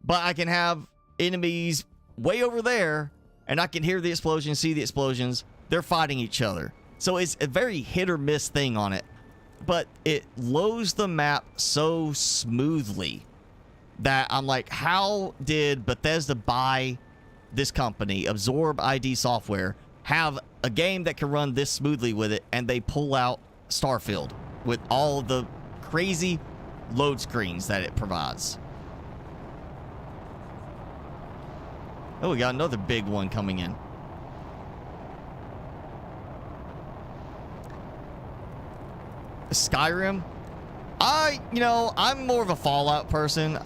But I can have enemies way over there, and I can hear the explosions, see the explosions. They're fighting each other. So it's a very hit or miss thing on it. But it loads the map so smoothly that I'm like, how did Bethesda buy this company, Absorb ID Software, have a game that can run this smoothly with it, and they pull out Starfield with all the crazy load screens that it provides? Oh, we got another big one coming in. Skyrim. I'm more of a Fallout person.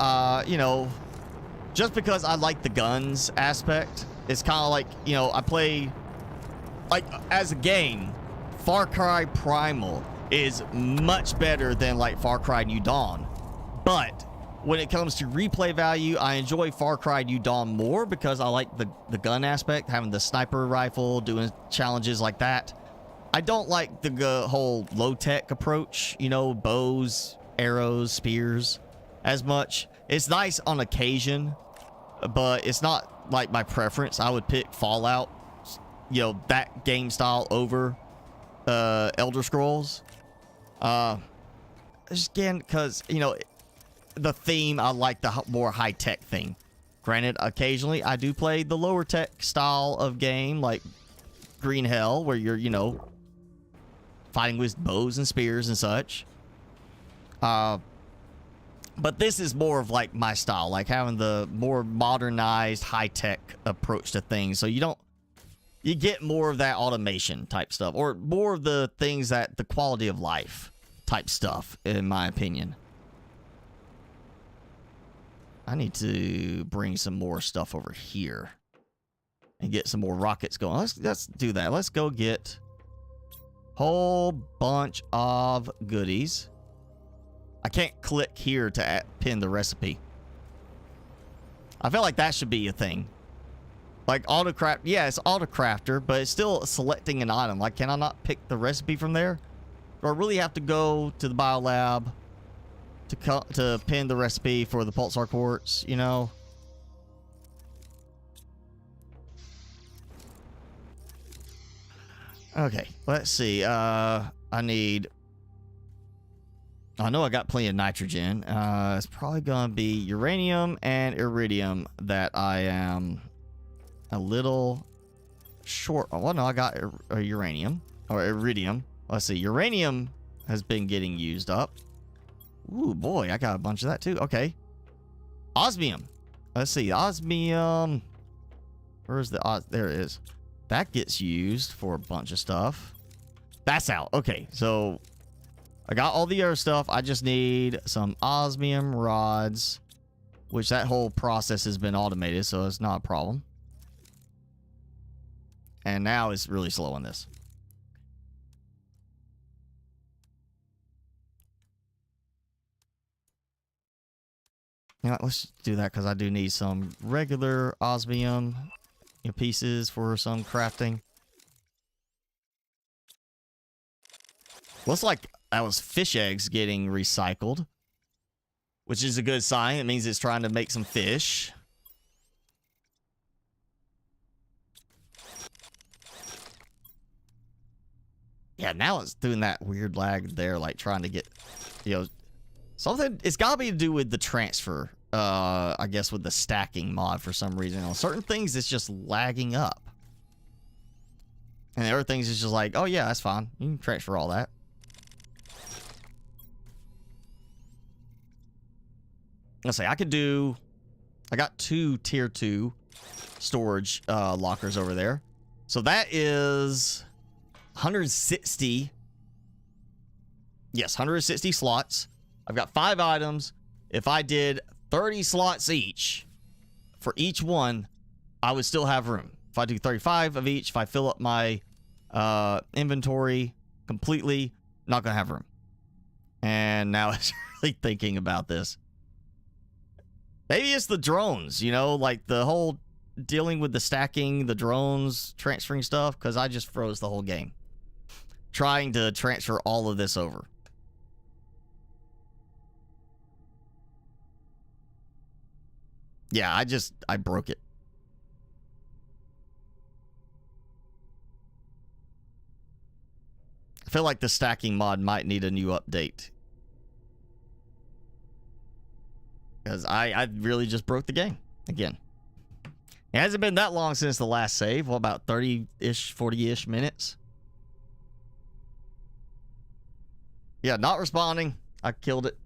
Just because I like the guns aspect. It's kind of like, I play, like, as a game, Far Cry Primal is much better than, like, Far Cry New Dawn. But when it comes to replay value, I enjoy Far Cry New Dawn more because I like the gun aspect, having the sniper rifle, doing challenges like that. I don't like the whole low-tech approach, you know, bows, arrows, spears, as much. It's nice on occasion, but it's not like my preference. I would pick Fallout, you know, that game style over Elder Scrolls. Just again, because, you know, the theme, I like the more high-tech thing. Granted, occasionally I do play the lower tech style of game, like Green Hell, where you're, you know, fighting with bows and spears and such. But this is more of like my style, like having the more modernized, high-tech approach to things. So you get more of that automation type stuff, or more of the things that the quality of life type stuff, in my opinion. I need to bring some more stuff over here and get some more rockets going. Let's do that. Let's go get a whole bunch of goodies. I can't click here to pin the recipe. I feel like that should be a thing. Like autocraft, yeah, it's autocrafter, but it's still selecting an item. Like, can I not pick the recipe from there? Or I really have to go to the biolab to pin the recipe for the pulsar quartz, you know? Okay, let's see. I know I got plenty of nitrogen. It's probably gonna be uranium and iridium that I am a little short. Oh, well, no, I got uranium or iridium. Let's see. Uranium has been getting used up. Ooh, boy, I got a bunch of that too. Okay. Osmium. Let's see. Osmium. Where's the... there it is. That gets used for a bunch of stuff. That's out. Okay, so I got all the other stuff. I just need some osmium rods, which that whole process has been automated, so it's not a problem. And now it's really slow on this. Yeah, let's do that because I do need some regular osmium pieces for some crafting. Looks like that was fish eggs getting recycled, which is a good sign. It means it's trying to make some fish. Yeah, now it's doing that weird lag there, like trying to get, you know, something. It's got to be to do with the transfer. I guess with the stacking mod for some reason. On certain things, it's just lagging up. And other things is just like, oh yeah, that's fine. You can transfer all that. Let's say I could do... I got 2 tier 2 storage lockers over there. So that is 160. Yes, 160 slots. I've got 5 items. If I did 30 slots each, for each one, I would still have room. If I do 35 of each, if I fill up my inventory completely, not gonna have room. And now it's really thinking about this. Maybe it's the drones, you know, like the whole dealing with the stacking, the drones, transferring stuff, because I just froze the whole game. Trying to transfer all of this over. Yeah, I broke it. I feel like the stacking mod might need a new update. Because I really just broke the game again. It hasn't been that long since the last save. Well, about 30-ish, 40-ish minutes. Yeah, not responding. I killed it.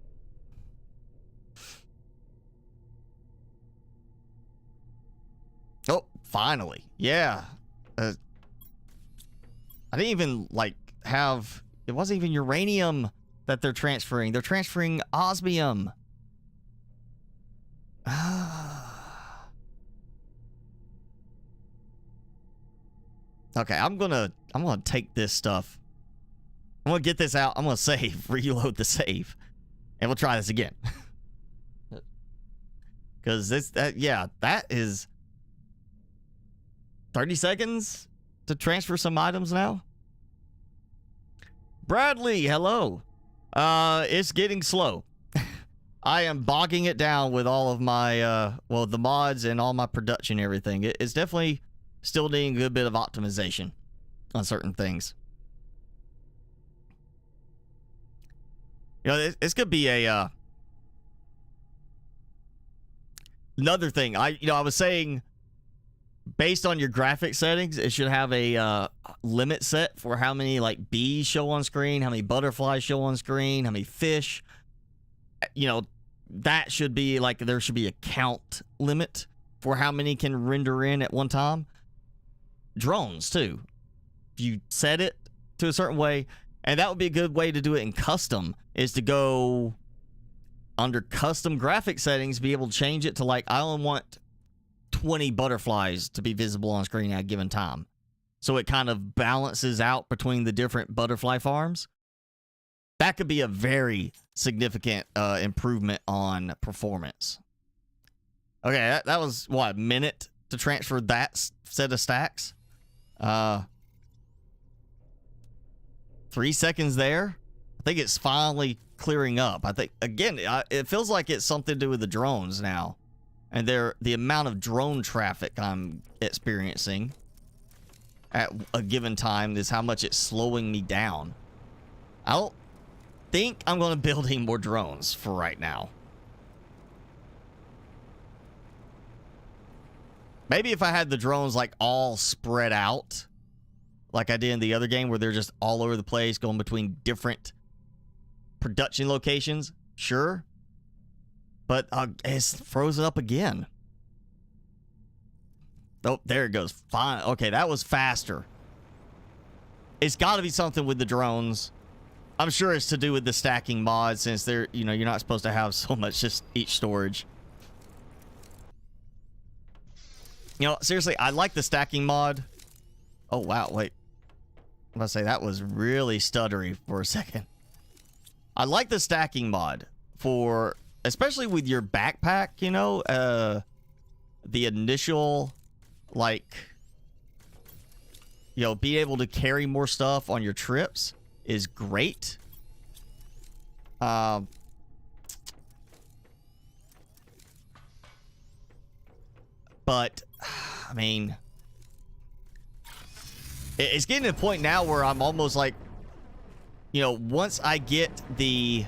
Oh, finally. Yeah. I didn't even, like, have... It wasn't even uranium that they're transferring. They're transferring osmium. Okay, I'm gonna take this stuff. I'm gonna get this out. I'm gonna save, reload the save, and we'll try this again. Because that is 30 seconds to transfer some items now. Bradley, hello. It's getting slow. I am bogging it down with all of my, well, the mods and all my production and everything. It's definitely still needing a good bit of optimization on certain things. You know, this could be a, another thing. I was saying, based on your graphic settings, it should have a limit set for how many, like, bees show on screen, how many butterflies show on screen, how many fish. You know, that should be like, there should be a count limit for how many can render in at one time. Drones too, if you set it to a certain way, and that would be a good way to do it in custom, is to go under custom graphic settings, be able to change it to, like, I only want 20 butterflies to be visible on screen at a given time, so it kind of balances out between the different butterfly farms. That could be a very significant improvement on performance. Okay, that was, what, a minute to transfer that set of stacks? 3 seconds there. I think it's finally clearing up. I think, again, it feels like it's something to do with the drones now. And the amount of drone traffic I'm experiencing at a given time is how much it's slowing me down. I don't think I'm going to build any more drones for right now. Maybe if I had the drones, like, all spread out, like I did in the other game, where they're just all over the place, going between different production locations, sure. But it's frozen up again. Oh, there it goes. Fine. Okay, that was faster. It's got to be something with the drones. I'm sure it's to do with the stacking mod, since they're, you know, you're not supposed to have so much just each storage. You know, seriously, I like the stacking mod. Oh, wow. Wait. I'm going to say that was really stuttery for a second. I like the stacking mod for, especially with your backpack, you know, the initial, like, you know, be able to carry more stuff on your trips is great. But I mean, it's getting to the point now where I'm almost like, you know, once I get the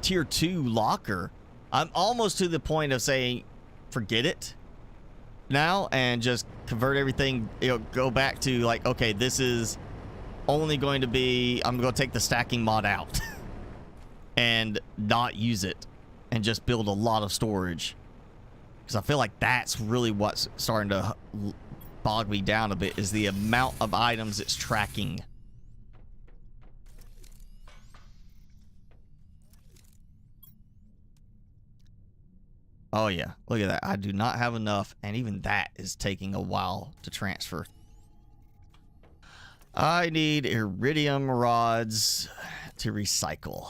tier 2 locker, I'm almost to the point of saying forget it now and just convert everything, you know, go back to, like, okay, this is only going to be, I'm going to take the stacking mod out and not use it and just build a lot of storage, because I feel like that's really what's starting to bog me down a bit, is the amount of items it's tracking. Oh yeah, look at that. I do not have enough, and even that is taking a while to transfer. I need iridium rods to recycle.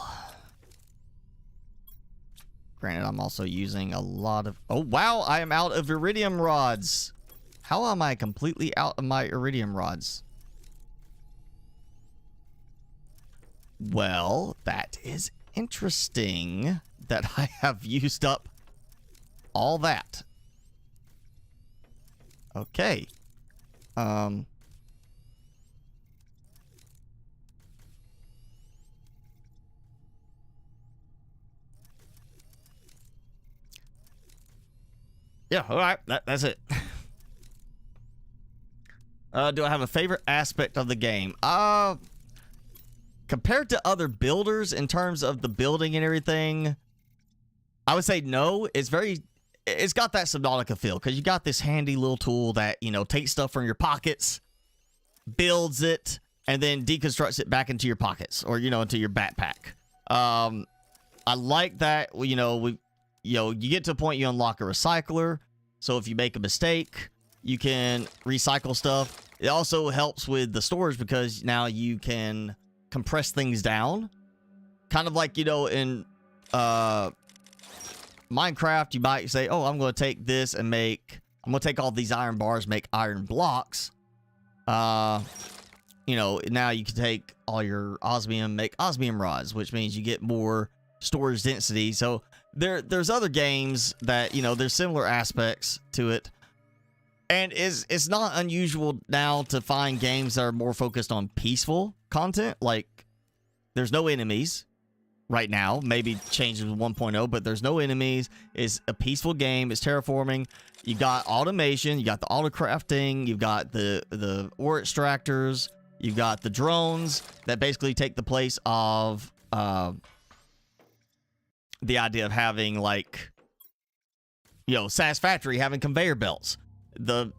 Granted, I'm also using a lot of... Oh, wow, I am out of iridium rods. How am I completely out of my iridium rods? Well, that is interesting that I have used up all that. Okay. Yeah, all right. That's it. Do I have a favorite aspect of the game? Compared to other builders in terms of the building and everything, I would say no. It's got that Subnautica feel, because you got this handy little tool that, you know, takes stuff from your pockets, builds it, and then deconstructs it back into your pockets, or, you know, into your backpack. I like that. You know, you get to a point you unlock a recycler, so if you make a mistake, you can recycle stuff. It also helps with the storage, because now you can compress things down, kind of like, you know, in Minecraft, you might say, oh, I'm going to take this and I'm going to take all these iron bars, make iron blocks. you know, now you can take all your osmium, make osmium rods, which means you get more storage density. So there's other games that, you know, there's similar aspects to it. And it's not unusual now to find games that are more focused on peaceful content. Like, there's no enemies right now. Maybe changes with 1.0, but there's no enemies. It's a peaceful game. It's terraforming. You got automation. You got the auto crafting. You've got the ore extractors. You've got the drones that basically take the place of the idea of having, like, you know, Satisfactory having conveyor belts. The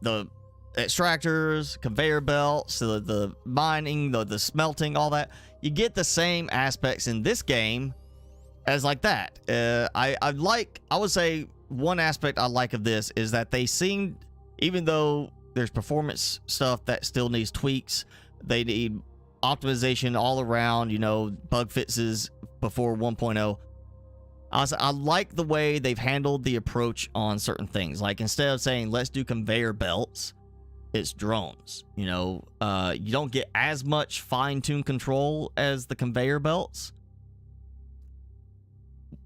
extractors, conveyor belts, the mining, the smelting, all that. You get the same aspects in this game as like that. I would say one aspect I like of this is that they seem, even though there's performance stuff that still needs tweaks, they need optimization all around, you know, bug fixes before 1.0. I like the way they've handled the approach on certain things. Like, instead of saying, let's do conveyor belts, it's drones. You know, you don't get as much fine-tuned control as the conveyor belts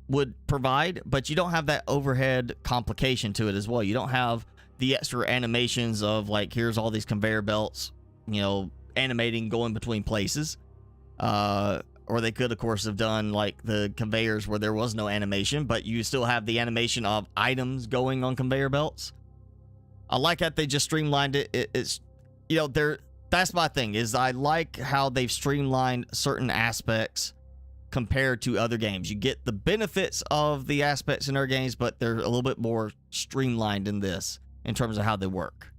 would provide, but you don't have that overhead complication to it as well. You don't have the extra animations of, like, here's all these conveyor belts, you know, animating, going between places. Or they could, of course, have done, like, the conveyors where there was no animation, but you still have the animation of items going on conveyor belts. I like that they just streamlined it. It's, you know, that's my thing, is I like how they've streamlined certain aspects compared to other games. You get the benefits of the aspects in other games, but they're a little bit more streamlined in this in terms of how they work.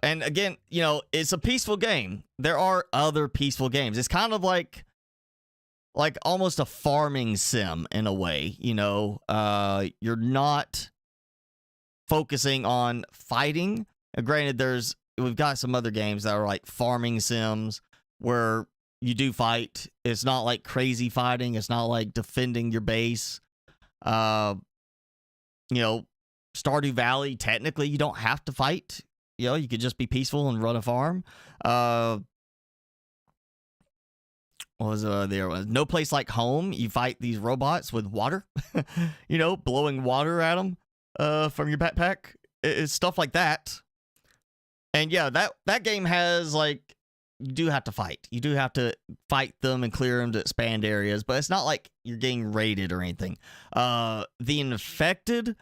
And again, you know, it's a peaceful game. There are other peaceful games. It's kind of like almost a farming sim in a way, you know. You're not focusing on fighting. Granted, we've got some other games that are like farming sims where you do fight. It's not like crazy fighting. It's not like defending your base. You know, Stardew Valley, technically you don't have to fight. You know, you could just be peaceful and run a farm. What was there was No Place Like Home. You fight these robots with water, you know, blowing water at them from your backpack. It's stuff like that. And yeah, that game has, like, you do have to fight. You do have to fight them and clear them to expand areas, but it's not like you're getting raided or anything. The Infected,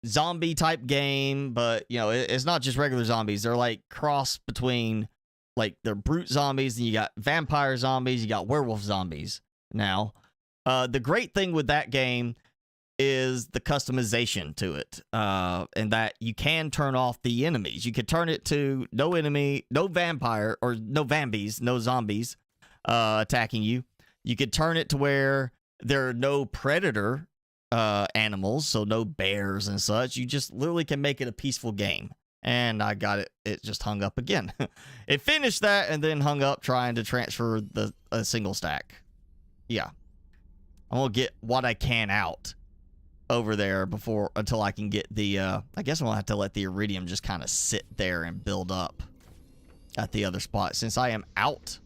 zombie type game, but, you know, it's not just regular zombies. They're like cross between, like, they're brute zombies, and you got vampire zombies, you got werewolf zombies now. The great thing with that game is the customization to it, and that you can turn off the enemies. You could turn it to no enemy, no vampire, or no vambies, no zombies attacking you. You could turn it to where there are no predator animals, so no bears and such. You just literally can make it a peaceful game. And I got it just hung up again. It finished that and then hung up trying to transfer a single stack. Yeah, I'm gonna get what I can out over there until I can get the I guess I'm gonna have to let the iridium just kind of sit there and build up at the other spot, since I am out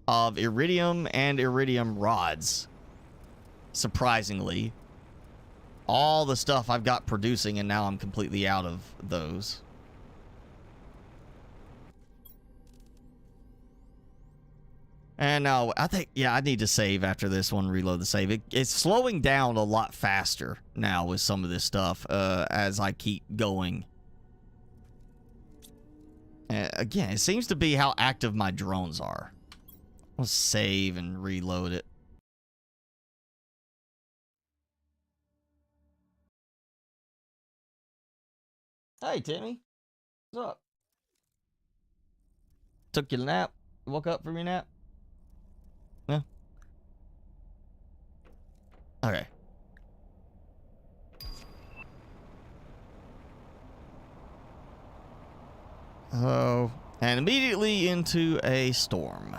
of iridium and iridium rods, surprisingly. All the stuff I've got producing, and now I'm completely out of those. And now I think, yeah, I need to save after this one, reload the save. It's slowing down a lot faster now with some of this stuff as I keep going. Again, it seems to be how active my drones are. I'll save and reload it. Hey, Timmy. What's up? Took you a nap? Woke up from your nap? Yeah. Okay. Oh, and immediately into a storm.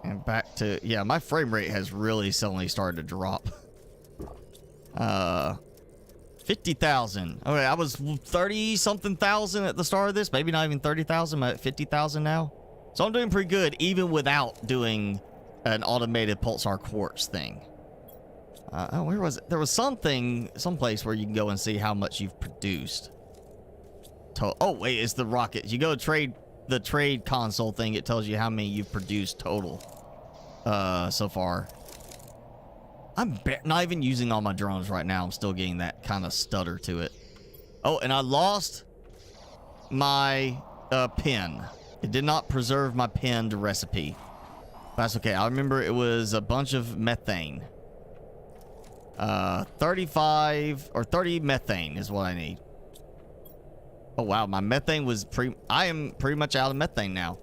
And back to, yeah, my frame rate has really suddenly started to drop. 50,000. Okay, I was 30-something thousand at the start of this. Maybe not even 30,000. I'm at 50,000 now. So I'm doing pretty good, even without doing an automated pulsar quartz thing. Oh, where was it? There was someplace where you can go and see how much you've produced. Oh, wait, it's the rocket. You go trade the trade console thing. It tells you how many you've produced total so far. I'm not even using all my drones right now. I'm still getting that kind of stutter to it. Oh, and I lost my pin. It did not preserve my pinned recipe. That's okay. I remember it was a bunch of methane. 35 or 30 methane is what I need. Oh, wow. My methane was I am pretty much out of methane now.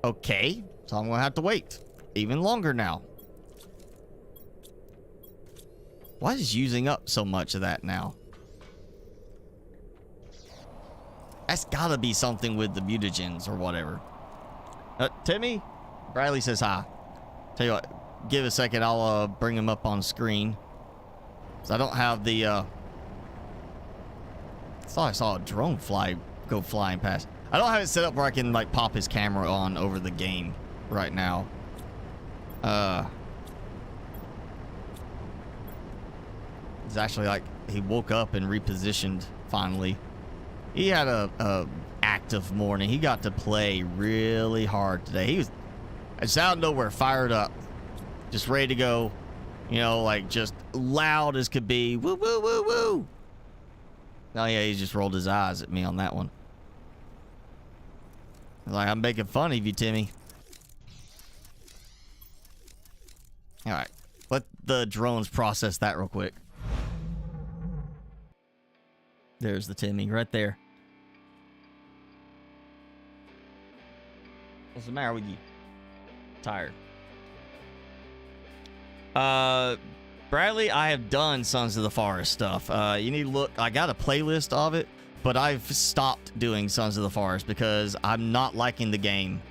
Okay. So I'm going to have to wait even longer now. Why is using up so much of that now? That's gotta be something with the mutagens or whatever. Timmy? Bradley says hi. Tell you what, give a second, I'll bring him up on screen. So I don't have the I thought I saw a drone go flying past. I don't have it set up where I can like pop his camera on over the game right now. It's actually like he woke up and repositioned finally. He had a active morning. He got to play really hard today. He was just out of nowhere, fired up, just ready to go. You know, like just loud as could be. Woo, woo, woo, woo. Oh yeah, he just rolled his eyes at me on that one. Like, I'm making fun of you, Timmy. All right, let the drones process that real quick. There's the Timmy right there. What's the matter with you? Tired. Bradley, I have done Sons of the Forest stuff. You need to look. I got a playlist of it, but I've stopped doing Sons of the Forest because I'm not liking the game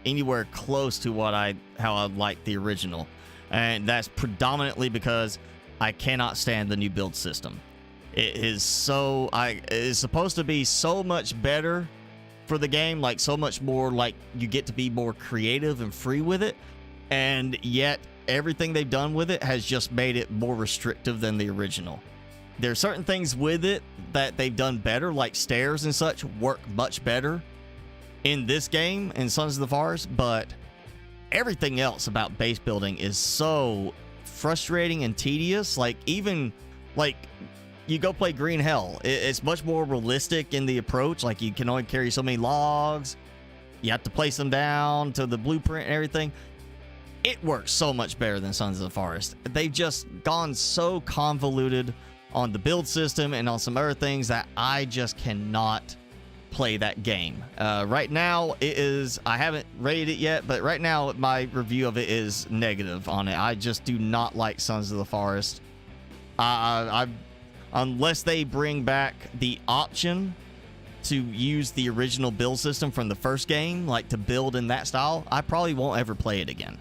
anywhere close to how I liked the original, and that's predominantly because I cannot stand the new build system. It is it is supposed to be so much better for the game, like so much more, like you get to be more creative and free with it, and yet everything they've done with it has just made it more restrictive than the original. There are certain things with it that they've done better, like stairs and such work much better in this game in Sons of the Forest, but everything else about base building is so frustrating and tedious. Like, even like you go play Green Hell, it's much more realistic in the approach. Like, you can only carry so many logs, you have to place them down to the blueprint and everything. It works so much better than Sons of the Forest. They've just gone so convoluted on the build system and on some other things that I just cannot play that game. Right now, I haven't rated it yet, but right now my review of it is negative on it. I just do not like Sons of the Forest. Unless they bring back the option to use the original build system from the first game, like to build in that style, I probably won't ever play it again.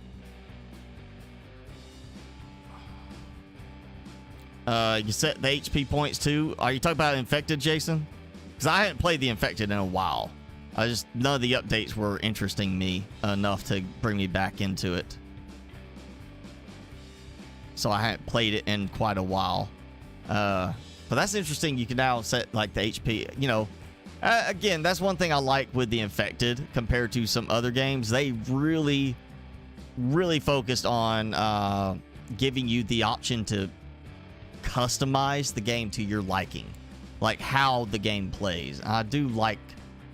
You set the HP points too. Are you talking about Infected, Jason? Because I hadn't played the Infected in a while. None of the updates were interesting me enough to bring me back into it. So I hadn't played it in quite a while. But that's interesting. You can now set like the HP, you know. Again, that's one thing I like with the Infected compared to some other games. They really, really focused on giving you the option to customize the game to your liking, like how the game plays. I do like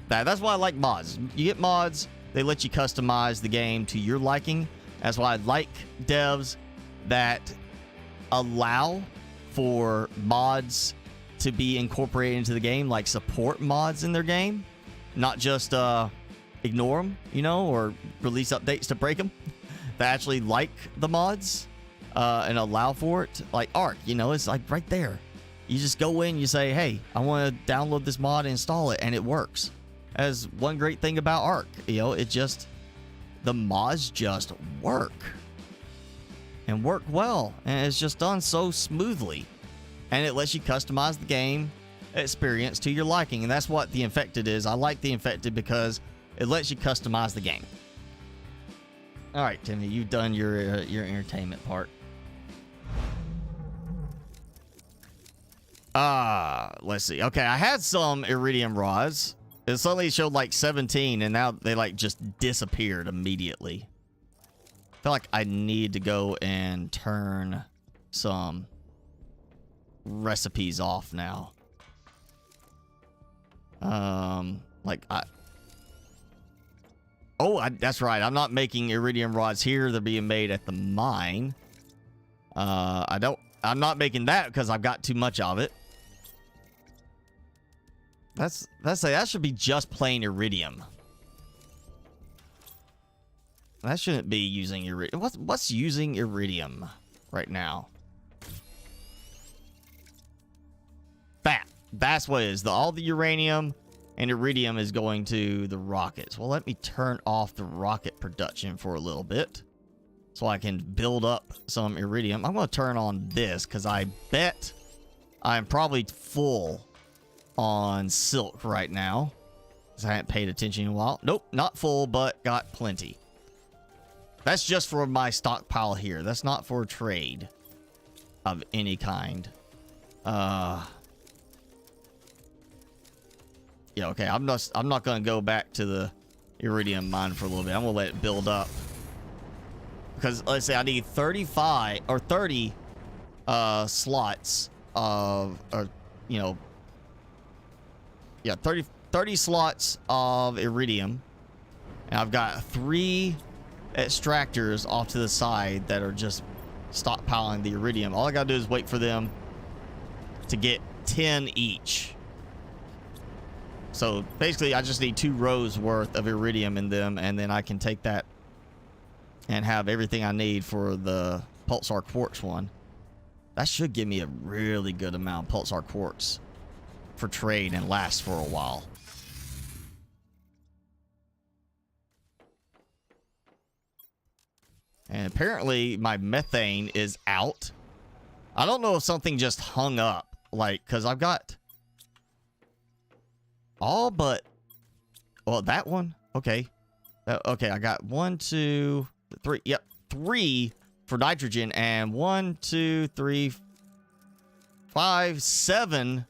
that. That's why I like mods. You get mods, they let you customize the game to your liking. That's why I like devs that allow for mods to be incorporated into the game, like support mods in their game, not just ignore them, you know, or release updates to break them. They actually like the mods and allow for it. Like Ark, you know, it's like right there. You just go in, you say, hey, I want to download this mod and install it, and it works. As one great thing about Ark, you know, it just the mods just work. And work well. And it's just done so smoothly. And it lets you customize the game experience to your liking. And that's what the Infected is. I like the Infected because it lets you customize the game. All right, Timmy, you've done your entertainment part. Let's see. Okay, I had some iridium rods. It suddenly showed like 17, and now they like just disappeared immediately. I feel like I need to go and turn some recipes off now. That's right. I'm not making iridium rods here. They're being made at the mine. I'm not making that because I've got too much of it. That should be just plain iridium. That shouldn't be using iridium. What's using iridium right now? That's what it is. All the uranium and iridium is going to the rockets. Well, let me turn off the rocket production for a little bit so I can build up some iridium. I'm going to turn on this because I bet I'm probably full on silk right now. Because I haven't paid attention in a while. Nope, not full, but got plenty. That's just for my stockpile here. That's not for trade of any kind. Yeah, okay. I'm not gonna go back to the iridium mine for a little bit. I'm gonna let it build up. Because let's say I need 35 or 30 slots of yeah, 30 slots of iridium. And I've got 3 extractors off to the side that are just stockpiling the iridium. All I gotta do is wait for them to get 10 each. So basically I just need 2 rows worth of iridium in them, and then I can take that and have everything I need for the pulsar quartz one. That should give me a really good amount of pulsar quartz for trade and last for a while. And apparently my methane is out. I don't know if something just hung up, like, because I've got all but, well, that one. Okay. Okay, I got 1, 2, 3. Yep, 3 for nitrogen, and 1, 2, 3, 5, 7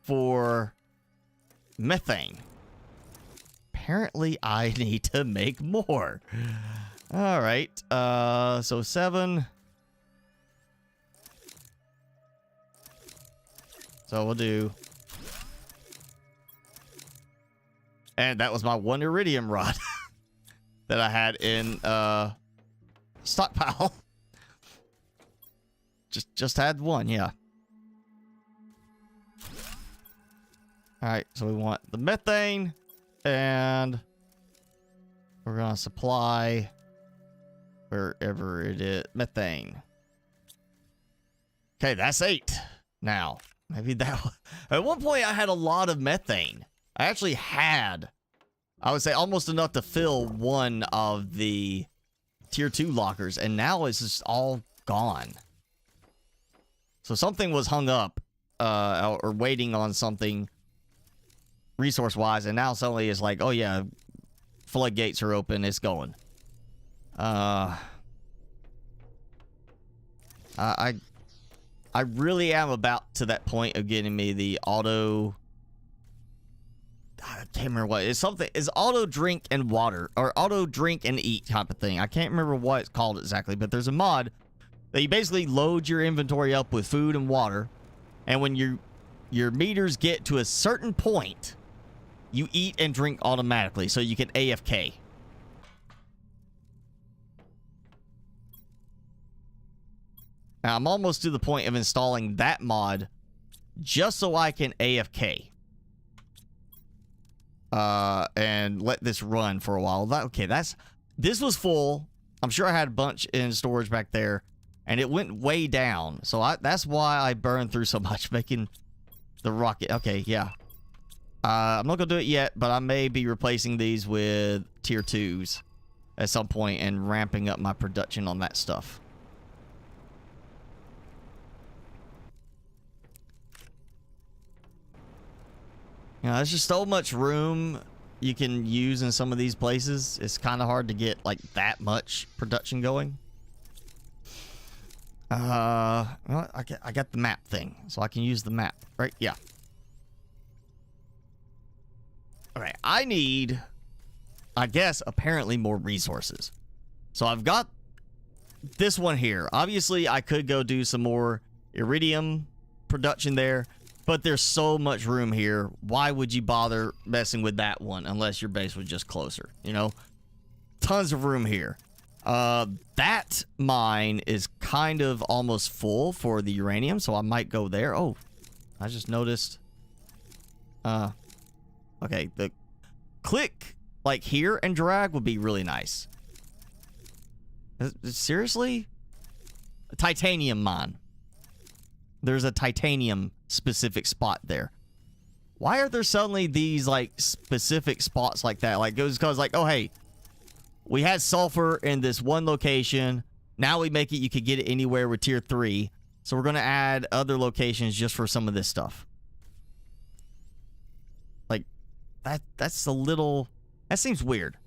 for methane. Apparently, I need to make more. All right. So 7. So we'll do. And that was my 1 iridium rod that I had in stockpile. Just had 1, yeah. All right, so we want the methane, and we're gonna supply wherever it is methane. Okay, that's 8 now. Maybe that was, at one point I had a lot of methane. I actually had, I would say, almost enough to fill 1 of the tier 2 lockers, and now it's just all gone. So something was hung up or waiting on something resource-wise, and now suddenly it's like, oh yeah, floodgates are open, it's going. I really am about to that point of getting me the auto. I can't remember what it's something. It's auto drink and water, or auto drink and eat type of thing. I can't remember what it's called exactly, but there's a mod that you basically load your inventory up with food and water, and when your meters get to a certain point, you eat and drink automatically, so you can AFK. Now, I'm almost to the point of installing that mod just so I can AFK. And let this run for a while. This was full. I'm sure I had a bunch in storage back there, and it went way down. So that's why I burned through so much making the rocket. Okay, yeah. I'm not gonna do it yet, but I may be replacing these with tier 2s at some point and ramping up my production on that stuff. You know, there's just so much room you can use in some of these places. It's kind of hard to get like that much production going. Well, I got the map thing, so I can use the map, right? Yeah. Okay, I need, I guess, apparently more resources. So I've got this one here. Obviously, I could go do some more iridium production there, but there's so much room here. Why would you bother messing with that one unless your base was just closer, you know? Tons of room here. That mine is kind of almost full for the uranium, so I might go there. Oh, I just noticed. Okay, the click like here and drag would be really nice. Seriously? A titanium mine. There's a titanium specific spot there. Why are there suddenly these like specific spots like that? Like it was because like, oh hey, we had sulfur in this one location. Now we make it, you could get it anywhere with tier 3. So we're gonna add other locations just for some of this stuff. Like that's a little, that seems weird.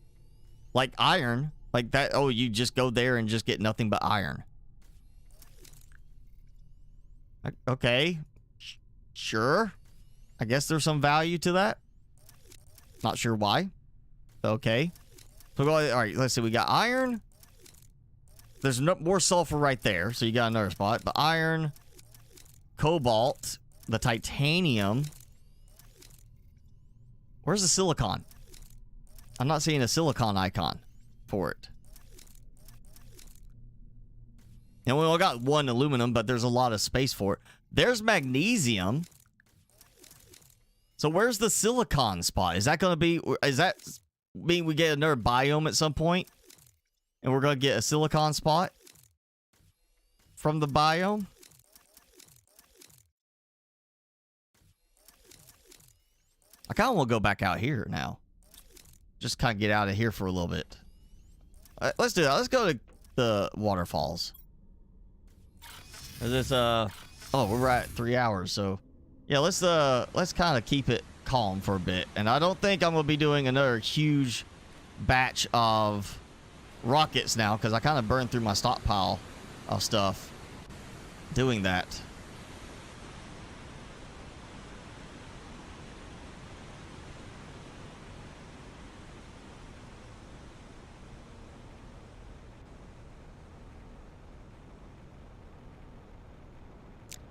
Like iron, like that, oh, you just go there and just get nothing but iron. Okay, sure. I guess there's some value to that. Not sure why. Okay. So all right, let's see. We got iron. There's no more sulfur right there, so you got another spot. But iron, cobalt, the titanium. Where's the silicon? I'm not seeing a silicon icon for it. And we only got one aluminum, but there's a lot of space for it. There's magnesium. So where's the silicon spot? Is that going to be, is that mean we get another biome at some point? And we're going to get a silicon spot from the biome? I kind of want to go back out here now. Just kind of get out of here for a little bit. Let's do that. Let's go to the waterfalls. This oh, we're at 3 hours, so yeah, let's kind of keep it calm for a bit. And I don't think I'm gonna be doing another huge batch of rockets now, because I kind of burned through my stockpile of stuff doing that.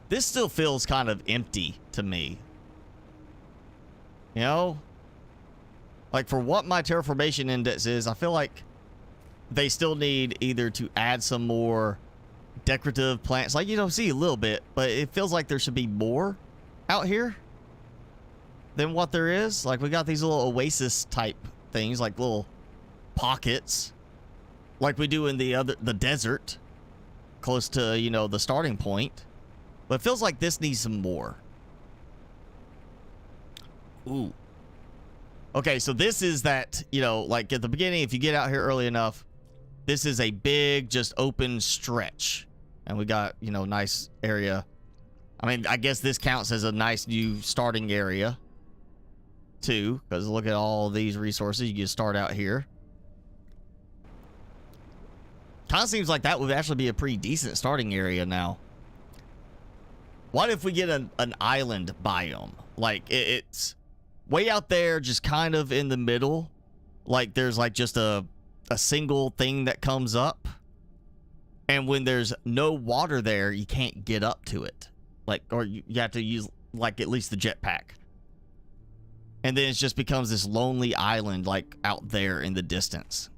This still feels kind of empty to me. You know? Like, for what my terraformation index is, I feel like they still need either to add some more decorative plants. Like, you don't see a little bit, but it feels like there should be more out here than what there is. Like, we got these little oasis type things, like little pockets, like we do in the desert, close to, you know, the starting point. But it feels like this needs some more. Ooh. Okay, so this is that, you know, like at the beginning, if you get out here early enough, this is a big, just open stretch. And we got, you know, nice area. I mean, I guess this counts as a nice new starting area, too. Because look at all these resources. You can start out here. Kind of seems like that would actually be a pretty decent starting area now. What if we get an island biome? Like, it's way out there, just kind of in the middle. Like, there's like just a single thing that comes up. And when there's no water there, you can't get up to it. Like, or you have to use, like, at least the jetpack. And then it just becomes this lonely island, like, out there in the distance.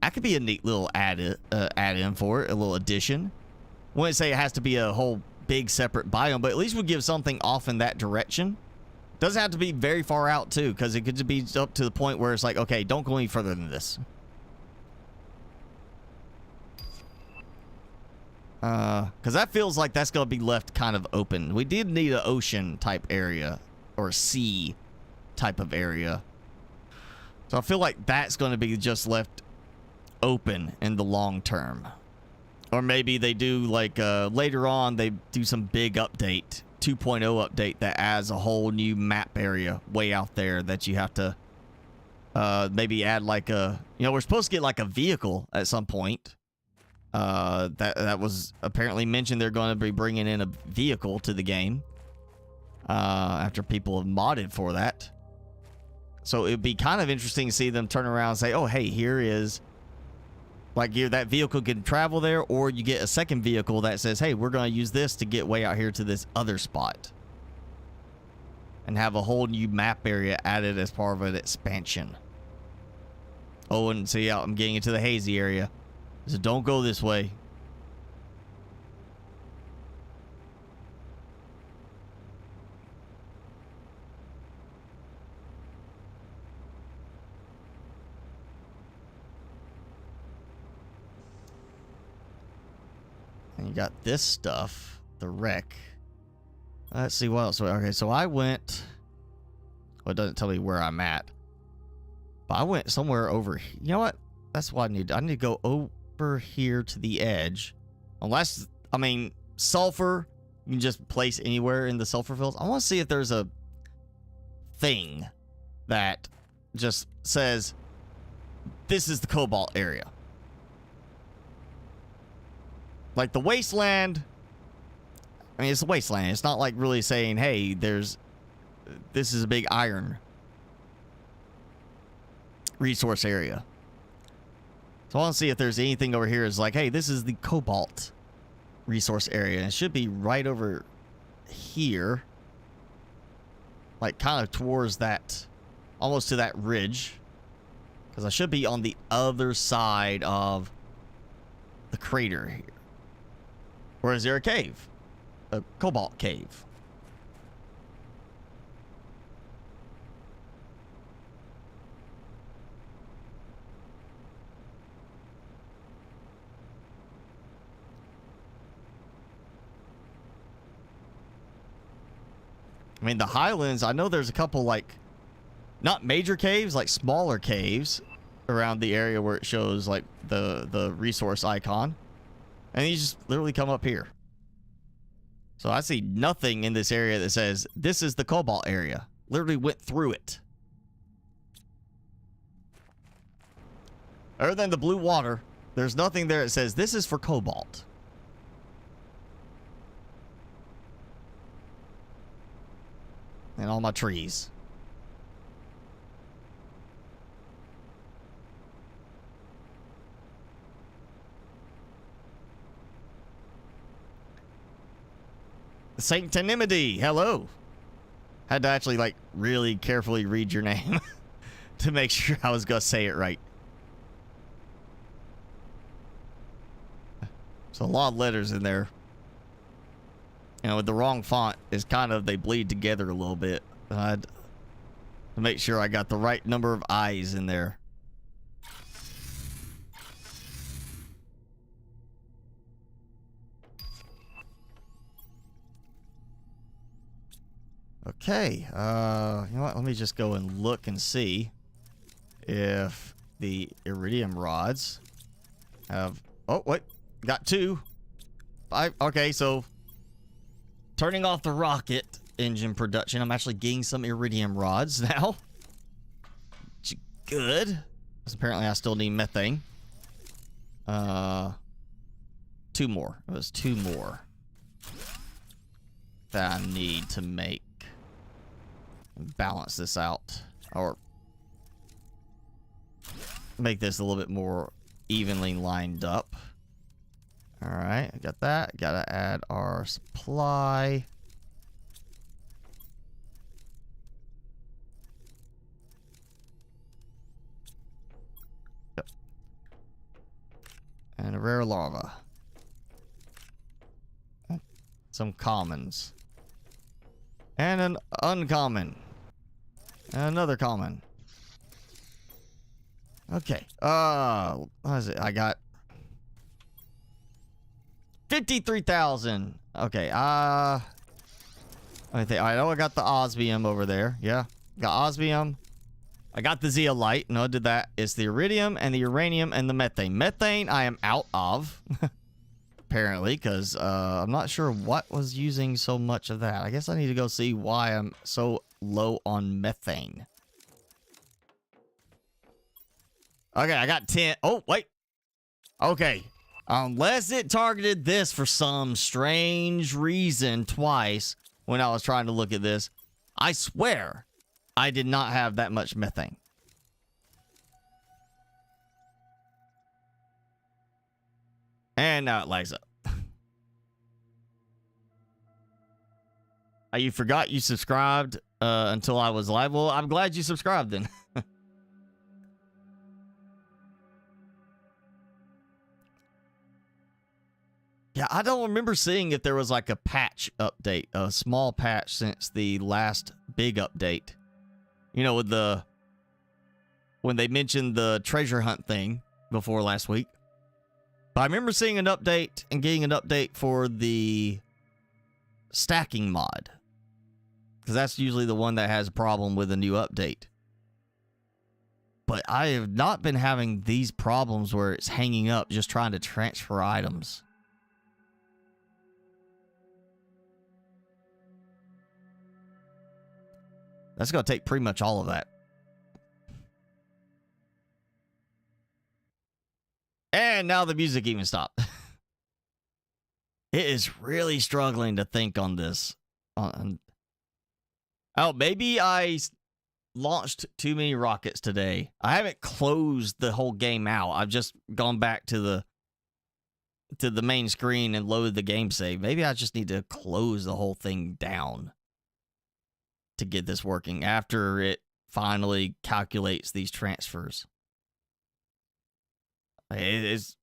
That could be a neat little add-in for it, a little addition. I wouldn't say it has to be a whole big separate biome, but at least we give something off in that direction. Doesn't have to be very far out too, because it could be up to the point where it's like, okay, don't go any further than this. Because that feels like that's going to be left kind of open. We did need an ocean type area, or a sea type of area. So I feel like that's going to be just left open in the long term. Or maybe they do like later on they do some big update, 2.0 update that adds a whole new map area way out there that you have to maybe add like a, you know, we're supposed to get like a vehicle at some point. That was apparently mentioned. They're going to be bringing in a vehicle to the game after people have modded for that. So it'd be kind of interesting to see them turn around and say, oh, hey, here is, like, here, that vehicle can travel there, or you get a second vehicle that says, hey, we're going to use this to get way out here to this other spot. And have a whole new map area added as part of an expansion. Oh, and see, I'm getting into the hazy area. So don't go this way. And you got this stuff, the wreck. Let's see what else. Okay, so I went. Well, it doesn't tell me where I'm at. But I went somewhere over here. You know what? That's what I need. I need to go over here to the edge. Unless, I mean, sulfur, you can just place anywhere in the sulfur fields. I want to see if there's a thing that just says, this is the cobalt area. Like the wasteland, I mean, it's a wasteland. It's not like really saying, hey, this is a big iron resource area. So I want to see if there's anything over here is like, hey, this is the cobalt resource area. And it should be right over here. Like kind of towards that, almost to that ridge. Because I should be on the other side of the crater here. Or is there a cave? A cobalt cave. I mean, the Highlands, I know there's a couple, like, not major caves, like smaller caves around the area where it shows, like, the resource icon. And you just literally come up here. So I see nothing in this area that says, this is the cobalt area. Literally went through it. Other than the blue water, there's nothing there that says, this is for cobalt. And all my trees. Sanctinimity, hello. Had to actually, like, really carefully read your name to make sure I was gonna say it right. There's a lot of letters in there. You know, with the wrong font, it's kind of, they bleed together a little bit. I had to make sure I got the right number of I's in there. Okay, you know what? Let me just go and look and see if the iridium rods have... Oh, wait. Got two. Okay, so turning off the rocket engine production, I'm actually getting some iridium rods now. Good. Because apparently I still need methane. Two more. It was two more that I need to make. Balance this out, or make this a little bit more evenly lined up. All right, I got that. Gotta add our supply. Yep. And a rare lava. Some commons. And an uncommon. And another common. Okay. What is it? I got 53,000. Okay. I think I know I got the osmium over there. Yeah. Got osmium. I got the zeolite. No, I did that. It's the iridium and the uranium and the methane. Methane I am out of. Apparently, because I'm not sure what was using so much of that. I guess I need to go see why I'm so low on methane. Okay, I got 10. Oh, wait. Okay. Unless it targeted this for some strange reason twice when I was trying to look at this, I swear I did not have that much methane. And now it lags up. You forgot you subscribed until I was live. Well, I'm glad you subscribed then. Yeah, I don't remember seeing if there was like a patch update, a small patch since the last big update. You know, with the... when they mentioned the treasure hunt thing before last week. But I remember seeing an update and getting an update for the stacking mod. Because that's usually the one that has a problem with a new update. But I have not been having these problems where it's hanging up just trying to transfer items. That's going to take pretty much all of that. And now the music even stopped. It is really struggling to think on this. Oh, maybe I launched too many rockets today. I haven't closed the whole game out. I've just gone back to the main screen and loaded the game save. Maybe I just need to close the whole thing down to get this working after it finally calculates these transfers. It's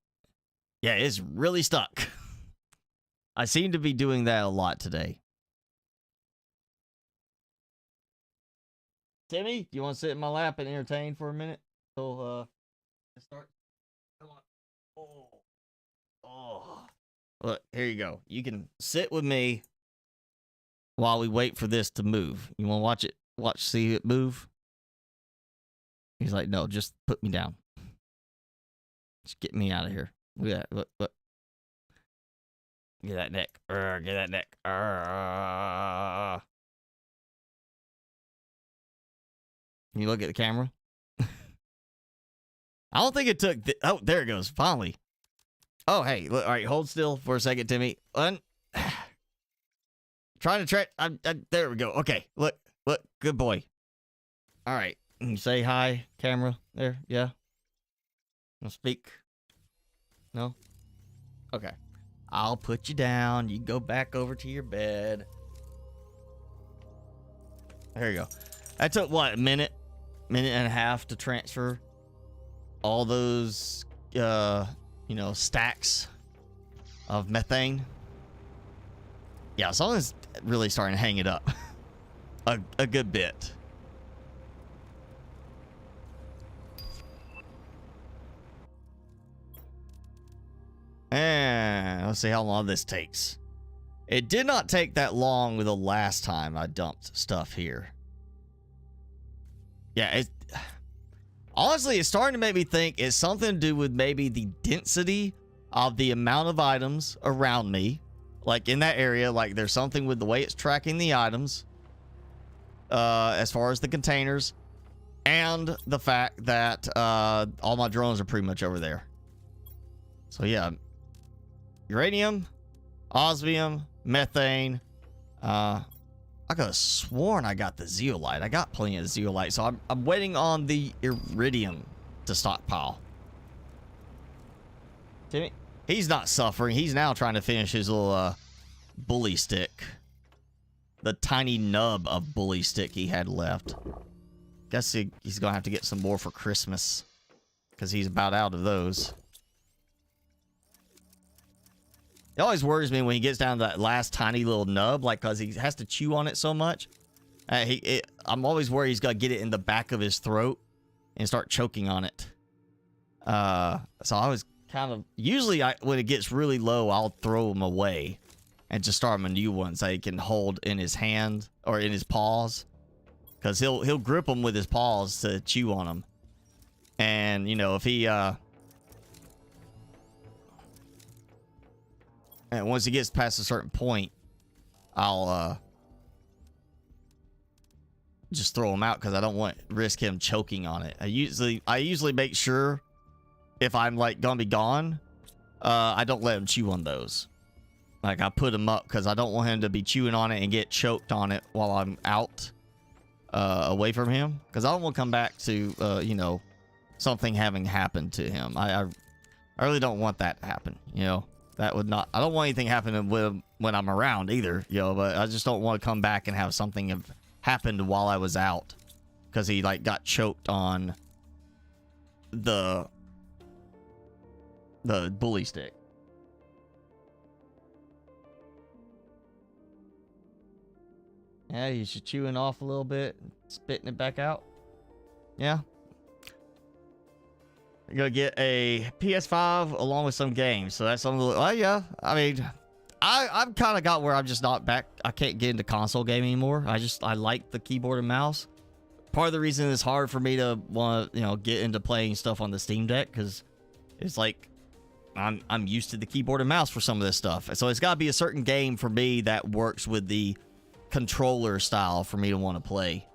really stuck. I seem to be doing that a lot today. Timmy, do you want to sit in my lap and entertain for a minute until start? Come on. Oh. Look, here you go. You can sit with me while we wait for this to move. You want to watch it? See it move? He's like, no, just put me down. Just get me out of here. Look at that. Look. Get that neck. Get that neck. Can you look at the camera? I don't think it took... oh, there it goes. Finally. Oh, hey. Look, all right, hold still for a second, Timmy. Trying to track... there we go. Okay. Look. Good boy. All right. Can you say hi, camera? There. Yeah. No speak. No? Okay. I'll put you down. You go back over to your bed. There you go. That took, what, a minute? Minute and a half to transfer all those, stacks of methane. Yeah, someone's really starting to hang it up a good bit. And let's see how long this takes. It did not take that long with the last time I dumped stuff here. Yeah, honestly, it's starting to make me think it's something to do with maybe the density of the amount of items around me. Like in that area, like there's something with the way it's tracking the items. As far as the containers. And the fact that all my drones are pretty much over there. So yeah. Uranium, osmium, methane. I could have sworn I got the zeolite. I got plenty of zeolite, so I'm waiting on the iridium to stockpile. Timmy, he's not suffering. He's now trying to finish his little bully stick. The tiny nub of bully stick he had left. Guess he's gonna have to get some more for Christmas, because he's about out of those. It always worries me when he gets down to that last tiny little nub, like, because he has to chew on it so much. I'm always worried he's going to get it in the back of his throat and start choking on it. So I was kind of... Usually, when it gets really low, I'll throw him away and just start him a new one so he can hold in his hand or in his paws. because he'll grip them with his paws to chew on them. And, you know, if he, and once he gets past a certain point, I'll, just throw him out because I don't want to risk him choking on it. I usually make sure if I'm, like, gonna be gone, I don't let him chew on those. Like, I put him up because I don't want him to be chewing on it and get choked on it while I'm out, away from him. Because I don't want to come back to, you know, something having happened to him. I really don't want that to happen, you know. That would not... I don't want anything happening with him when I'm around either, you know, but I just don't want to come back and have something have happened while I was out. Because he, like, got choked on the bully stick. Yeah, he's just chewing off a little bit, spitting it back out. Yeah. I'm gonna get a PS5 along with some games, so that's something. Oh yeah, I mean, I've kind of got where I'm just not back. I can't get into console gaming anymore. I like the keyboard and mouse. Part of the reason it's hard for me to want to, you know, get into playing stuff on the Steam Deck because it's like I'm used to the keyboard and mouse for some of this stuff. So it's got to be a certain game for me that works with the controller style for me to want to play.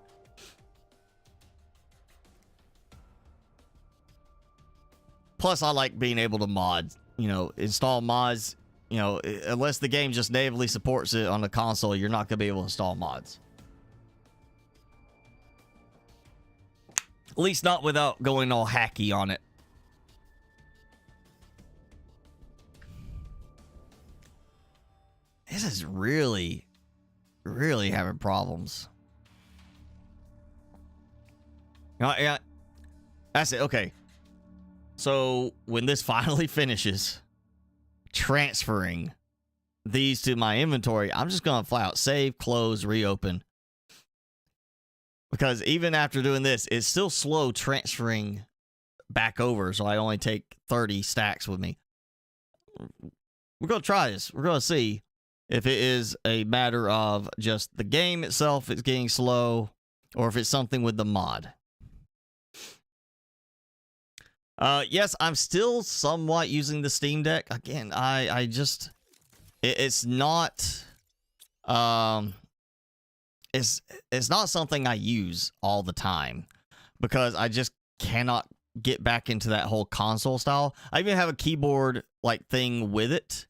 Plus, I like being able to mod, you know, install mods. You know, unless the game just natively supports it on the console, you're not going to be able to install mods. At least not without going all hacky on it. This is really having problems. Yeah, that's it. Okay. So when this finally finishes transferring these to my inventory, I'm just going to flat out save, close, reopen. Because even after doing this, it's still slow transferring back over. So I only take 30 stacks with me. We're going to try this. We're going to see if it is a matter of just the game itself is getting slow, or if it's something with the mod. Yes, I'm still somewhat using the Steam Deck. Again, I just... It's not... It's not something I use all the time. Because I just cannot get back into that whole console style. I even have a keyboard, like, thing with it.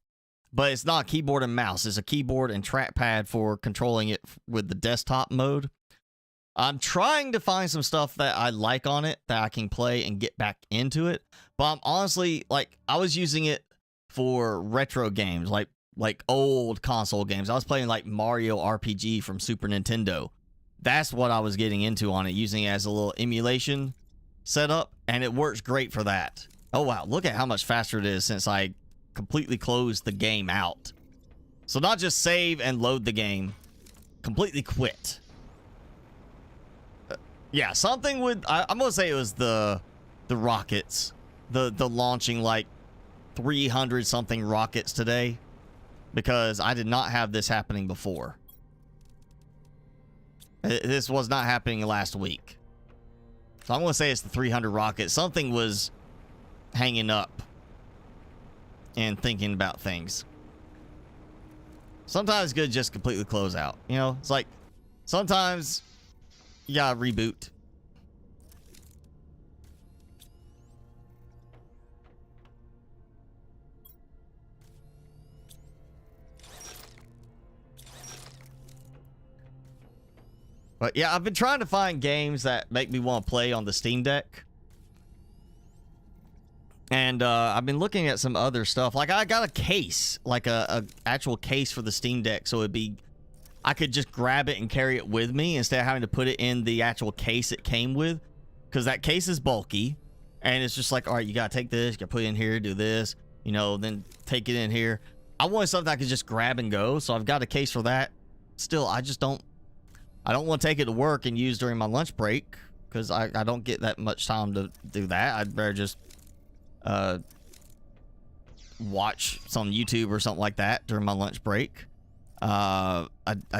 But it's not a keyboard and mouse. It's a keyboard and trackpad for controlling it with the desktop mode. I'm trying to find some stuff that I like on it that I can play and get back into it. But I'm honestly, like, I was using it for retro games, like old console games. I was playing, like, Mario RPG from Super Nintendo. That's what I was getting into on it, using it as a little emulation setup. And it works great for that. Oh, wow. Look at how much faster it is since I completely closed the game out. So not just save and load the game, completely quit. Yeah, something with... I'm gonna say it was the rockets. The launching like 300 something rockets today. Because I did not have this happening before. This was not happening last week. So I'm gonna say it's the 300 rockets. Something was hanging up and thinking about things. Sometimes it's good to just completely close out. You know, it's like sometimes you gotta reboot. But yeah, I've been trying to find games that make me want to play on the Steam Deck. And I've been looking at some other stuff. Like I got a case, like a actual case for the Steam Deck, so it'd be, I could just grab it and carry it with me instead of having to put it in the actual case it came with, because that case is bulky, and it's just like, all right, you gotta take this, you gotta put it in here, do this, you know, then take it in here. I wanted something I could just grab and go, so I've got a case for that. Still, I don't want to take it to work and use during my lunch break, because I don't get that much time to do that. I'd better just watch some YouTube or something like that during my lunch break. I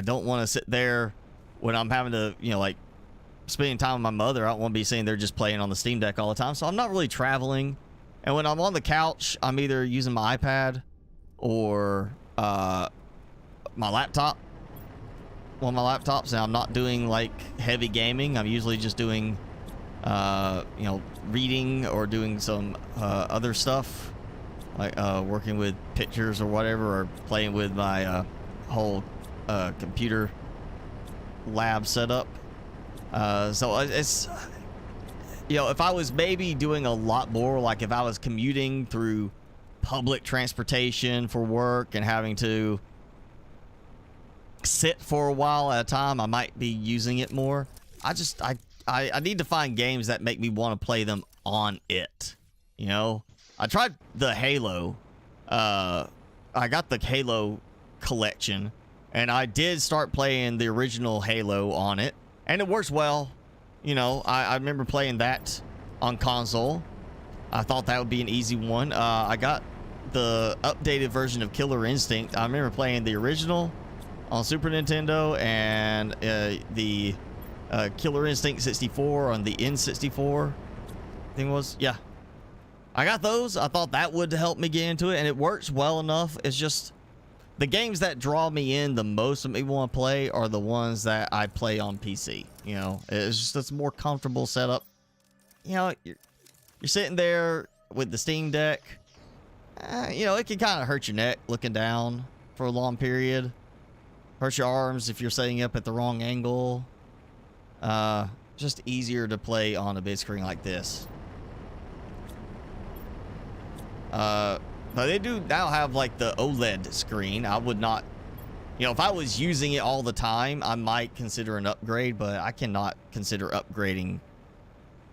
don't want to sit there when I'm having to, you know, like spending time with my mother. I don't want to be sitting there just playing on the Steam Deck all the time. So I'm not really traveling. And when I'm on the couch, I'm either using my iPad or my laptop. One of my laptops, and I'm not doing like heavy gaming. I'm usually just doing, you know, reading or doing some other stuff, like working with pictures or whatever, or playing with my whole computer lab setup. So it's, you know, if I was maybe doing a lot more, like if I was commuting through public transportation for work and having to sit for a while at a time, I might be using it more. I need to find games that make me want to play them on it. You know, I tried the Halo. I got the Halo collection, and I did start playing the original Halo on it, and it works well. You know, I remember playing that on console. I thought that would be an easy one. I got the updated version of Killer Instinct. I remember playing the original on Super Nintendo, and the Killer Instinct 64 on the N64, I think it was. Yeah, I got those. I thought that would help me get into it, and it works well enough. It's just the games that draw me in the most and me want to play are the ones that I play on PC. You know, it's a more comfortable setup. You know, you're sitting there with the Steam Deck. You know, it can kind of hurt your neck looking down for a long period. Hurt your arms if you're setting up at the wrong angle. Just easier to play on a big screen like this. But they do now have like the OLED screen. I would not, you know, if I was using it all the time, I might consider an upgrade, but I cannot consider upgrading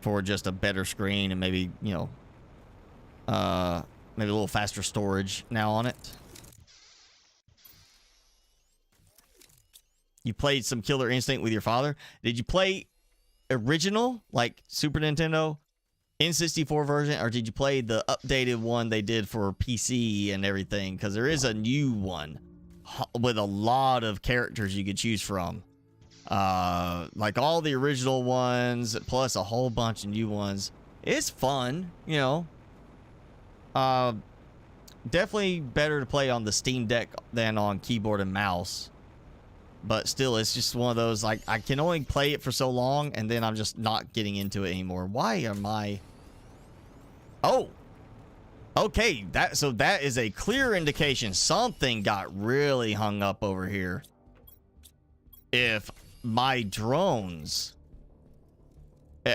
for just a better screen and maybe, you know, maybe a little faster storage now on it. You played some Killer Instinct with your father. Did you play original, like Super Nintendo, N64 version, or did you play the updated one they did for PC and everything? Because there is a new one with a lot of characters you could choose from. Like all the original ones, plus a whole bunch of new ones. It's fun, you know. Definitely better to play on the Steam Deck than on keyboard and mouse. But still, it's just one of those, like, I can only play it for so long, and then I'm just not getting into it anymore. Why am I... Oh! Okay, so that is a clear indication something got really hung up over here. If my drones...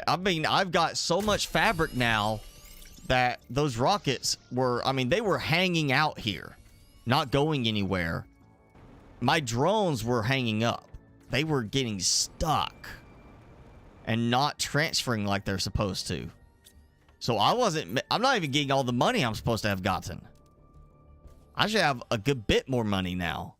I mean, I've got so much fabric now that those rockets were... I mean, they were hanging out here, not going anywhere. My drones were hanging up. They were getting stuck and not transferring like they're supposed to. So I'm not even getting all the money I'm supposed to have gotten. I should have a good bit more money now.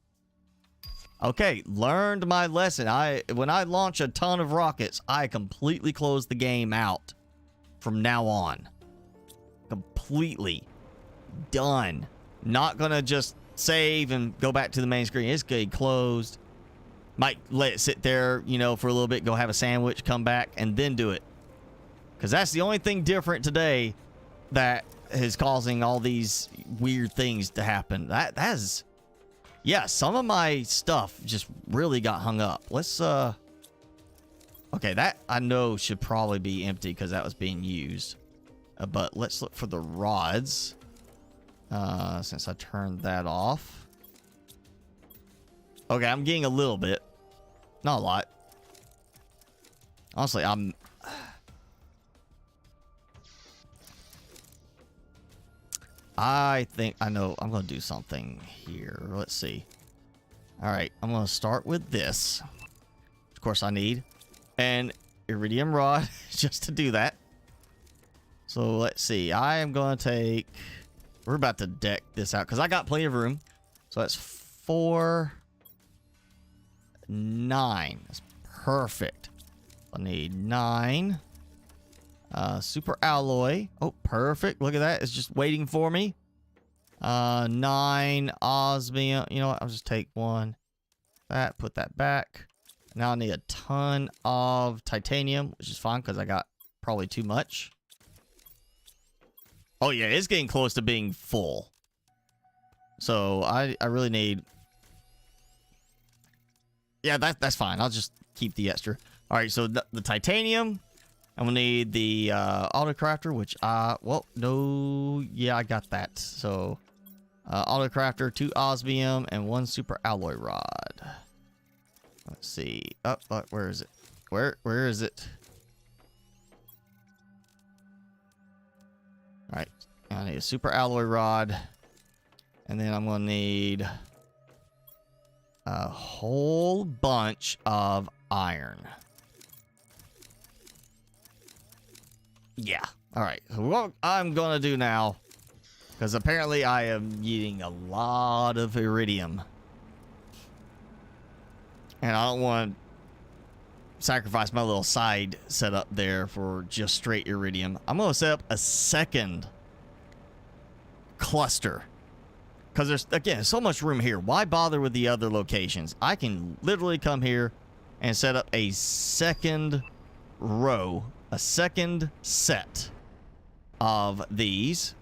Okay, learned my lesson. When I launch a ton of rockets, I completely close the game out from now on. Completely done. Not gonna just save and go back to the main screen. It's getting closed. Might let it sit there, you know, for a little bit, go have a sandwich, come back, and then do it. Because that's the only thing different today that is causing all these weird things to happen. That is... Yeah, some of my stuff just really got hung up. Let's, okay, that I know should probably be empty because that was being used. But let's look for the rods. Since I turned that off. Okay, I'm getting a little bit. Not a lot. Honestly, I think I know I'm going to do something here. Let's see. All right, I'm going to start with this. Of course, I need an iridium rod just to do that. So let's see. I am going to take... We're about to deck this out because I got plenty of room. So that's 4, 9. That's perfect. I need 9. Super alloy. Oh, perfect. Look at that. It's just waiting for me. 9 osmium. You know what? I'll just take one. That, put that back. Now I need a ton of titanium, which is fine because I got probably too much. Oh yeah, it's getting close to being full. So I really need... Yeah, that's fine. I'll just keep the extra. All right, so the titanium. I'm gonna need the autocrafter, which well, no, yeah, I got that. So autocrafter, 2 osmium, and 1 super alloy rod. Let's see. Oh, where is it? Where is it? All right, I need a super alloy rod, and then I'm gonna need a whole bunch of iron. Yeah. All right. So what I'm gonna do now, because apparently I am eating a lot of iridium, and I don't want to sacrifice my little side setup there for just straight iridium. I'm gonna set up a second cluster, because there's, again, so much room here. Why bother with the other locations? I can literally come here and set up a second row, a second set of these.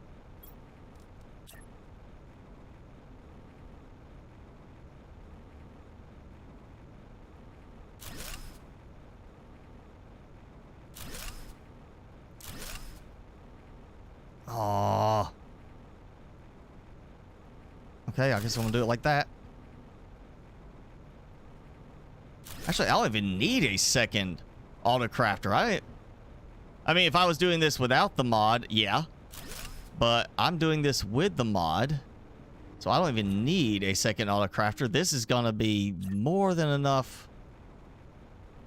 Oh. Okay, I guess I'm gonna do it like that. Actually, I don't even need a second autocrafter. I mean, if I was doing this without the mod, yeah. But I'm doing this with the mod, so I don't even need a second autocrafter. This is gonna be more than enough.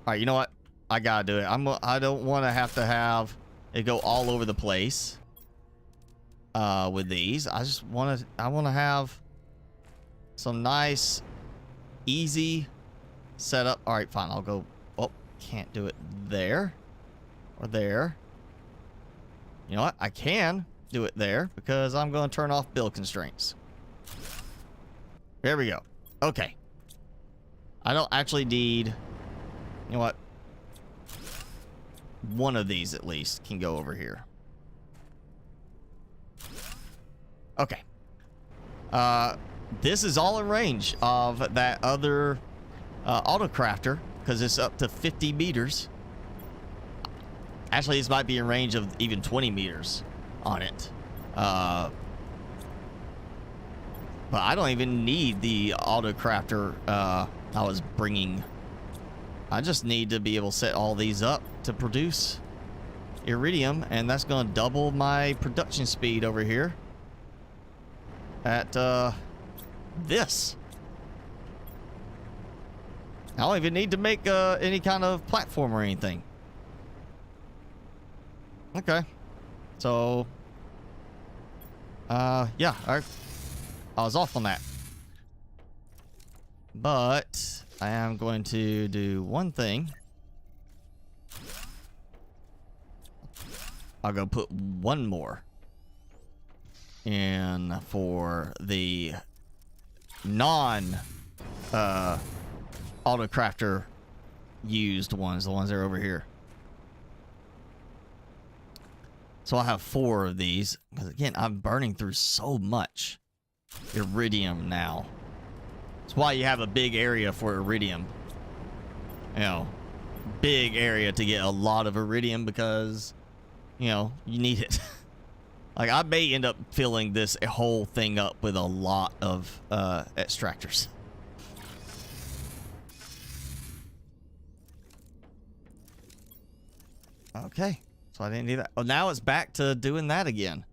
All right, you know what? I gotta do it. I don't want to have it go all over the place with these. I want to have some nice, easy setup. All right, fine. I'll go. Oh, can't do it there or there. You know what? I can do it there because I'm going to turn off build constraints. There we go. Okay. I don't actually need... You know what? One of these at least can go over here. Okay. This is all in range of that other autocrafter because it's up to 50 meters. Actually, this might be in range of even 20 meters on it. But I don't even need the autocrafter I was bringing. I just need to be able to set all these up to produce iridium, and that's going to double my production speed over here at this. I don't even need to make any kind of platform or anything. Okay. So, yeah, I was off on that. But I am going to do one thing. I'll go put one more in for the non autocrafter used ones, the ones that are over here. So I'll have 4 of these because, again, I'm burning through so much iridium now. That's why you have a big area for iridium. You know, big area to get a lot of iridium because, you know, you need it. Like, I may end up filling this whole thing up with a lot of extractors. Okay. So I didn't do that. Oh, now it's back to doing that again.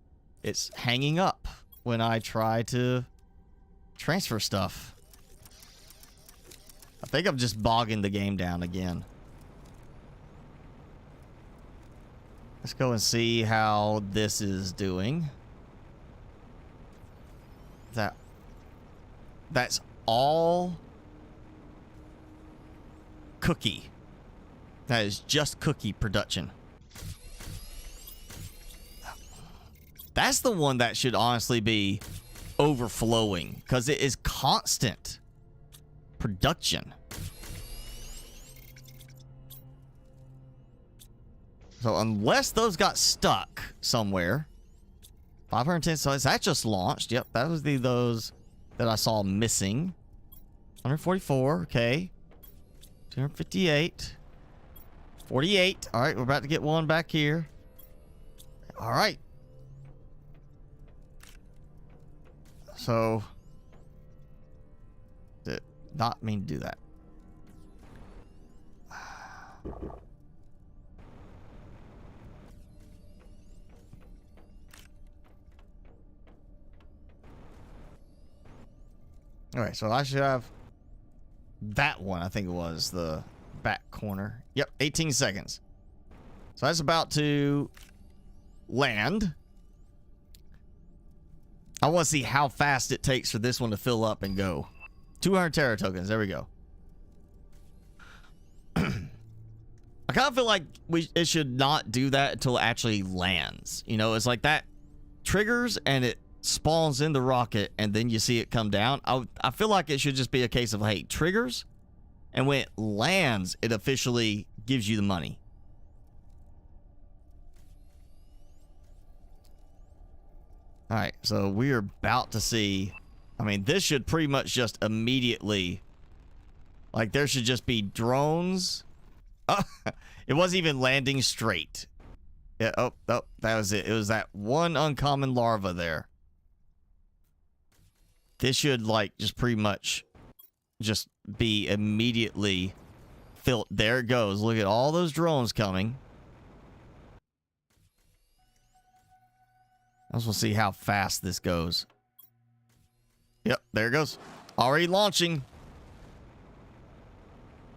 It's hanging up when I try to transfer stuff. I think I'm just bogging the game down again. Let's go and see how this is doing. That's all cookie. That is just cookie production. That's the one that should honestly be overflowing because it is constant production. So unless those got stuck somewhere. 510, so is that just launched? Yep, that was those that I saw missing. 144, okay. 258. 48. All right, we're about to get one back here. All right. So, did not mean to do that. All right, so I should have that one. I think it was the back corner. Yep, 18 seconds. So that's about to land. I want to see how fast it takes for this one to fill up and go. 200 Terra tokens. There we go. I kind of feel like it should not do that until it actually lands. You know, it's like that triggers and it spawns in the rocket and then you see it come down. I feel like it should just be a case of, hey, triggers, and when it lands, it officially gives you the money. All right, so we are about to see. I mean, this should pretty much just immediately, like, there should just be drones. Oh, it wasn't even landing straight. Yeah, oh, that was it. It was that one uncommon larva there. This should, like, just pretty much just be immediately filled. There it goes. Look at all those drones coming. I just want to see how fast this goes. Yep, there it goes. Already launching.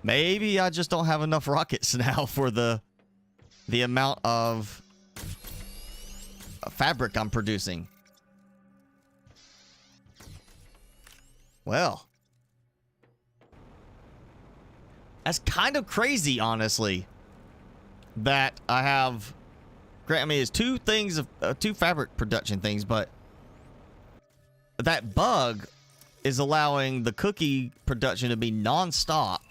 Maybe I just don't have enough rockets now for the amount of fabric I'm producing. Well, that's kind of crazy, honestly, that I have. I mean, it's two things of two fabric production things, but that bug is allowing the cookie production to be non-stop.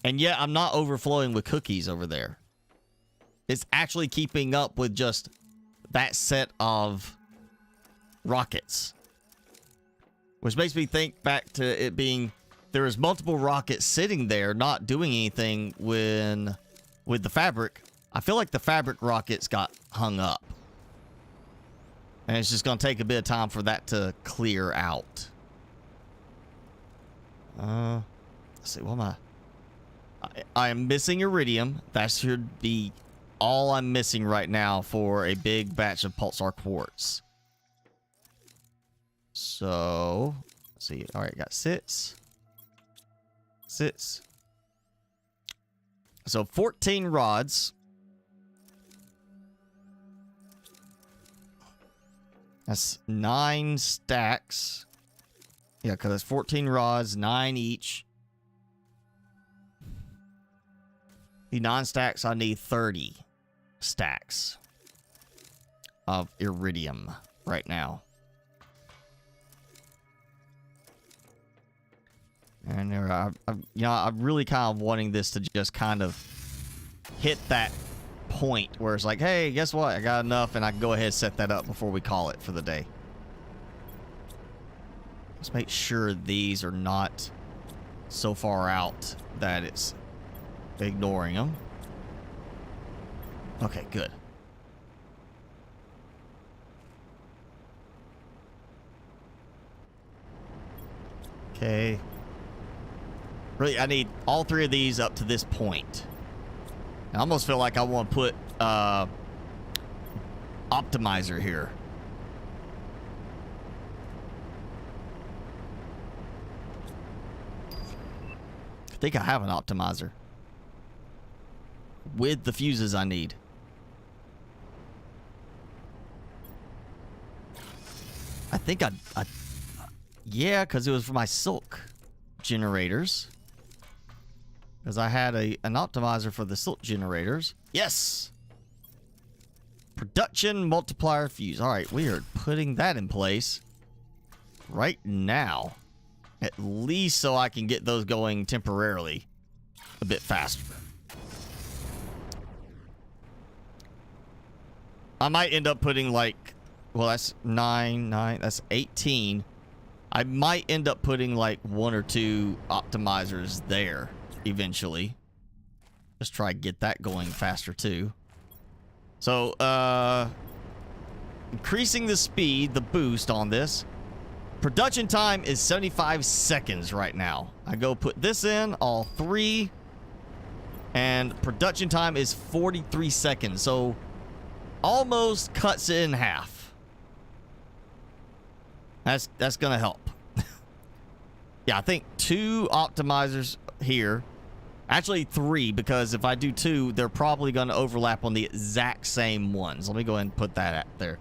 And yet I'm not overflowing with cookies over there. It's actually keeping up with just that set of rockets. Which makes me think back to it being, there was multiple rockets sitting there not doing anything with the fabric. I feel like the fabric rockets got hung up. And it's just going to take a bit of time for that to clear out. Let's see, what am I am missing iridium. That should be all I'm missing right now for a big batch of pulsar quartz. So, let's see. All right, got sits. So 14 rods. That's 9 stacks. Yeah, because it's 14 rods, 9 each. The 9 stacks, I need 30 stacks of iridium right now. And I'm really kind of wanting this to just kind of hit that point where it's like, hey, guess what? I got enough, and I can go ahead and set that up before we call it for the day. Let's make sure these are not so far out that it's ignoring them. Okay, good. Okay. Really, I need all 3 of these up to this point. I almost feel like I want to put optimizer here. I think I have an optimizer with the fuses I need. I think yeah, because it was for my silk generators. Because I had an optimizer for the silk generators. Yes! Production multiplier fuse. Alright, we are putting that in place right now. At least so I can get those going temporarily a bit faster. I might end up putting like, well, that's 9, that's 18. I might end up putting like 1 or 2 optimizers there eventually. Just try to get that going faster too. So, increasing the speed, the boost on this. Production time is 75 seconds right now. I go put this in, all 3. And production time is 43 seconds. So, almost cuts it in half. That's gonna help. Yeah, I think 2 optimizers here. Actually 3, because if I do 2, they're probably gonna overlap on the exact same ones. Let me go ahead and put that out there.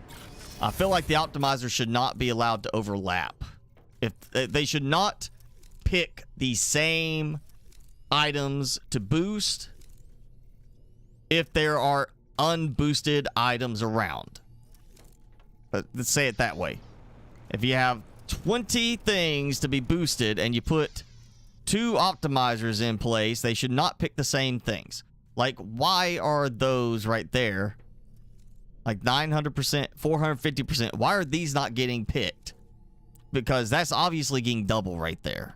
I feel like the optimizer should not be allowed to overlap. If they should not pick the same items to boost if there are unboosted items around. But let's say it that way. If you have 20 things to be boosted and you put 2 optimizers in place, they should not pick the same things. Like, why are those right there? Like 900%, 450%. Why are these not getting picked? Because that's obviously getting double right there.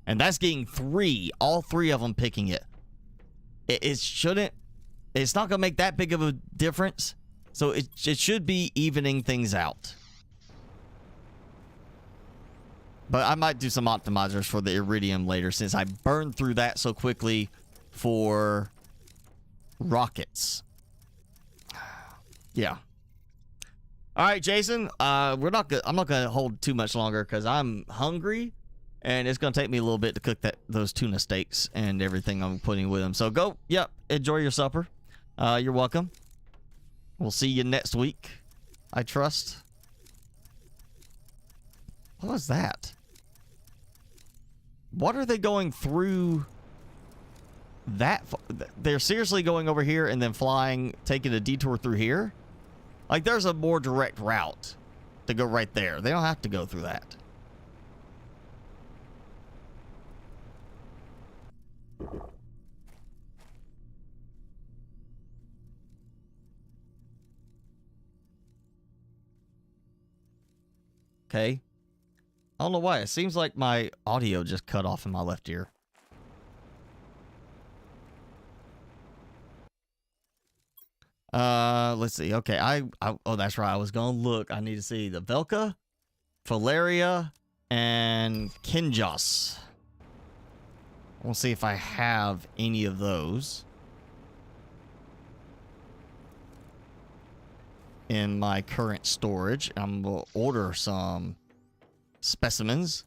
And that's getting 3, all 3 of them picking it. It shouldn't, it's not going to make that big of a difference. So it should be evening things out. But I might do some optimizers for the Iridium later, since I burned through that so quickly for rockets. Yeah. All right, Jason. I'm not gonna hold too much longer because I'm hungry, and it's gonna take me a little bit to cook those tuna steaks and everything I'm putting with them. So go. Yep. Enjoy your supper. You're welcome. We'll see you next week, I trust. What was that? What are they going through that? They're seriously going over here and then flying, taking a detour through here? Like, there's a more direct route to go right there. They don't have to go through that. Okay. I don't know why. It seems like my audio just cut off in my left ear. Let's see. Okay, oh, that's right. I was gonna look. I need to see the Velka, Filaria, and Kinjos. We'll see if I have any of those in my current storage. I'm gonna order some specimens.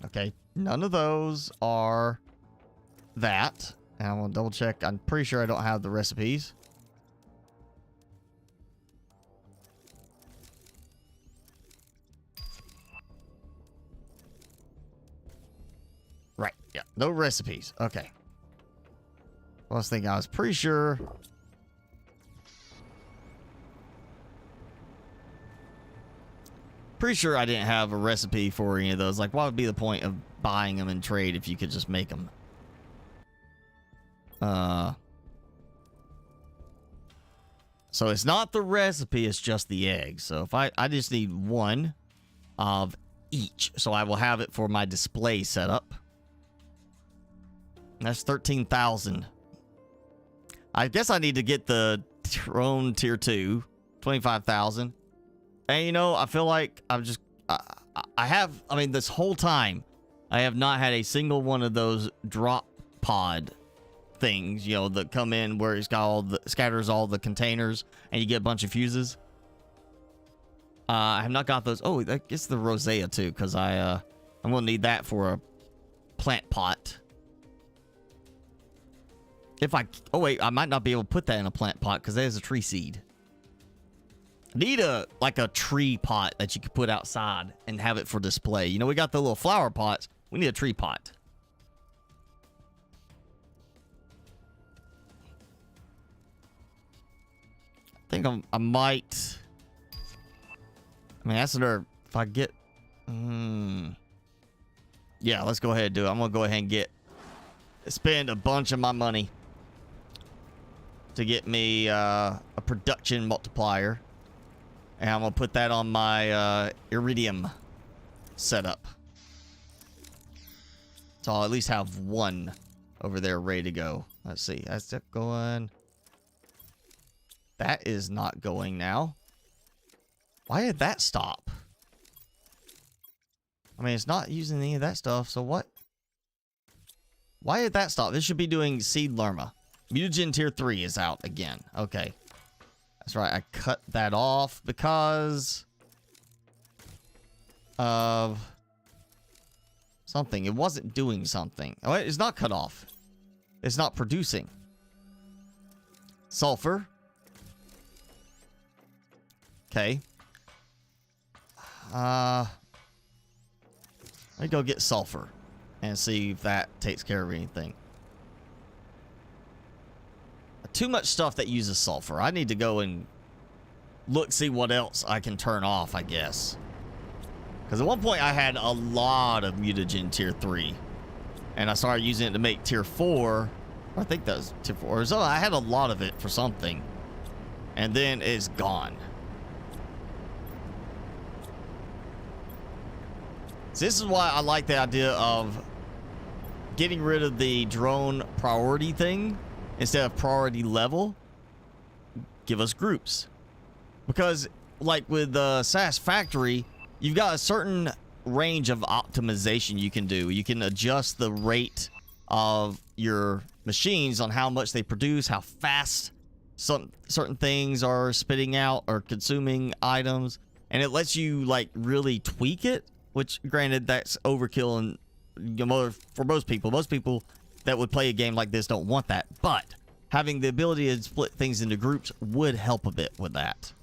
Okay, none of those are that. And I'm gonna double check. I'm pretty sure I don't have the recipes. Right, yeah, no recipes. Okay. I was thinking, I was pretty sure. Pretty sure I didn't have a recipe for any of those. Like, what would be the point of buying them in trade if you could just make them? So it's not the recipe, it's just the eggs. So if I just need 1 of each. So I will have it for my display setup. That's 13,000. I guess I need to get the drone tier 2, 25,000. And you know, I feel like I mean, this whole time, I have not had a single one of those drop pod things, you know, that come in where it's got all the, scatters all the containers and you get a bunch of fuses. I have not got those. Oh, that gets the Rosea too, because I'm gonna need that for a plant pot. If I, oh wait, I might not be able to put that in a plant pot because there's a tree seed. Need like a tree pot that you could put outside and have it for display. You know, we got the little flower pots. We need a tree pot. I think I might. I mean, that's another. If I get, Yeah, let's go ahead and do it. I'm gonna go ahead and spend a bunch of my money to get me a production multiplier. And I'm gonna put that on my iridium setup. So I'll at least have one over there ready to go. Let's see. That's that going. That is not going now. Why did that stop? I mean, it's not using any of that stuff, so what? Why did that stop? This should be doing Seed Lerma. Mutagen Tier 3 is out again. Okay. That's right. I cut that off because of something. It wasn't doing something. Oh, it's not cut off. It's not producing. Sulfur. Okay. Let me go get sulfur and see if that takes care of anything. Too much stuff that uses sulfur. I need to go and look, see what else I can turn off, I guess. Because at one point I had a lot of mutagen tier 3. And I started using it to make tier 4. I think that was tier 4. So I had a lot of it for something. And then it's gone. So this is why I like the idea of getting rid of the drone priority thing. Instead of priority level, give us groups. Because, like with the SAS Factory, you've got a certain range of optimization you can do. You can adjust the rate of your machines on how much they produce, how fast certain things are spitting out or consuming items. And it lets you, like, really tweak it. Which, granted, that's overkill and, you know, for most people. Most people that would play a game like this don't want that, but having the ability to split things into groups would help a bit with that.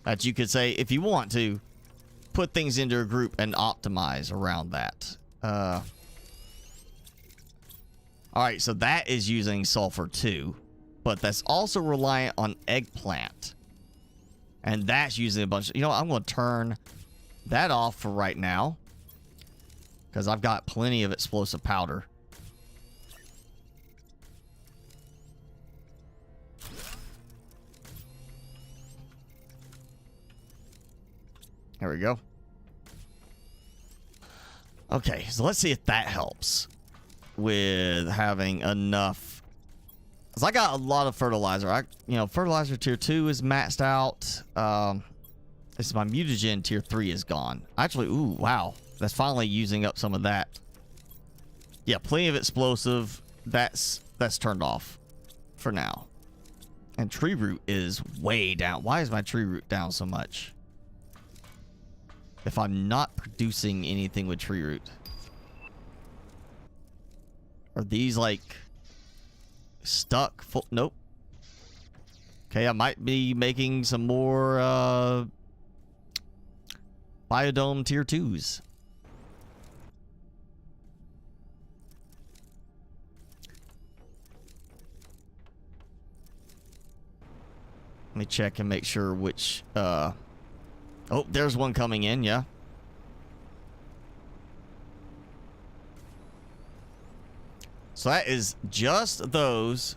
That you could say, if you want to, put things into a group and optimize around that. Alright, so that is using sulfur too, but that's also reliant on eggplant. And that's using a bunch of, you know what, I'm going to turn that off for right now, because I've got plenty of explosive powder. There we go. Okay, so let's see if that helps with having enough. Cause I got a lot of fertilizer. Fertilizer tier 2 is maxed out. This is my mutagen tier 3 is gone. Actually, ooh, wow. That's finally using up some of that. Yeah, plenty of explosive. That's turned off for now. And tree root is way down. Why is my tree root down so much? If I'm not producing anything with tree root. Are these like stuck full? Nope. Okay, I might be making some more biodome tier 2s. Let me check and make sure which oh, there's one coming in, yeah. So that is just those,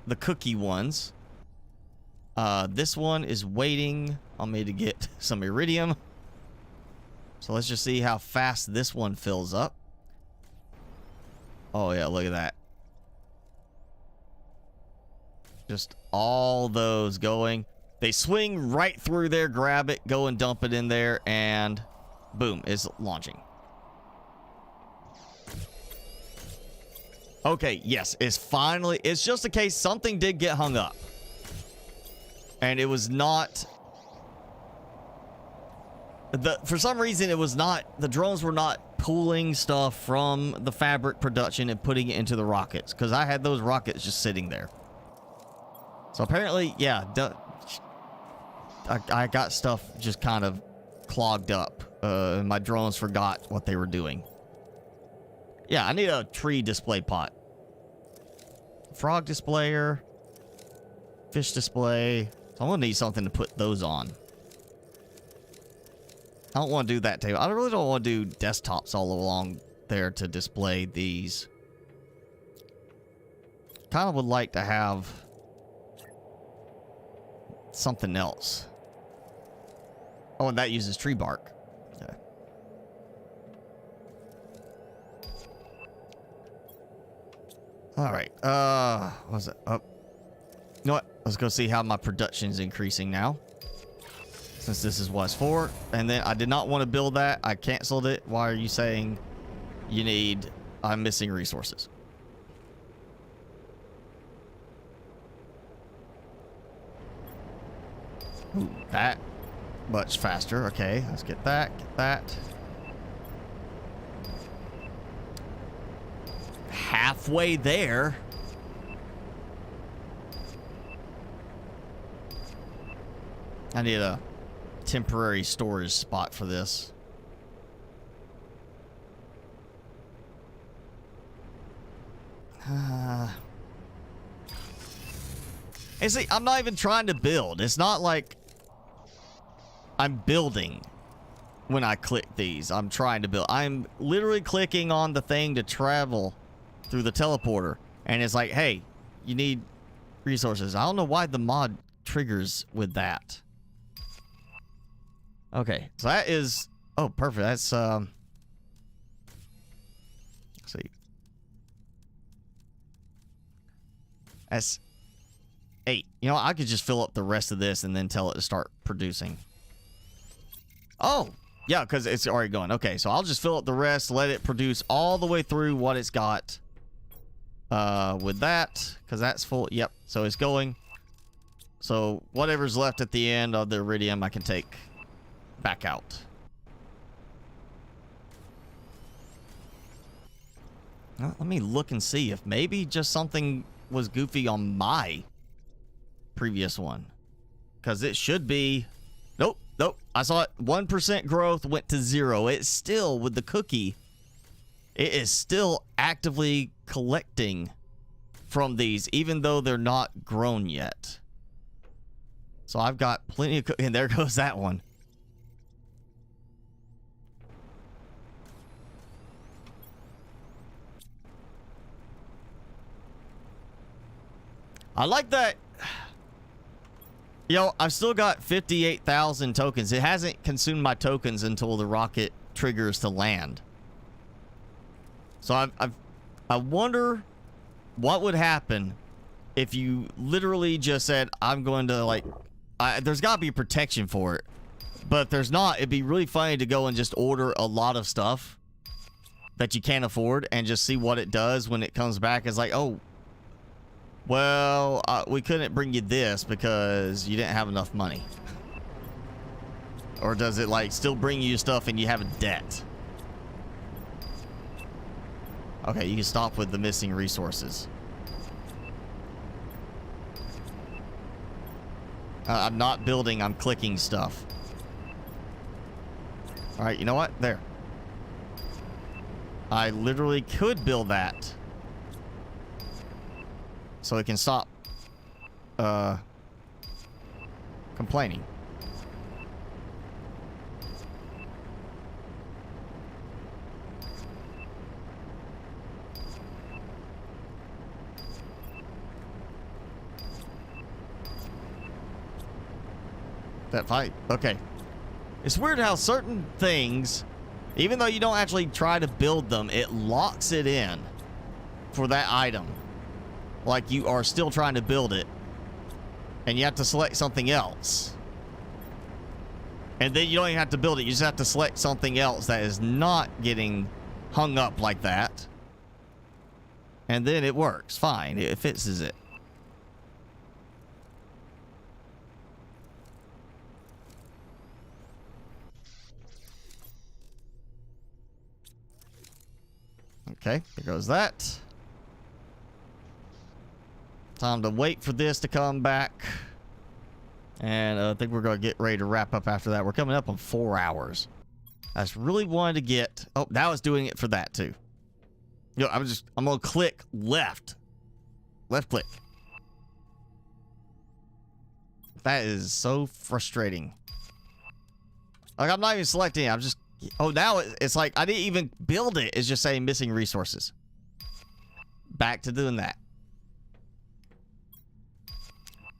the cookie ones. This one is waiting on me to get some iridium. So let's just see how fast this one fills up. Oh yeah, look at that. Just all those going. They swing right through there, grab it, go and dump it in there, and boom, it's launching. Okay, yes, it's finally, it's just a case something did get hung up. And it was not, for some reason it was not, the drones were not pulling stuff from the fabric production and putting it into the rockets, because I had those rockets just sitting there. So apparently, yeah, I got stuff just kind of clogged up. My drones forgot what they were doing. Yeah, I need a tree display pot. Frog displayer. Fish display. So I'm going to need something to put those on. I don't want to do that table. I really don't want to do desktops all along there to display these. Kind of would like to have something else. Oh, and that uses tree bark. Okay. All right. What was it? Oh. You know what? Let's go see how my production is increasing now. Since this is what it's for. And then I did not want to build that. I canceled it. Why are you saying you need... I'm missing resources. Ooh, that. Much faster. Okay, let's get that. Get that. Halfway there. I need a temporary storage spot for this. And see, I'm not even trying to build. It's not like I'm building when I click these. I'm trying to build. I'm literally clicking on the thing to travel through the teleporter. And it's like, hey, you need resources. I don't know why the mod triggers with that. Okay, so that is... Oh, perfect. That's, let's see. That's 8. You know, I could just fill up the rest of this and then tell it to start producing. Oh, yeah, because it's already going. Okay, so I'll just fill up the rest, let it produce all the way through what it's got with that, because that's full. Yep, so it's going. So whatever's left at the end of the iridium, I can take back out. Well, let me look and see if maybe just something was goofy on my previous one, because it should be... Nope, nope. I saw it. 1% growth went to 0. It's still, with the cookie, it is still actively collecting from these, even though they're not grown yet. So I've got plenty of cookie, and there goes that one. I like that. Yo, I've still got 58,000 tokens. It hasn't consumed my tokens until the rocket triggers to land. So I wonder what would happen if you literally just said, I'm going to, like... there's got to be protection for it. But if there's not, it'd be really funny to go and just order a lot of stuff that you can't afford and just see what it does when it comes back. It's like, oh... Well, we couldn't bring you this because you didn't have enough money. Or does it, like, still bring you stuff and you have a debt? Okay, you can stop with the missing resources. I'm not building, I'm clicking stuff. Alright, you know what? There. I literally could build that. So it can stop complaining. That fight. Okay. It's weird how certain things, even though you don't actually try to build them, it locks it in for that item. Like you are still trying to build it, and you have to select something else. And then you don't even have to build it. You just have to select something else that is not getting hung up like that. And then it works fine. It fixes it. Okay, there goes that. Time to wait for this to come back. And I think we're going to get ready to wrap up after that. We're coming up on 4 hours. I just really wanted to get... Oh, now it's doing it for that too. You know, I'm going to click left. Left click. That is so frustrating. Like, I'm not even selecting it. I'm just Oh, now it's like I didn't even build it. It's just saying missing resources. Back to doing that.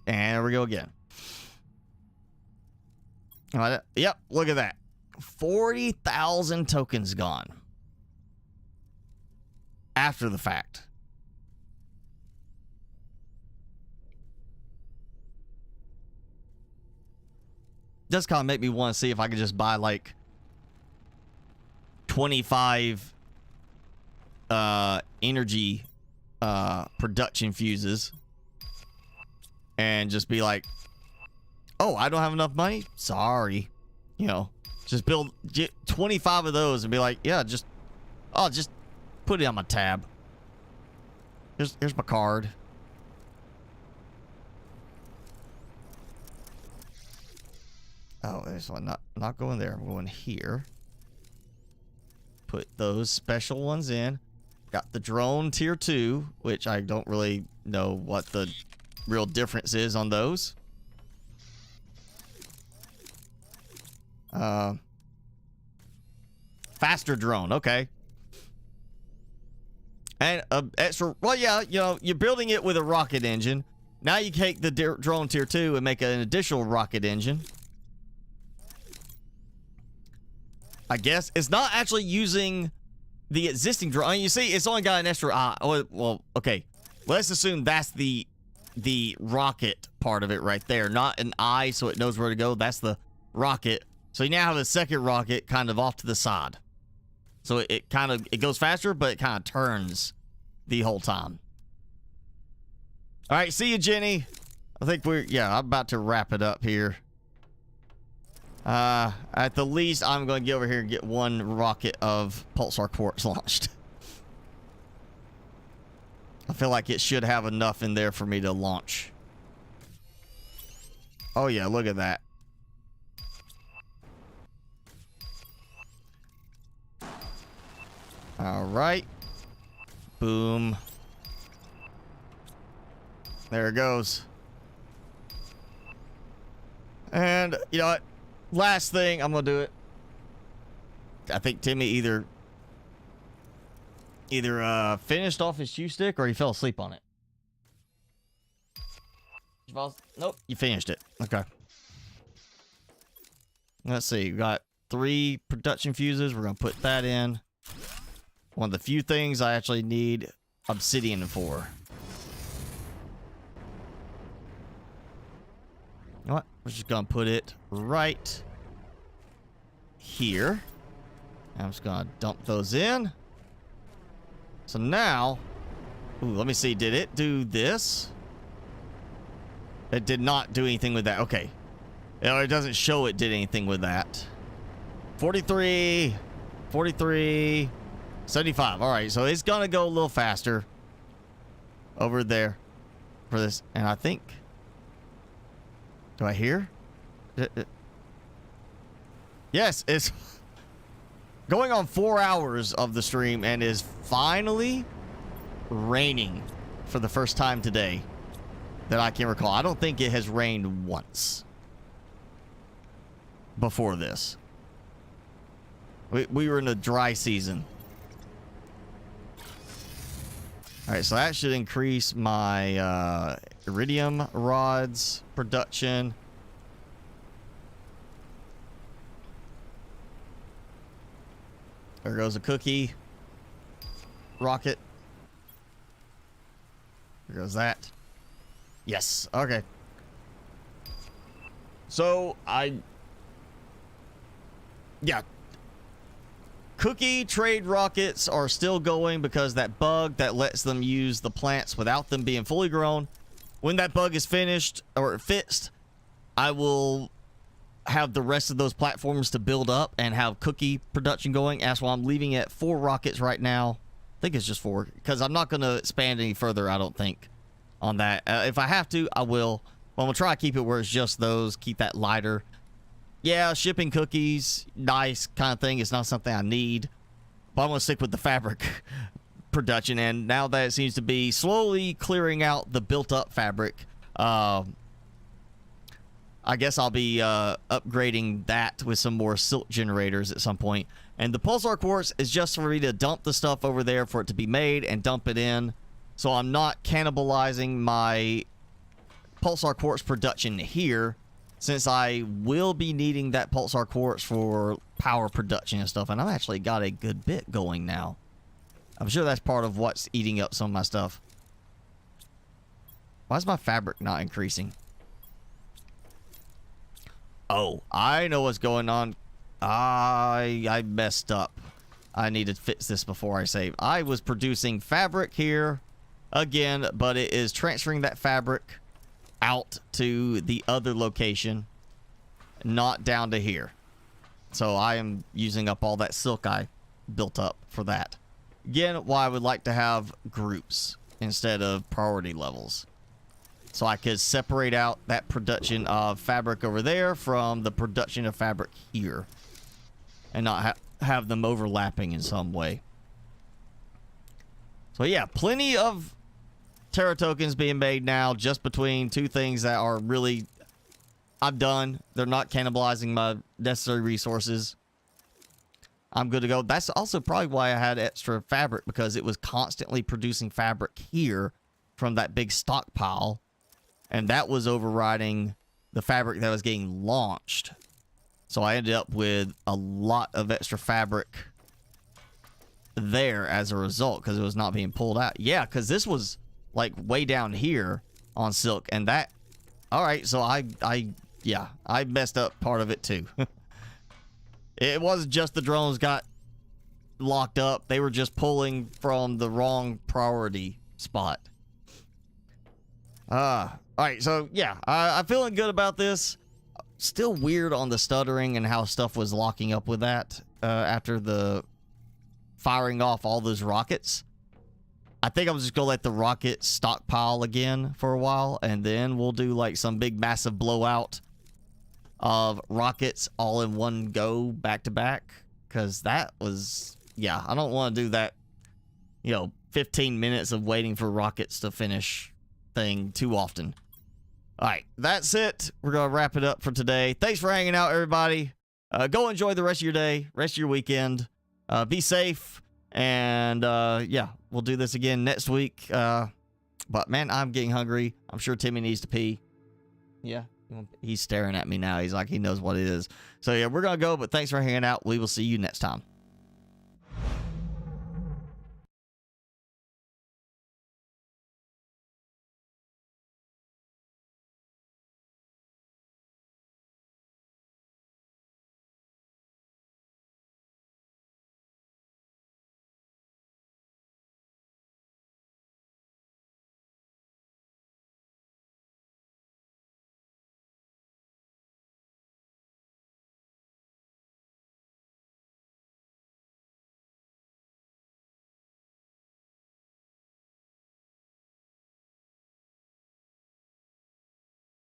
And there we go again. All right, yep, look at that. 40,000 tokens gone. After the fact. Does kind of make me want to see if I could just buy like 25 energy production fuses and just be like, oh, I don't have enough money? Sorry. You know, just get 25 of those and be like, yeah, just put it on my tab. Here's my card. Oh, so I'm not going there. I'm going here. Put those special ones in. Got the drone tier 2, which I don't really know what the real difference is on those. Faster drone, okay. And extra, well, yeah, you know, you're building it with a rocket engine. Now you take the drone tier 2 and make an additional rocket engine. I guess it's not actually using the existing drone. I mean, you see, it's only got an extra eye. Oh, well, okay. Let's assume that's the rocket part of it right there, not an eye, so it knows where to go. That's the rocket. So you now have a second rocket kind of off to the side. So it kind of goes faster, but it kind of turns the whole time. All right, see you, Jenny. I think I'm about to wrap it up here. At the least, I'm going to get over here and get one rocket of pulsar quartz launched. I feel like it should have enough in there for me to launch. Oh yeah, look at that. All right. Boom. There it goes. And, you know what? Last thing, I'm going to do it. I think Timmy either finished off his cue stick or he fell asleep on it. Nope, you finished it. Okay. Let's see. We got 3 production fuses. We're going to put that in. One of the few things I actually need obsidian for. You know what? We're just going to put it right here. I'm just going to dump those in. So now, ooh, let me see. Did it do this? It did not do anything with that. Okay. It doesn't show it did anything with that. 43, 43, 75. All right, so it's going to go a little faster over there for this. And I think, do I hear? Yes, it's going on 4 hours of the stream and is finally raining for the first time today that I can recall. I don't think it has rained once before this. We were in a dry season. All right, so that should increase my iridium rods production. There goes a cookie. Rocket. There goes that. Yes, okay. So, yeah. Cookie trade rockets are still going because that bug that lets them use the plants without them being fully grown. When that bug is finished or fixed, I will have the rest of those platforms to build up and have cookie production going. That's why I'm leaving it at 4 rockets right now. I think it's just 4 because I'm not going to expand any further, I don't think, on that. If I have to, I will. But I'm going to try to keep it where it's just those, keep that lighter. Yeah, shipping cookies, nice kind of thing. It's not something I need. But I'm going to stick with the fabric production. And now that it seems to be slowly clearing out the built-up fabric, I I guess I'll be upgrading that with some more silk generators at some point. And the pulsar quartz is just for me to dump the stuff over there for it to be made and dump it in. So I'm not cannibalizing my pulsar quartz production here, since I will be needing that pulsar quartz for power production and stuff. And I've actually got a good bit going now. I'm sure that's part of what's eating up some of my stuff. Why is my fabric not increasing? Oh, I know what's going on. I messed up. I need to fix this before I save. I was producing fabric here again, but it is transferring that fabric out to the other location, not down to here. So I am using up all that silk I built up for that. Again, why I would like to have groups instead of priority levels. So I could separate out that production of fabric over there from the production of fabric here. And not have them overlapping in some way. So yeah, plenty of Terra tokens being made now just between two things that are really... I'm done. They're not cannibalizing my necessary resources. I'm good to go. That's also probably why I had extra fabric, because it was constantly producing fabric here from that big stockpile. And that was overriding the fabric that was getting launched. So I ended up with a lot of extra fabric there as a result, because it was not being pulled out. Yeah, because this was like way down here on silk, and that... Alright, so I messed up part of it too. It wasn't just the drones got locked up. They were just pulling from the wrong priority spot. Alright, so yeah, I'm feeling good about this. Still weird on the stuttering and how stuff was locking up with that after the firing off all those rockets. I think I'm just gonna let the rocket stockpile again for a while, and then we'll do like some big massive blowout of rockets all in one go back to back, because that was, yeah, I don't want to do that, 15 minutes of waiting for rockets to finish thing too often. All right, that's it. We're gonna wrap it up for today. Thanks for hanging out, everybody. Go enjoy the rest of your day, rest of your weekend. Be safe, and yeah, we'll do this again next week. But man, I'm getting hungry. I'm sure Timmy needs to pee. Yeah, he's staring at me now. He's like, he knows what it is. So yeah, we're gonna go, but thanks for hanging out. We will see you next time.